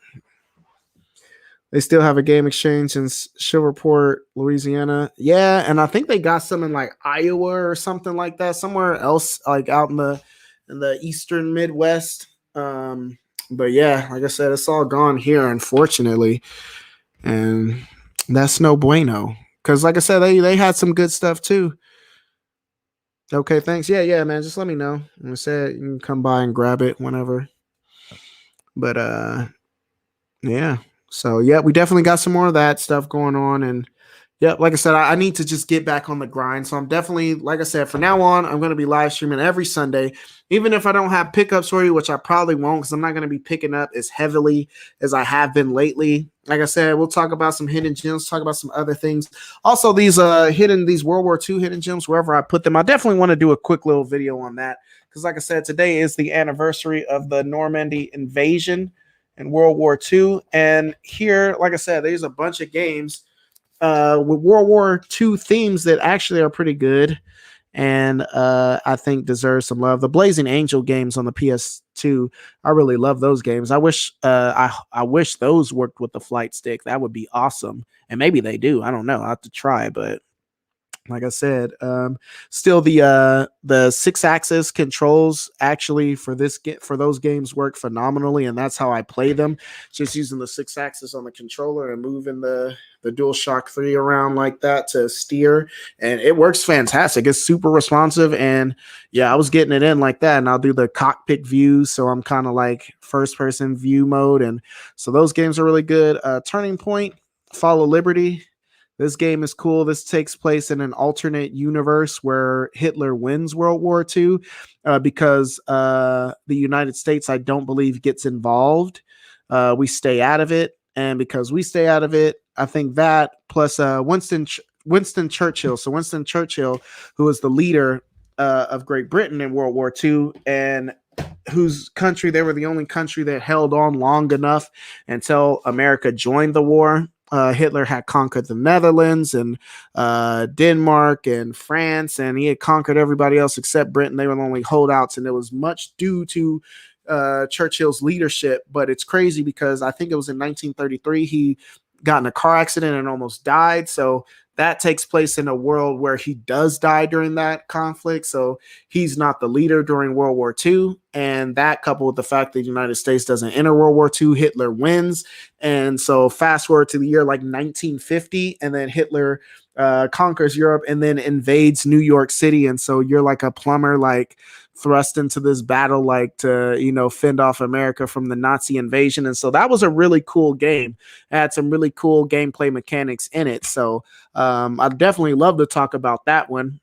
They still have a Game Exchange in Shreveport, Louisiana. Yeah, and I think they got some in like Iowa or something like that. Somewhere else, like out in the eastern Midwest. But yeah, like I said, it's all gone here, unfortunately, and that's no bueno. Because like I said, they had some good stuff too. Okay, thanks. Yeah, yeah, man. Just let me know. I said you can come by and grab it whenever. But yeah. So yeah, we definitely got some more of that stuff going on, and yeah, like I said, I need to just get back on the grind. So I'm definitely, like I said, from now on, I'm going to be live streaming every Sunday, even if I don't have pickups for you, which I probably won't, because I'm not going to be picking up as heavily as I have been lately. Like I said, we'll talk about some hidden gems, talk about some other things. Also, these World War II hidden gems, wherever I put them, I definitely want to do a quick little video on that because, like I said, today is the anniversary of the Normandy invasion in World War II. And here, like I said, there's a bunch of games with World War II themes that actually are pretty good and I think deserve some love. The Blazing Angel games on the PS2, I really love those games. I wish those worked with the flight stick. That would be awesome. And maybe they do. I don't know. I have to try, but like I said, still the 6-axis controls actually for those games work phenomenally, and that's how I play them. Just using the 6-axis on the controller and moving the DualShock 3 around like that to steer, and it works fantastic. It's super responsive, and yeah, I was getting it in like that, and I'll do the cockpit view, so I'm kind of like first person view mode, and so those games are really good. Turning Point, Follow Liberty. This game is cool. This takes place in an alternate universe where Hitler wins World War II because the United States, I don't believe, gets involved. We stay out of it. And because we stay out of it, I think that plus Winston Churchill. So Winston Churchill, who was the leader of Great Britain in World War II and whose country they were the only country that held on long enough until America joined the war. Hitler had conquered the Netherlands and Denmark and France, and he had conquered everybody else except Britain. They were the only holdouts, and it was much due to Churchill's leadership. But it's crazy because I think it was in 1933 he got in a car accident and almost died. So that takes place in a world where he does die during that conflict. So he's not the leader during World War II. And that coupled with the fact that the United States doesn't enter World War II, Hitler wins. And so fast forward to the year like 1950, and then Hitler conquers Europe and then invades New York City. And so you're like a plumber, like thrust into this battle, like to, fend off America from the Nazi invasion. And so that was a really cool game. It had some really cool gameplay mechanics in it. So I'd definitely love to talk about that one.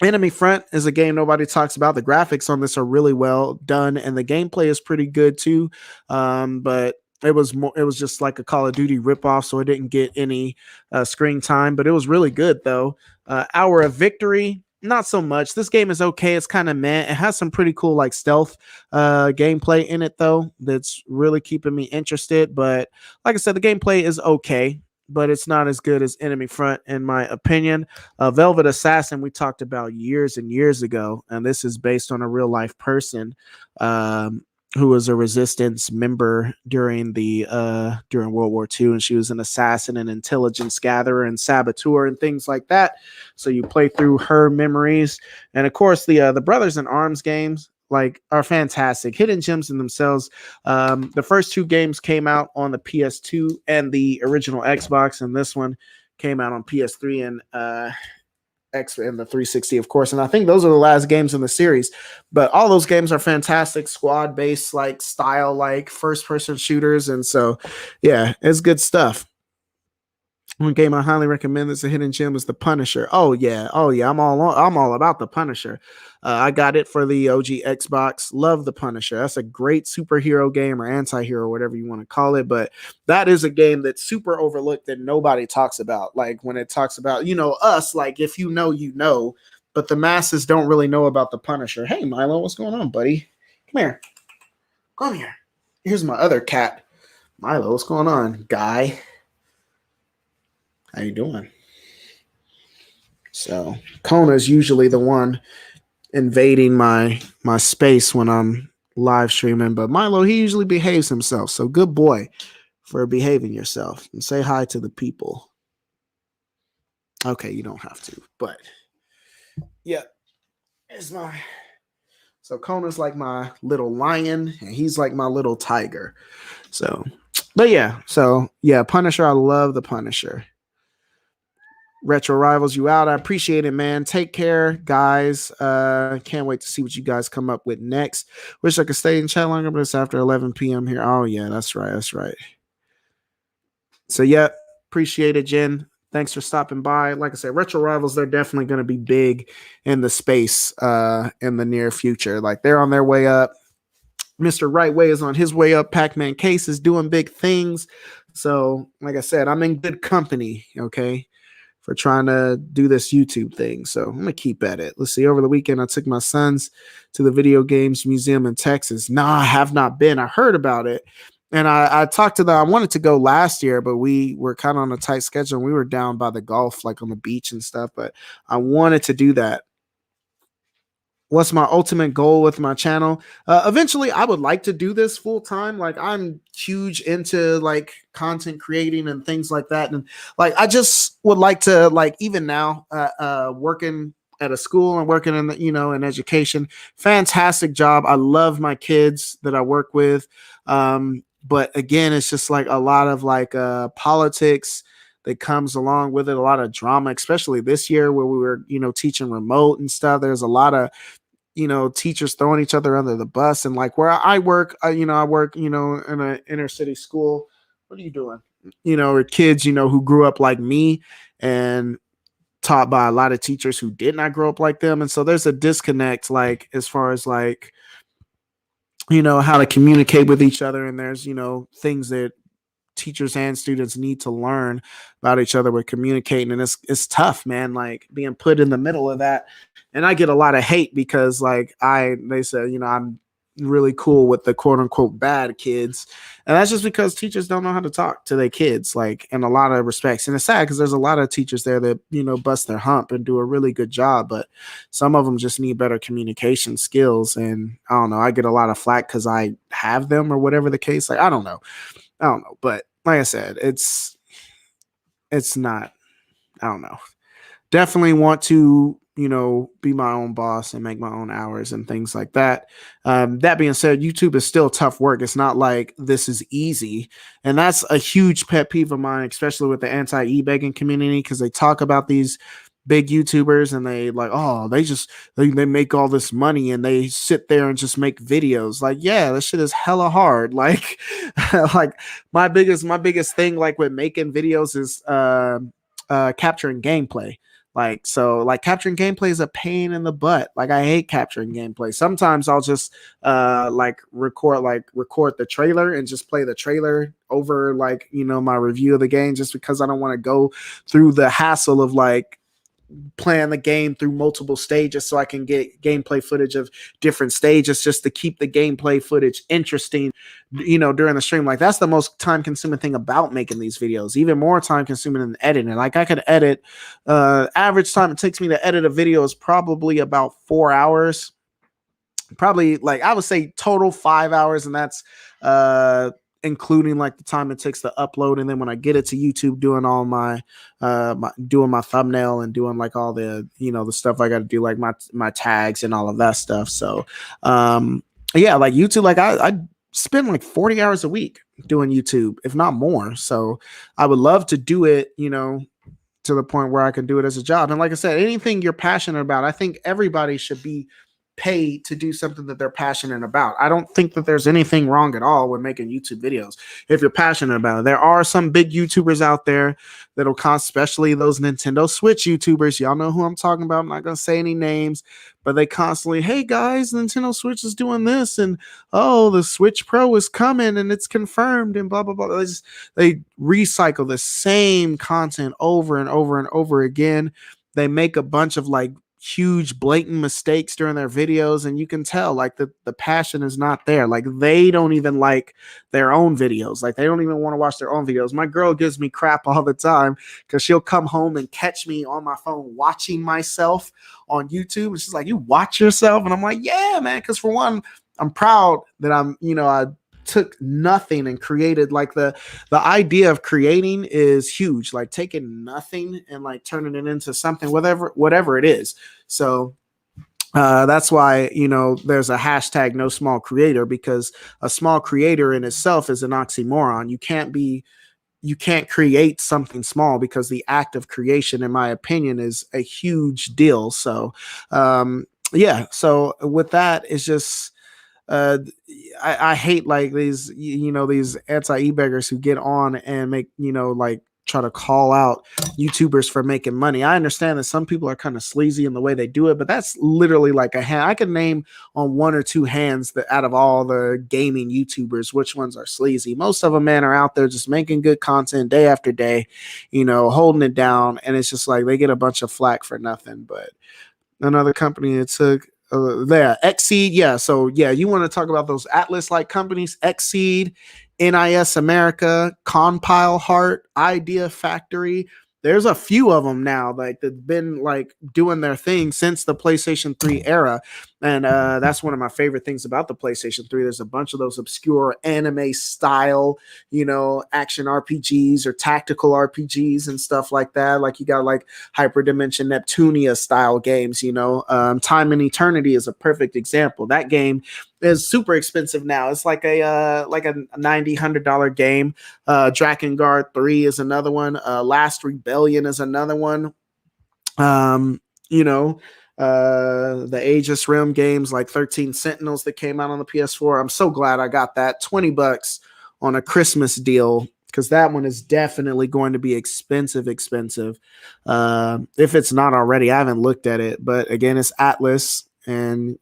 Enemy Front is a game nobody talks about. The graphics on this are really well done, and the gameplay is pretty good too. But it was just like a Call of Duty ripoff, so it didn't get any screen time. But it was really good though. Hour of Victory, not so much. This game is okay. It's kind of meh. It has some pretty cool like stealth gameplay in it though. That's really keeping me interested. But like I said, the gameplay is okay, but it's not as good as Enemy Front, in my opinion. Velvet Assassin, we talked about years and years ago, and this is based on a real life person who was a resistance member during World War II, and she was an assassin and intelligence gatherer and saboteur and things like that. So you play through her memories, and of course the Brothers in Arms games are fantastic. Hidden gems in themselves. The first two games came out on the PS2 and the original Xbox, and this one came out on PS3 and and the 360, of course. And I think those are the last games in the series. But all those games are fantastic, squad-based, style, first-person shooters. And so, yeah, it's good stuff. One game I highly recommend that's a hidden gem is The Punisher. Oh yeah, I'm all about The Punisher. I got it for the OG Xbox. Love The Punisher. That's a great superhero game or anti-hero, whatever you want to call it. But that is a game that's super overlooked that nobody talks about. Like when it talks about us, like if you know, but the masses don't really know about The Punisher. Hey Milo, what's going on, buddy? Come here. Come here. Here's my other cat. Milo, what's going on, guy? How you doing? So Kona's usually the one invading my space when I'm live streaming, but Milo, he usually behaves himself. So good boy for behaving yourself and say hi to the people. Okay, you don't have to, but yeah, it's my So Kona's like my little lion, and he's like my little tiger. So, but yeah, so yeah, Punisher. I love the Punisher. Retro Rivals, you out. I appreciate it, man. Take care, guys. Can't wait to see what you guys come up with next. Wish I could stay in chat longer, but it's after 11 p.m. here. Oh, yeah, that's right. That's right. So, yeah, appreciate it, Jen. Thanks for stopping by. Like I said, Retro Rivals, they're definitely going to be big in the space in the near future. Like, they're on their way up. Mr. Right Way is on his way up. Pac-Man Case is doing big things. So, like I said, I'm in good company, okay, for trying to do this YouTube thing. So I'm gonna keep at it. Let's see. Over the weekend, I took my sons to the video games museum in Texas. No, I have not been. I heard about it. And I talked to them. I wanted to go last year, but we were kind of on a tight schedule. And we were down by the Gulf, like on the beach and stuff. But I wanted to do that. What's my ultimate goal with my channel? Eventually, I would like to do this full time. Like, I'm huge into like content creating and things like that, and like I just would like to, like, even now, working at a school and working in the, in education, fantastic job. I love my kids that I work with, but again, it's just like a lot of like politics that comes along with it, a lot of drama, especially this year where we were, teaching remote and stuff. There's a lot of teachers throwing each other under the bus. And like where I work, I work, in an inner city school. What are you doing? Or kids, who grew up like me and taught by a lot of teachers who did not grow up like them. And so there's a disconnect, like, as far as like, how to communicate with each other. And there's, things that teachers and students need to learn about each other with communicating, and it's tough, man, like being put in the middle of that. And I get a lot of hate because like they said, I'm really cool with the quote unquote bad kids, and that's just because teachers don't know how to talk to their kids, like, in a lot of respects. And it's sad because there's a lot of teachers there that bust their hump and do a really good job, but some of them just need better communication skills. And I don't know, I get a lot of flack because I have them or whatever the case. Like, I don't know, but like I said, it's not, I don't know. Definitely want to, be my own boss and make my own hours and things like that. That being said, YouTube is still tough work. It's not like this is easy. And that's a huge pet peeve of mine, especially with the anti-e-begging community, because they talk about these big YouTubers and they like, oh, they make all this money and they sit there and just make videos. Like, yeah, this shit is hella hard. Like, like my biggest thing, like with making videos, is capturing gameplay. Like, so like capturing gameplay is a pain in the butt. Like, I hate capturing gameplay. Sometimes I'll just record the trailer and just play the trailer over, like, my review of the game, just because I don't want to go through the hassle of like playing the game through multiple stages, so I can get gameplay footage of different stages just to keep the gameplay footage interesting, during the stream. Like, that's the most time consuming thing about making these videos, even more time consuming than editing. Like, I could edit, average time it takes me to edit a video is probably about 4 hours, probably, like, I would say total 5 hours. And that's including like the time it takes to upload, and then when I get it to YouTube, doing all my doing my thumbnail and doing like all the the stuff I got to do, like my tags and all of that stuff. So yeah, like YouTube, like I spend like 40 hours a week doing YouTube, if not more. So I would love to do it, to the point where I can do it as a job. And like I said, anything you're passionate about, I think everybody should be paid to do something that they're passionate about. I don't think that there's anything wrong at all with making YouTube videos if you're passionate about it. There are some big YouTubers out there that'll especially those Nintendo Switch YouTubers. Y'all know who I'm talking about. I'm not going to say any names, but they constantly, hey guys, Nintendo Switch is doing this, and oh, the Switch Pro is coming and it's confirmed, and blah, blah, blah. They recycle the same content over and over and over again. They make a bunch of like huge blatant mistakes during their videos, and you can tell like the passion is not there. Like, they don't even like their own videos. Like, they don't even want to watch their own videos. My girl gives me crap all the time because she'll come home and catch me on my phone watching myself on YouTube, and she's like, you watch yourself? And I'm like, yeah, man, because for one, I'm proud that I took nothing and created. Like, the idea of creating is huge, like taking nothing and like turning it into something, whatever it is. So That's why, there's a hashtag no small creator, because a small creator in itself is an oxymoron. You can't create something small, because the act of creation, in my opinion, is a huge deal. So, yeah. So with that, it's just, uh, I hate like these anti-e-beggars who get on and make, like try to call out YouTubers for making money. I understand that some people are kind of sleazy in the way they do it, but that's literally like a hand. I can name on one or two hands that out of all the gaming YouTubers, which ones are sleazy. Most of them, man, are out there just making good content day after day, holding it down. And it's just like they get a bunch of flack for nothing. But another company that took there, Xseed. Yeah. So yeah, you want to talk about those Atlas like companies, Xseed, NIS America, Compile Heart, Idea Factory. There's a few of them now, like that've been like doing their thing since the PlayStation 3 era. And that's one of my favorite things about the PlayStation 3. There's a bunch of those obscure anime style, action RPGs or tactical RPGs and stuff like that. Like you got like Hyperdimension Neptunia style games, Time and Eternity is a perfect example. That game is super expensive now. It's like a $90-$100 game. Drakengard 3 is another one. Last Rebellion is another one. The Aegis Rim games like 13 Sentinels that came out on the PS4. I'm so glad I got that. $20 on a Christmas deal, because that one is definitely going to be expensive. If it's not already, I haven't looked at it, but again, it's Atlas, and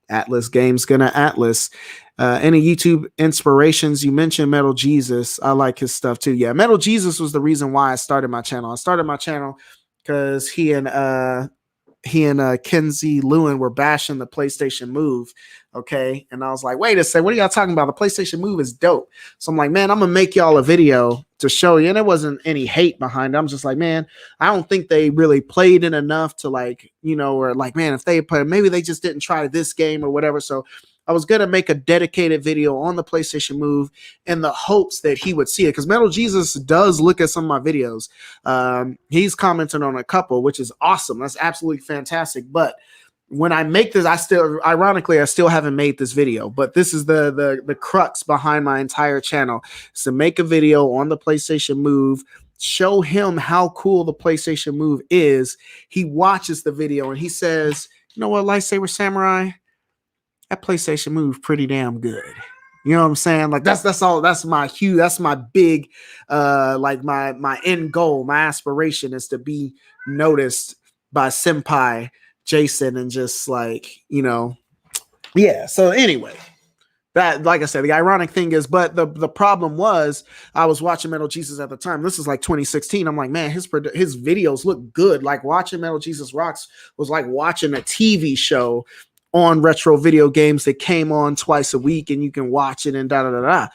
Atlas Games gonna Atlas. Any YouTube inspirations? You mentioned Metal Jesus. I like his stuff too. Yeah, Metal Jesus was the reason why I started my channel. I started my channel because he and Kenzie Lewin were bashing the PlayStation Move. Okay. And I was like, wait a second, what are y'all talking about? The PlayStation Move is dope. So I'm like, man, I'm going to make y'all a video to show you. And there wasn't any hate behind it. I'm just like, man, I don't think they really played it enough to like, or like, man, if they play, maybe they just didn't try this game or whatever. So I was going to make a dedicated video on the PlayStation Move in the hopes that he would see it, because Metal Jesus does look at some of my videos. He's commented on a couple, which is awesome. That's absolutely fantastic. But when I make this, I still haven't made this video, but this is the crux behind my entire channel, is to make a video on the PlayStation Move, show him how cool the PlayStation Move is. He watches the video and he says, you know what, Lightsaber Samurai, that PlayStation Move pretty damn good. You know what I'm saying? Like that's all. That's my big, like my end goal, my aspiration is to be noticed by Senpai Jason, and just like, yeah. So anyway, that, like I said, the ironic thing is, but the problem was, I was watching Metal Jesus at the time. This is like 2016. I'm like, man, his videos look good. Like watching Metal Jesus Rocks was like watching a TV show on retro video games that came on twice a week and you can watch it and da da da da.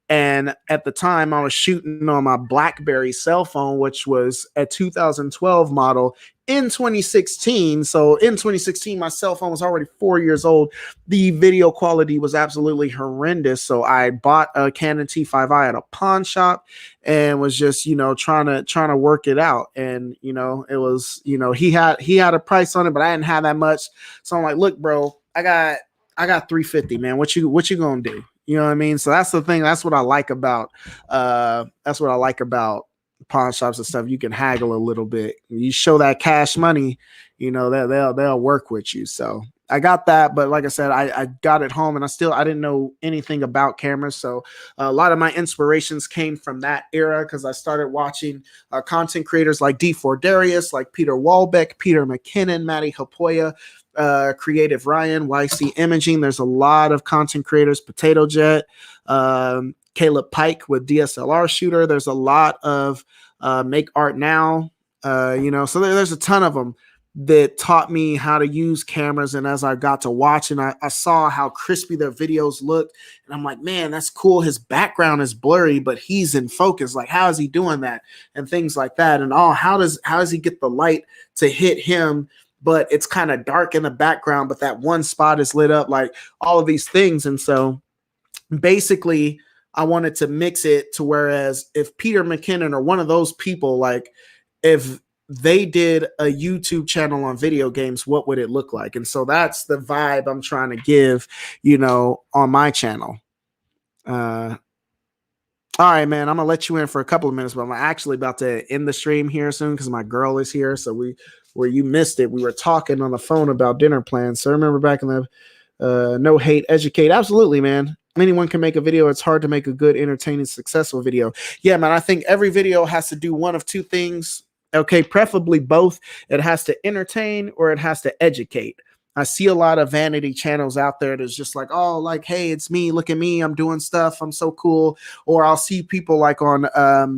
And at the time, I was shooting on my BlackBerry cell phone, which was a 2012 model in 2016. So in 2016, my cell phone was already 4 years old. The video quality was absolutely horrendous. So I bought a Canon T5i at a pawn shop and was just, trying to work it out. And, it was, he had a price on it, but I didn't have that much. So I'm like, look, bro, I got $350, man. What you gonna do? You know what I mean? So that's the thing. That's what I like about pawn shops and stuff. You can haggle a little bit. You show that cash money, they'll work with you. So I got that, but like I said, I got it home, and I didn't know anything about cameras. So a lot of my inspirations came from that era, because I started watching content creators like D4 Darius, like Peter Walbeck, Peter McKinnon, Matty Hapoya, Creative Ryan, YC Imaging. There's a lot of content creators, Potato Jet, Caleb Pike with DSLR Shooter. There's a lot of Make Art Now, so there's a ton of them that taught me how to use cameras. And as I got to watch, and I saw how crispy their videos looked, and I'm like, man, that's cool. His background is blurry, but he's in focus. Like, how is he doing that? And things like that. And how does he get the light to hit him, but it's kind of dark in the background, but that one spot is lit up, like all of these things. And so basically I wanted to mix it to whereas if Peter McKinnon or one of those people, like if they did a YouTube channel on video games, what would it look like? And so that's the vibe I'm trying to give, on my channel. All right, man, I'm gonna let you in for a couple of minutes, but I'm actually about to end the stream here soon because my girl is here. So where you missed it, we were talking on the phone about dinner plans. So remember back in the no hate, educate. Absolutely, man. Anyone can make a video. It's hard to make a good, entertaining, successful video. Yeah, man. I think every video has to do one of two things. Okay, preferably both. It has to entertain or it has to educate. I see a lot of vanity channels out there that's just like, oh, like, hey, it's me. Look at me. I'm doing stuff. I'm so cool. Or I'll see people like on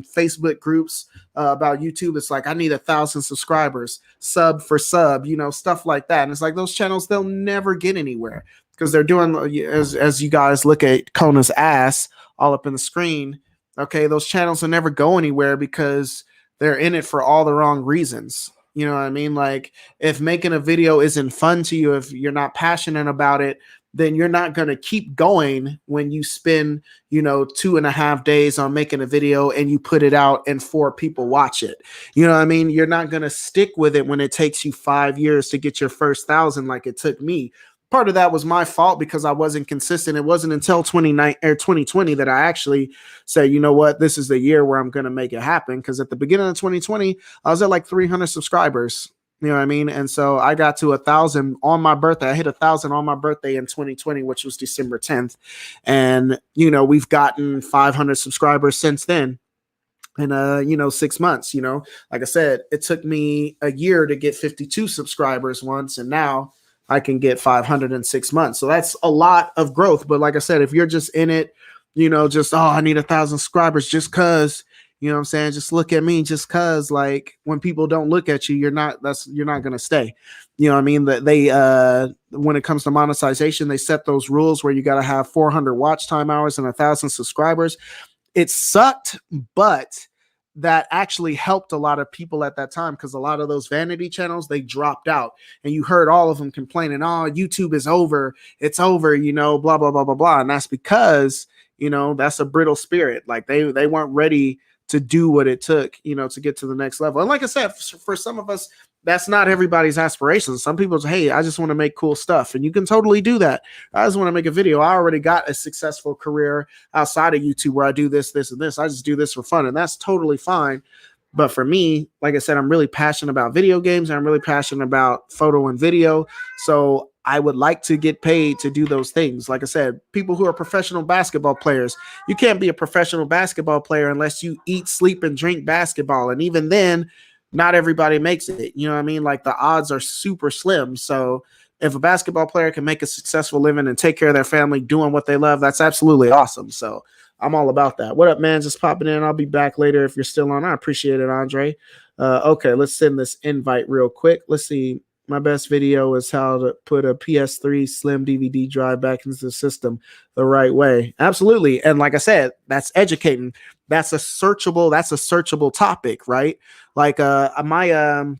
Facebook groups about YouTube. It's like, I need 1,000 subscribers, sub for sub, stuff like that. And it's like those channels, they'll never get anywhere because they're doing, as you guys look at Kona's ass all up in the screen. Okay, those channels will never go anywhere because they're in it for all the wrong reasons. You know what I mean? Like if making a video isn't fun to you, if you're not passionate about it, then you're not going to keep going when you spend, 2.5 days on making a video and you put it out and 4 people watch it. You know what I mean? You're not going to stick with it when it takes you 5 years to get your first 1,000 like it took me. Part of that was my fault because I wasn't consistent. It wasn't until 2020 that I actually said, you know what, this is the year where I'm going to make it happen. Because at the beginning of 2020, I was at like 300 subscribers. You know what I mean? And so I got to 1,000 on my birthday. I hit 1,000 on my birthday in 2020, which was December 10th. And, we've gotten 500 subscribers since then. In 6 months, like I said, it took me a year to get 52 subscribers once. And now I can get 500 in 6 months. So that's a lot of growth. But like I said, if you're just in it, I need 1,000 subscribers just cause, what I'm saying? Just look at me just cause like when people don't look at you, you're not going to stay. You know what I mean? That they, when it comes to monetization, they set those rules where you got to have 400 watch time hours and 1,000 subscribers. It sucked, but that actually helped a lot of people at that time because a lot of those vanity channels, they dropped out and you heard all of them complaining, oh, YouTube is over. It's over, blah, blah, blah, blah, blah. And that's because, that's a brittle spirit. Like they weren't ready to do what it took, to get to the next level. And like I said, for some of us, that's not everybody's aspirations. Some people say, hey, I just want to make cool stuff. And you can totally do that. I just want to make a video. I already got a successful career outside of YouTube where I do this, this, and this. I just do this for fun. And that's totally fine. But for me, like I said, I'm really passionate about video games. And I'm really passionate about photo and video. So I would like to get paid to do those things. Like I said, people who are professional basketball players, you can't be a professional basketball player unless you eat, sleep, and drink basketball. And even then, not everybody makes it. You know what I mean? Like the odds are super slim. So if a basketball player can make a successful living and take care of their family doing what they love, that's absolutely awesome. So I'm all about that. What up, man? Just popping in. I'll be back later if you're still on. I appreciate it, Andre. Okay, let's send this invite real quick. Let's see. My best video is how to put a PS3 slim DVD drive back into the system the right way. Absolutely. And like I said, that's educating. That's a searchable topic, right? Like my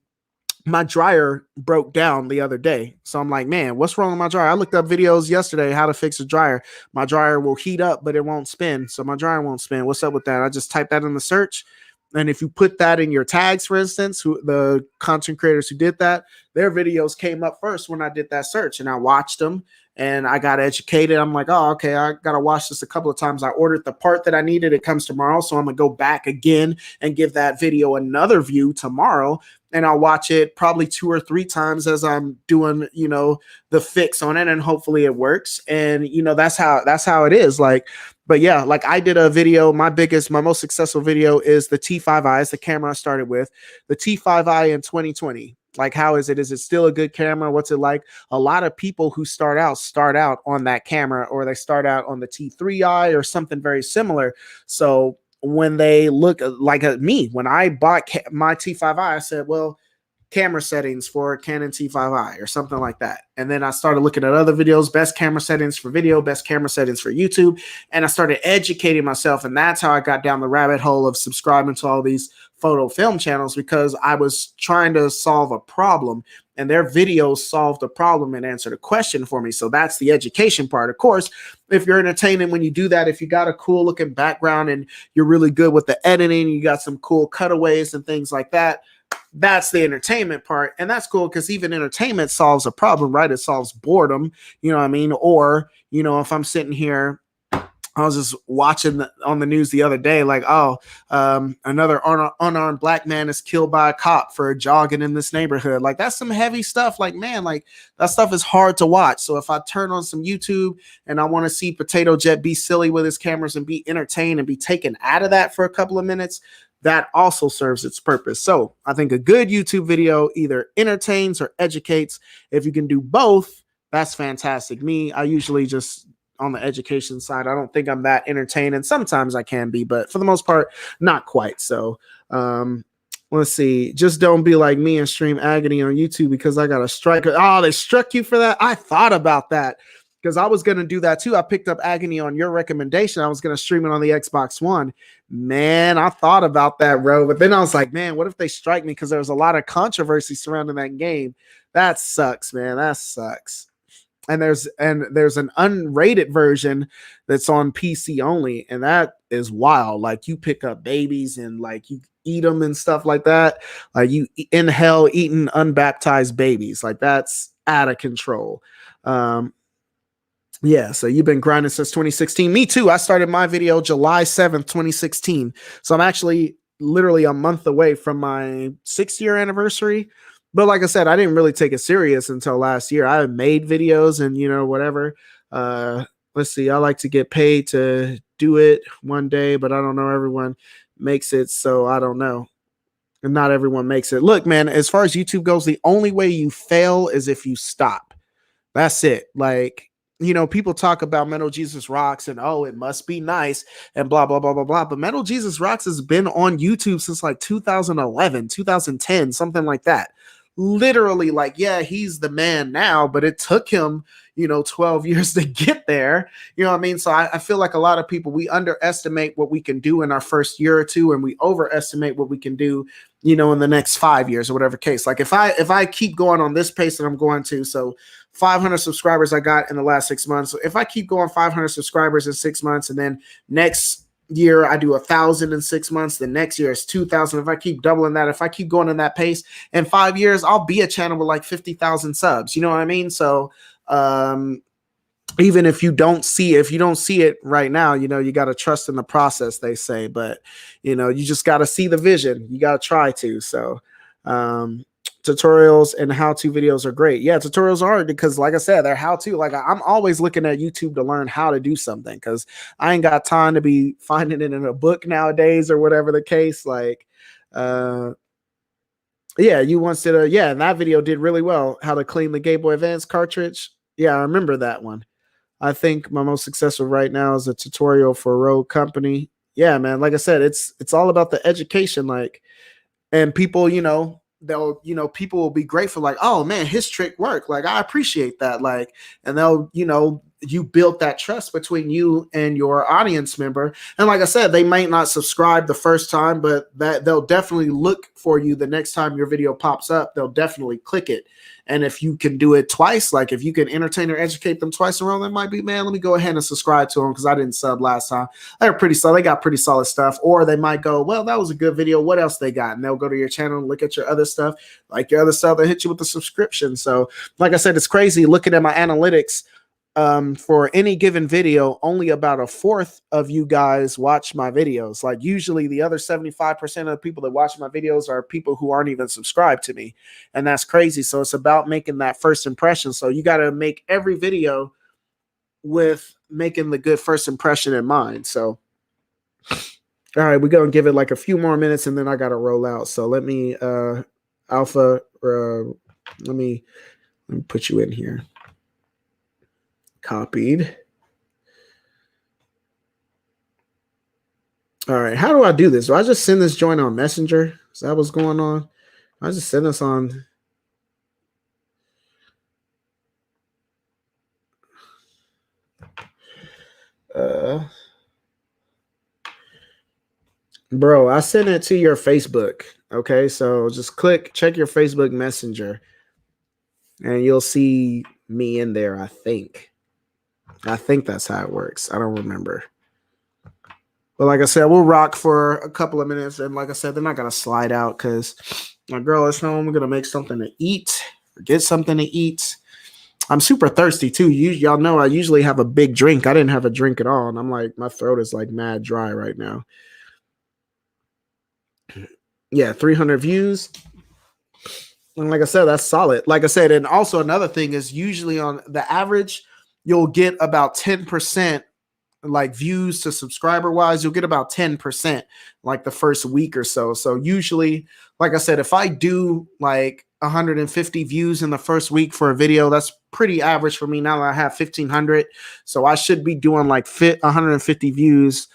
dryer broke down the other day. So I'm like, man, what's wrong with my dryer? I looked up videos yesterday how to fix a dryer. My dryer will heat up, but it won't spin. So my dryer won't spin. What's up with that? I just typed that in the search. And if you put that in your tags, for instance, the content creators who did that, their videos came up first when I did that search and I watched them and I got educated. I'm like, oh, okay, I got to watch this a couple of times. I ordered the part that I needed. It comes tomorrow. So I'm going to go back again and give that video another view tomorrow. And I'll watch it probably 2 or 3 times as I'm doing, the fix on it. And hopefully it works. And, that's how it is. Like, but yeah, like I did a video. My most successful video is the T5i. It's the camera I started with. The T5i in 2020. Like, how is it? Is it still a good camera? What's it like? A lot of people who start out on that camera, or they start out on the T3i or something very similar. So when they look like me, when I bought my T5i, I said, well, camera settings for Canon T5i or something like that. And then I started looking at other videos, best camera settings for video, best camera settings for YouTube. And I started educating myself. And that's how I got down the rabbit hole of subscribing to all these photo film channels, because I was trying to solve a problem and their videos solved the problem and answered a question for me. So that's the education part. Of course, if you're entertaining when you do that, if you got a cool looking background and you're really good with the editing, you got some cool cutaways and things like that, that's the entertainment part. And that's cool because even entertainment solves a problem, right? It solves boredom, you know what I mean? Or, you know, if I'm sitting here, I was just watching on the news the other day, like, oh, another unarmed black man is killed by a cop for jogging in this neighborhood. Like, that's some heavy stuff. Like, man, like that stuff is hard to watch. So if I turn on some YouTube and I want to see Potato Jet be silly with his cameras and be entertained and be taken out of that for a couple of minutes, that also serves its purpose. So I think a good YouTube video either entertains or educates. If you can do both, that's fantastic. Me, I usually just on the education side, I don't think I'm that entertaining. Sometimes I can be, but for the most part, not quite. So let's see. Just don't be like me and stream Agony on YouTube because I got a strike. Oh, they struck you for that? I thought about that because I was going to do that too. I picked up Agony on your recommendation. I was going to stream it on the Xbox One. Man, I thought about that, bro. But then I was like, man, what if they strike me? Because there was a lot of controversy surrounding that game. That sucks, man. That sucks. And there's an unrated version that's on PC only, and that is wild. Like you pick up babies and like you eat them and stuff like that. Like you in hell eating unbaptized babies. Like that's out of control. Yeah, so you've been grinding since 2016. Me too. I started my video July 7th, 2016. So I'm actually literally a month away from my 6-year anniversary. But like I said, I didn't really take it serious until last year. I made videos and, you know, whatever. Let's see. I like to get paid to do it one day, but I don't know. Everyone makes it, so I don't know. And not everyone makes it. Look, man, as far as YouTube goes, the only way you fail is if you stop. That's it. Like, you know, people talk about Metal Jesus Rocks and, oh, it must be nice and blah, blah, blah, blah, blah. But Metal Jesus Rocks has been on YouTube since like 2011, 2010, something like that. Literally, like, yeah, he's the man now, but it took him, you know, 12 years to get there. You know what I mean? So I feel like a lot of people, we underestimate what we can do in our first year or two, and we overestimate what we can do, you know, in the next 5 years or whatever case. Like if I keep going on this pace that I'm going to, so 500 subscribers I got in the last 6 months. So if I keep going 500 subscribers in 6 months, and then next year I do 1,000 in 6 months, the next year is 2,000. If I keep doubling that, if I keep going in that pace, in 5 years I'll be a channel with like 50,000 subs. You know what I mean? So even if you don't see it right now, you know, you got to trust in the process, they say, but you know, you just got to see the vision. You got to try to. So tutorials and how-to videos are great. Yeah, tutorials are, because like I said, they're how-to. Like I'm always looking at YouTube to learn how to do something, because I ain't got time to be finding it in a book nowadays or whatever the case. Like yeah, you once did and that video did really well. How to clean the Game Boy Advance cartridge. Yeah, I remember that one. I think my most successful right now is a tutorial for Rogue Company. Yeah, man, like I said, it's all about the education. Like, and people, you know, people will be grateful, like, oh man, his trick worked, like I appreciate that, like, and they'll, you know, you built that trust between you and your audience member. And like I said, they might not subscribe the first time, but that they'll definitely look for you the next time your video pops up. They'll definitely click it. And if you can do it twice, like if you can entertain or educate them twice around, they might be, man, let me go ahead and subscribe to them because I didn't sub last time. They're pretty solid. They got pretty solid stuff. Or they might go, well, that was a good video. What else they got? And they'll go to your channel and look at your other stuff. Like your other stuff, they'll hit you with the subscription. So like I said, it's crazy looking at my analytics. For any given video, only about 1/4 of you guys watch my videos. Like usually the other 75% of the people that watch my videos are people who aren't even subscribed to me. And that's crazy. So it's about making that first impression. So you got to make every video with making the good first impression in mind. So, all right, we're going to give it like a few more minutes and then I got to roll out. So let me, Alpha, let me put you in here. Copied. All right. How do I do this? Do I just send this joint on Messenger? Is that what's going on? I just send this on. Bro, I sent it to your Facebook. Okay. So just check your Facebook Messenger and you'll see me in there. I think that's how it works. I don't remember. But like I said, we'll rock for a couple of minutes. And like I said, they're not going to slide out because My girl is home. We're gonna make something to eat or get something to eat. I'm super thirsty too. Y'all know I usually have a big drink. I didn't have a drink at all, and I'm like, my throat is like mad dry right now. Yeah, 300 views. And like I said, that's solid. Like I said, and also another thing is usually on the average, you'll get about 10% like views to subscriber wise. You'll get about 10% like the first week or so. So usually, like I said, if I do like 150 views in the first week for a video, that's pretty average for me now that I have 1,500. So I should be doing like 150 views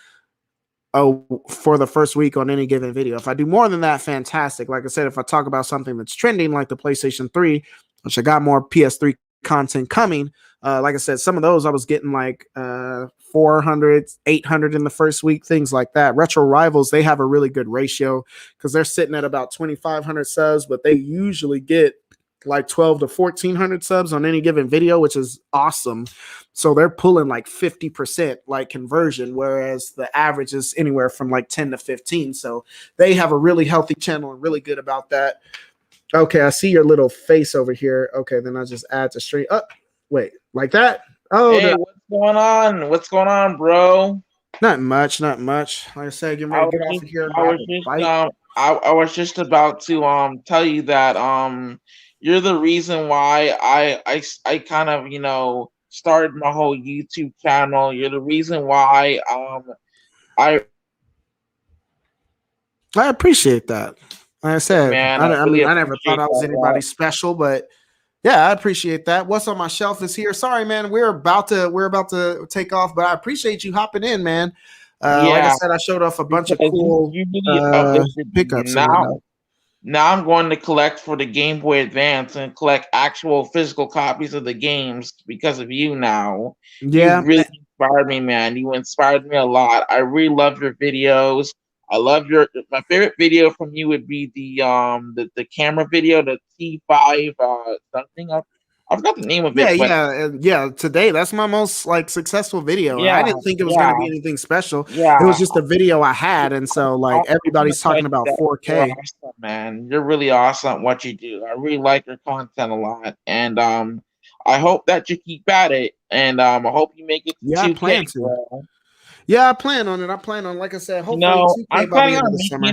for the first week on any given video. If I do more than that, fantastic. Like I said, if I talk about something that's trending, like the PlayStation 3, which I got more PS3 content coming, like I said, some of those I was getting like 400, 800 in the first week, things like that. Retro Rivals, they have a really good ratio because they're sitting at about 2,500 subs, but they usually get like 12 to 1,400 subs on any given video, which is awesome. So they're pulling like 50% like conversion, whereas the average is anywhere from like 10 to 15. So they have a really healthy channel and really good about that. Okay, I see your little face over here. Okay, then I just add to stream. Oh, wait, like that? Oh, Hey, what's going on? What's going on, bro? not much, not much. Like I said, getting I ready to was get off just, of here, I grab was a just, bite. I was just about to tell you that you're the reason why I kind of started my whole YouTube channel. You're the reason why I I appreciate that. Like I said, man, I I really mean, I never thought appreciate I was that a anybody lot. special, but yeah, I appreciate that. What's on my shelf is here. Sorry, man. We're about to take off, but I appreciate you hopping in, man. Like I Yeah, said, I showed off a bunch of because cool you really uplifted me. pickups and whatnot. Now I'm going to collect for the Game Boy Advance and collect actual physical copies of the games because of you now. You Yeah, really inspired me, man. You inspired me a lot. I really love your videos. I love my favorite video from you would be the camera video, the T5 something. I forgot the name of yeah, it, but yeah. Today, that's my most like successful video. I yeah, didn't think it was gonna yeah, be anything special. It was yeah. just a video I had, and so I like want to everybody's tell talking you about that you're 4K. awesome, man. You're really awesome at what you do. I really like your content a lot, and I hope that you keep at it, and I hope you make it to Yeah, I 2K, plan to. bro. Yeah, I plan on it. I plan on, like I said, You hopefully know, 2K by the end of the summer.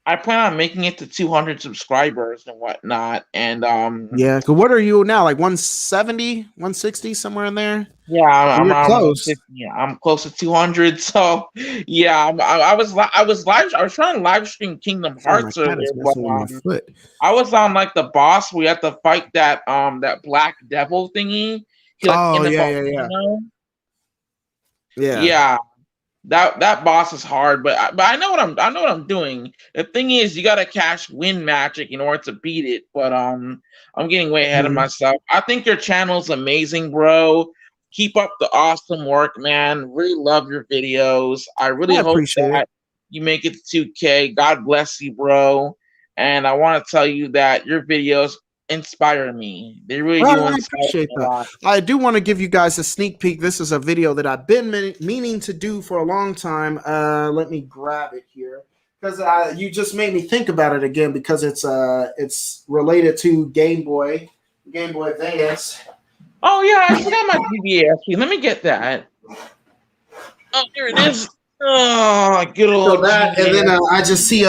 I plan on making it to 200 subscribers and whatnot, and Yeah, because what are you now? Like 170, 160, somewhere in there? yeah, I'm You're around close. 150. I'm close to 200. So yeah, I was trying to live stream Kingdom Sorry, my Hearts cat earlier, is but messing with my foot. I was on like the boss. We had to fight that black devil thingy. He like in Oh, the yeah, yeah, yeah. volcano. Yeah. Yeah, that boss is hard, but I know I know what I'm doing. The thing is, you gotta cash win magic in order to beat it. But I'm getting way ahead of Mhm. myself. I think your channel's amazing, bro. Keep up the awesome work, man. Really love your videos. I really I hope appreciate it. that you make it to 2K. God bless you, bro. And I want to tell you that your videos inspire me. They really do I inspire appreciate me a that. lot. I do want to give you guys a sneak peek. This is a video that I've been meaning to do for a long time. Let me grab it here because you just made me think about it again because it's related to Game Boy Advance. Oh yeah, I forgot my GBA. Actually, let me get that. Oh, here it is. Oh, good So old that, and then GBA. I just see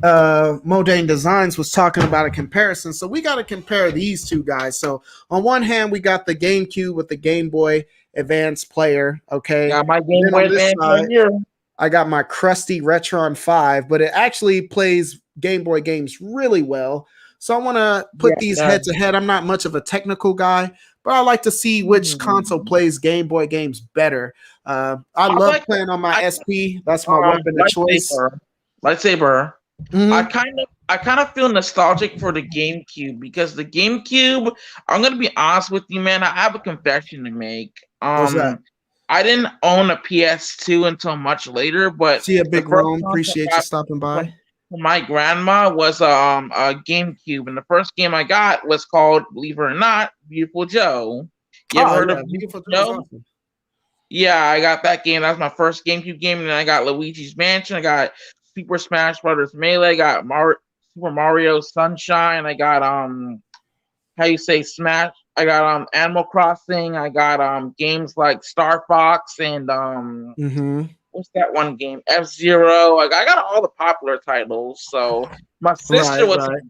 Modane Designs was talking about a comparison. So we got to compare these two guys. So on one hand, we got the GameCube with the Game Boy Advance player. Okay. Got my And Game then Boy on this Advance right side, here. I got my crusty Retron 5, but it actually plays Game Boy games really well. So I want to Yeah, put these no. head to head. I'm not much of a technical guy, but I like to see which console Hmm. plays Game Boy games better. I I love like playing on my I SP. That's my weapon of choice. lightsaber. Lightsaber. Mhm. I kind of feel nostalgic for the GameCube because the GameCube, I'm gonna be honest with you, man. I have a confession to make. What's that? I didn't own a PS2 until much later, but See a the big first Rome. console Appreciate I you got stopping from, by. from my grandma was a GameCube, and the first game I got was called, believe it or not, Beautiful Joe. You ever Oh heard yeah, of Beautiful Beautiful Joe was Joe? awesome. Yeah, I got that game. That was my first GameCube game, and then I got Luigi's Mansion. I got Super Smash Brothers Melee. I got Super Mario Sunshine. I got how you say Smash. I got Animal Crossing. I got games like Star Fox and Mm-hmm. what's that one game? F-Zero. Like I got all the popular titles. So my sister Right, right.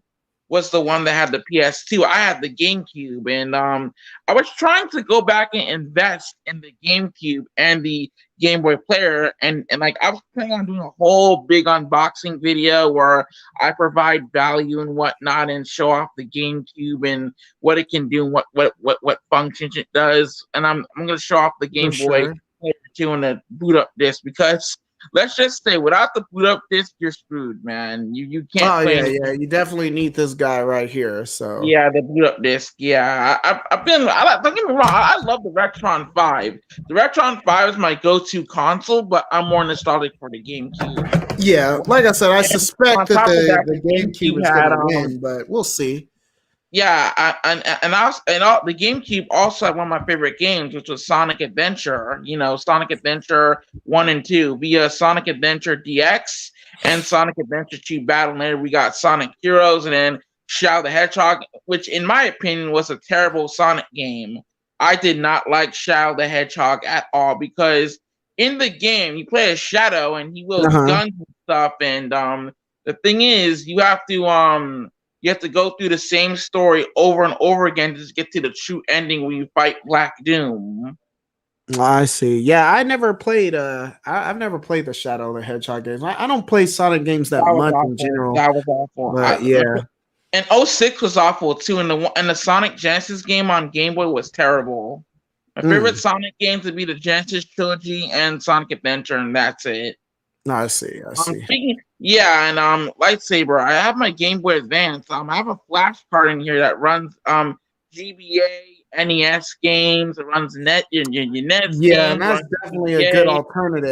was the one that had the PS2. I had the GameCube, and I was trying to go back and invest in the GameCube and the Game Boy Player, and like I was planning on doing a whole big unboxing video where I provide value and whatnot and show off the GameCube and what it can do, and what functions it does, and I'm gonna show off the For Game Boy sure. Player too and the boot up disc because. Let's just say, without the boot up disc, you're screwed, man. You can't Oh play yeah, any. yeah. You definitely need this guy right here. So Yeah, the boot up disc. Yeah, I've been. Don't get me wrong. I love the Retron 5. The Retron 5 is my go-to console, but I'm more nostalgic for the GameCube. yeah, like I said, I And suspect on that top of that, the the GameCube GameCube is going had to win, but we'll see. yeah, the GameCube also had one of my favorite games, which was Sonic Adventure. You know, Sonic Adventure 1 and 2 via Sonic Adventure DX and Sonic Adventure 2 Battle. And then we got Sonic Heroes, and then Shadow the Hedgehog, which in my opinion was a terrible Sonic game. I did not like Shadow the Hedgehog at all because in the game you play as Shadow and he wields Uh-huh. guns and stuff, and the thing is you have to go through the same story over and over again to get to the true ending where you fight Black Doom. I see. Yeah, I never played. I've never played the Shadow the Hedgehog games. I don't play Sonic games that That was much in awful. general. That was awful. But yeah, And '06 was awful too. And the Sonic Genesis game on Game Boy was terrible. My favorite mm, Sonic games would be the Genesis trilogy and Sonic Adventure, and that's it. I see. I see. Yeah, and lightsaber. I have my Game Boy Advance. I have a flash card in here that runs GBA, NES games. It runs your NES Yeah, and games. that's Runs definitely a good GBA.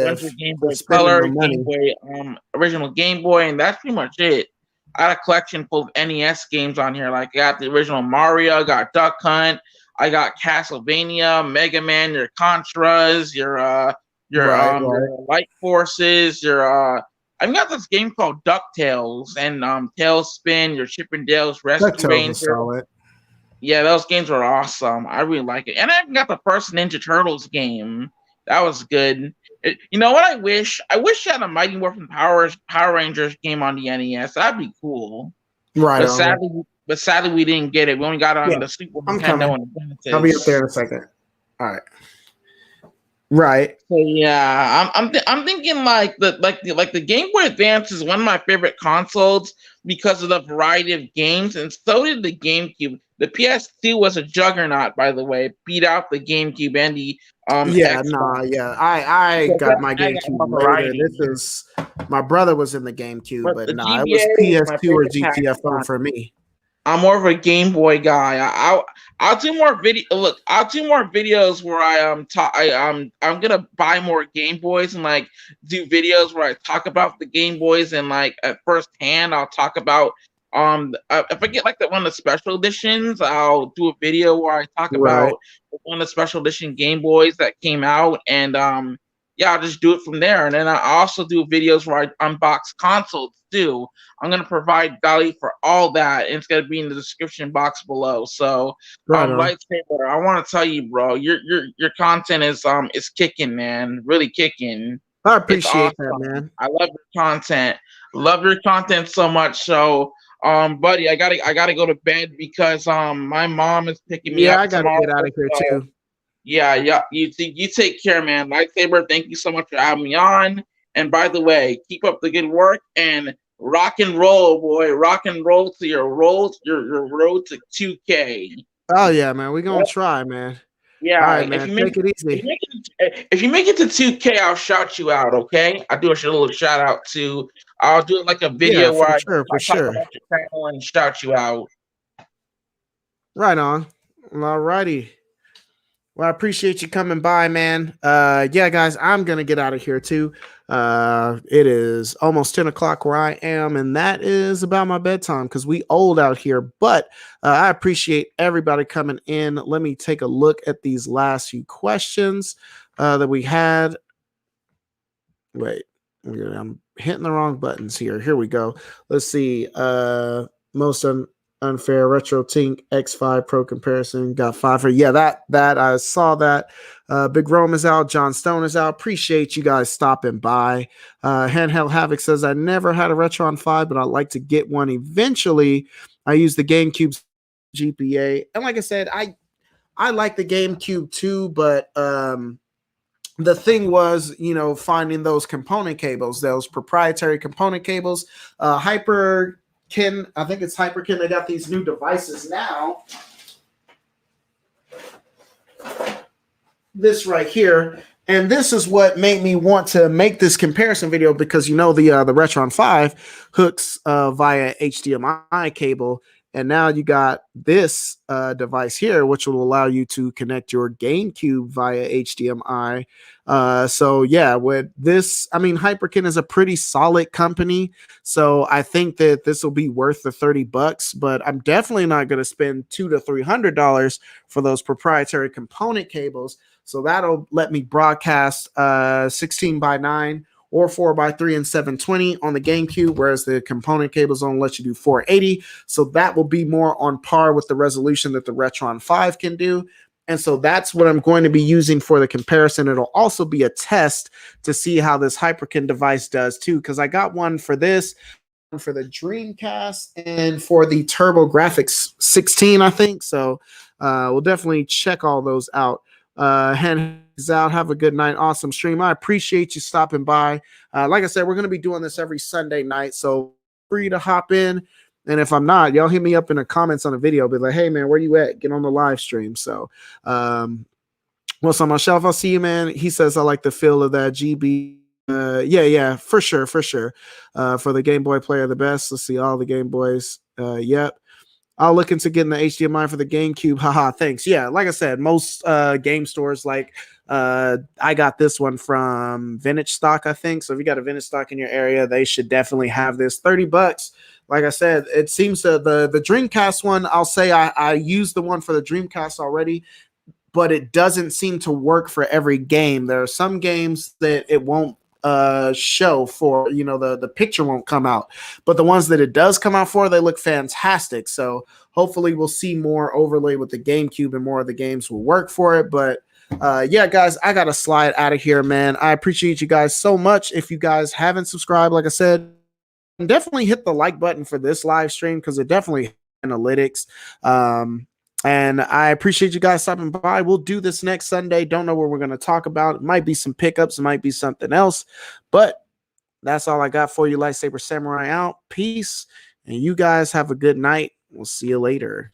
Runs your alternative Game for Boy spending Color, the Game money. Boy original Game Boy, and that's pretty much it. I had a collection full of NES games on here. Like I got the original Mario, I got Duck Hunt, I got Castlevania, Mega Man, your Contras, Right, right. your Light Forces, your I've got this game called DuckTales and Tailspin, your Chippendales Rescue DuckTales is Ranger. solid. Yeah, those games were awesome. I really like it. And I got the first Ninja Turtles game. That was good. You know what I wish? I wish I had a Mighty Morphin Power Rangers game on the NES. That'd be cool. Right But on. sadly we didn't get it. We only got it Yeah, on the Super I'm Nintendo coming. and the I'll be up there Genesis. in a second. All right. Right. So yeah, I'm thinking like the Game Boy Advance is one of my favorite consoles because of the variety of games, and so did the GameCube. The PS2 was a juggernaut, by the way, beat out the GameCube and the Yeah, Xbox. nah, yeah. I Because got my I got GameCube more later. variety. This is my brother was in the GameCube, But but the nah, it GBA was is my PS2 or favorite GTFO pastime. for me. I'm more of a Game Boy guy. I'll do more video. Look, I'll do more videos where I'm gonna buy more Game Boys and like do videos where I talk about the Game Boys and like at first hand I'll talk about if I get like one of the special editions I'll do a video where I talk Right. about one of the special edition Game Boys that came out and yeah I'll just do it from there and then I also do videos where I unbox consoles too. I'm gonna provide value for all that, and it's gonna be in the description box below. So, Right on. lightsaber, I want to tell you, bro, your content is kicking, man, really kicking. I It's appreciate that, awesome. man. I love your content so much. So, buddy, I gotta go to bed because my mom is picking me Yeah, up I gotta tomorrow. get out of here So, too. yeah, yeah, you take care, man. Lightsaber, thank you so much for having me on. And by the way, keep up the good work and rock and roll, boy. Rock and roll to your road to 2K. Oh yeah, man. We're gonna Yep. try, man. All Yeah, right, man. Take it easy. if you make it to 2K, I'll shout you out, okay? I'll do a little shout out to I'll do like a Yeah, video for where sure, for I talk sure. about your channel and shout you out. Right on. All righty. Well, I appreciate you coming by, man. Yeah, guys, I'm gonna get out of here too. It is almost 10 o'clock where I am, and that is about my bedtime because we old out here. But I appreciate everybody coming in. Let me take a look at these last few questions that we had. Wait. Yeah, I'm hitting the wrong buttons here. Here we go. Let's see. Most unfair retro tink X5 Pro comparison got 5 for. Yeah, that I saw that. Big Rome is out. John Stone is out. Appreciate you guys stopping by. Handheld Havoc says I never had a Retron 5, but I'd like to get one eventually. I use the GameCube GPA, and like I said, I like the GameCube too, but the thing was, finding those component cables, those proprietary component cables. Hyperkin, I think it's Hyperkin. They got these new devices now. This right here. And this is what made me want to make this comparison video because the Retron 5 hooks via HDMI cable. And now you got this device here, which will allow you to connect your GameCube via HDMI. So yeah, with this, Hyperkin is a pretty solid company. So I think that this will be worth the $30, but I'm definitely not going to spend $200 to $300 for those proprietary component cables. So that'll let me broadcast 16:9 or 4:3 and 720 on the GameCube, whereas the component cables only let you do 480. So that will be more on par with the resolution that the Retron 5 can do. And so that's what I'm going to be using for the comparison. It'll also be a test to see how this Hyperkin device does too, because I got one for this, for the Dreamcast, and for the TurboGrafx 16, I think. So we'll definitely check all those out. Hands out. Have a good night. Awesome stream. I appreciate you stopping by. Like I said, we're going to be doing this every Sunday night, so free to hop in. And if I'm not, y'all hit me up in the comments on the video. Be like, hey man, where you at? Get on the live stream. So, what's on my shelf? I'll see you, man. He says I like the feel of that GB. Yeah, for sure. For the Game Boy player, the best. Let's see all the Game Boys. Yep. I'll look into getting the HDMI for the GameCube. Haha, thanks. Yeah, like I said, most game stores, like I got this one from Vintage Stock, I think. So if you got a Vintage Stock in your area, they should definitely have this. $30. Like I said, it seems to the Dreamcast one, I'll say I used the one for the Dreamcast already, but it doesn't seem to work for every game. There are some games that it won't show for, the picture won't come out, but the ones that it does come out for, they look fantastic. So hopefully we'll see more overlay with the GameCube and more of the games will work for it. But yeah, guys, I gotta slide out of here, man. I appreciate you guys so much. If you guys haven't subscribed, like I said, definitely hit the like button for this live stream because it definitely analytics. And I appreciate you guys stopping by. We'll do this next Sunday. Don't know what we're going to talk about. It might be some pickups. It might be something else. But that's all I got for you. Lightsaber Samurai out. Peace. And you guys have a good night. We'll see you later.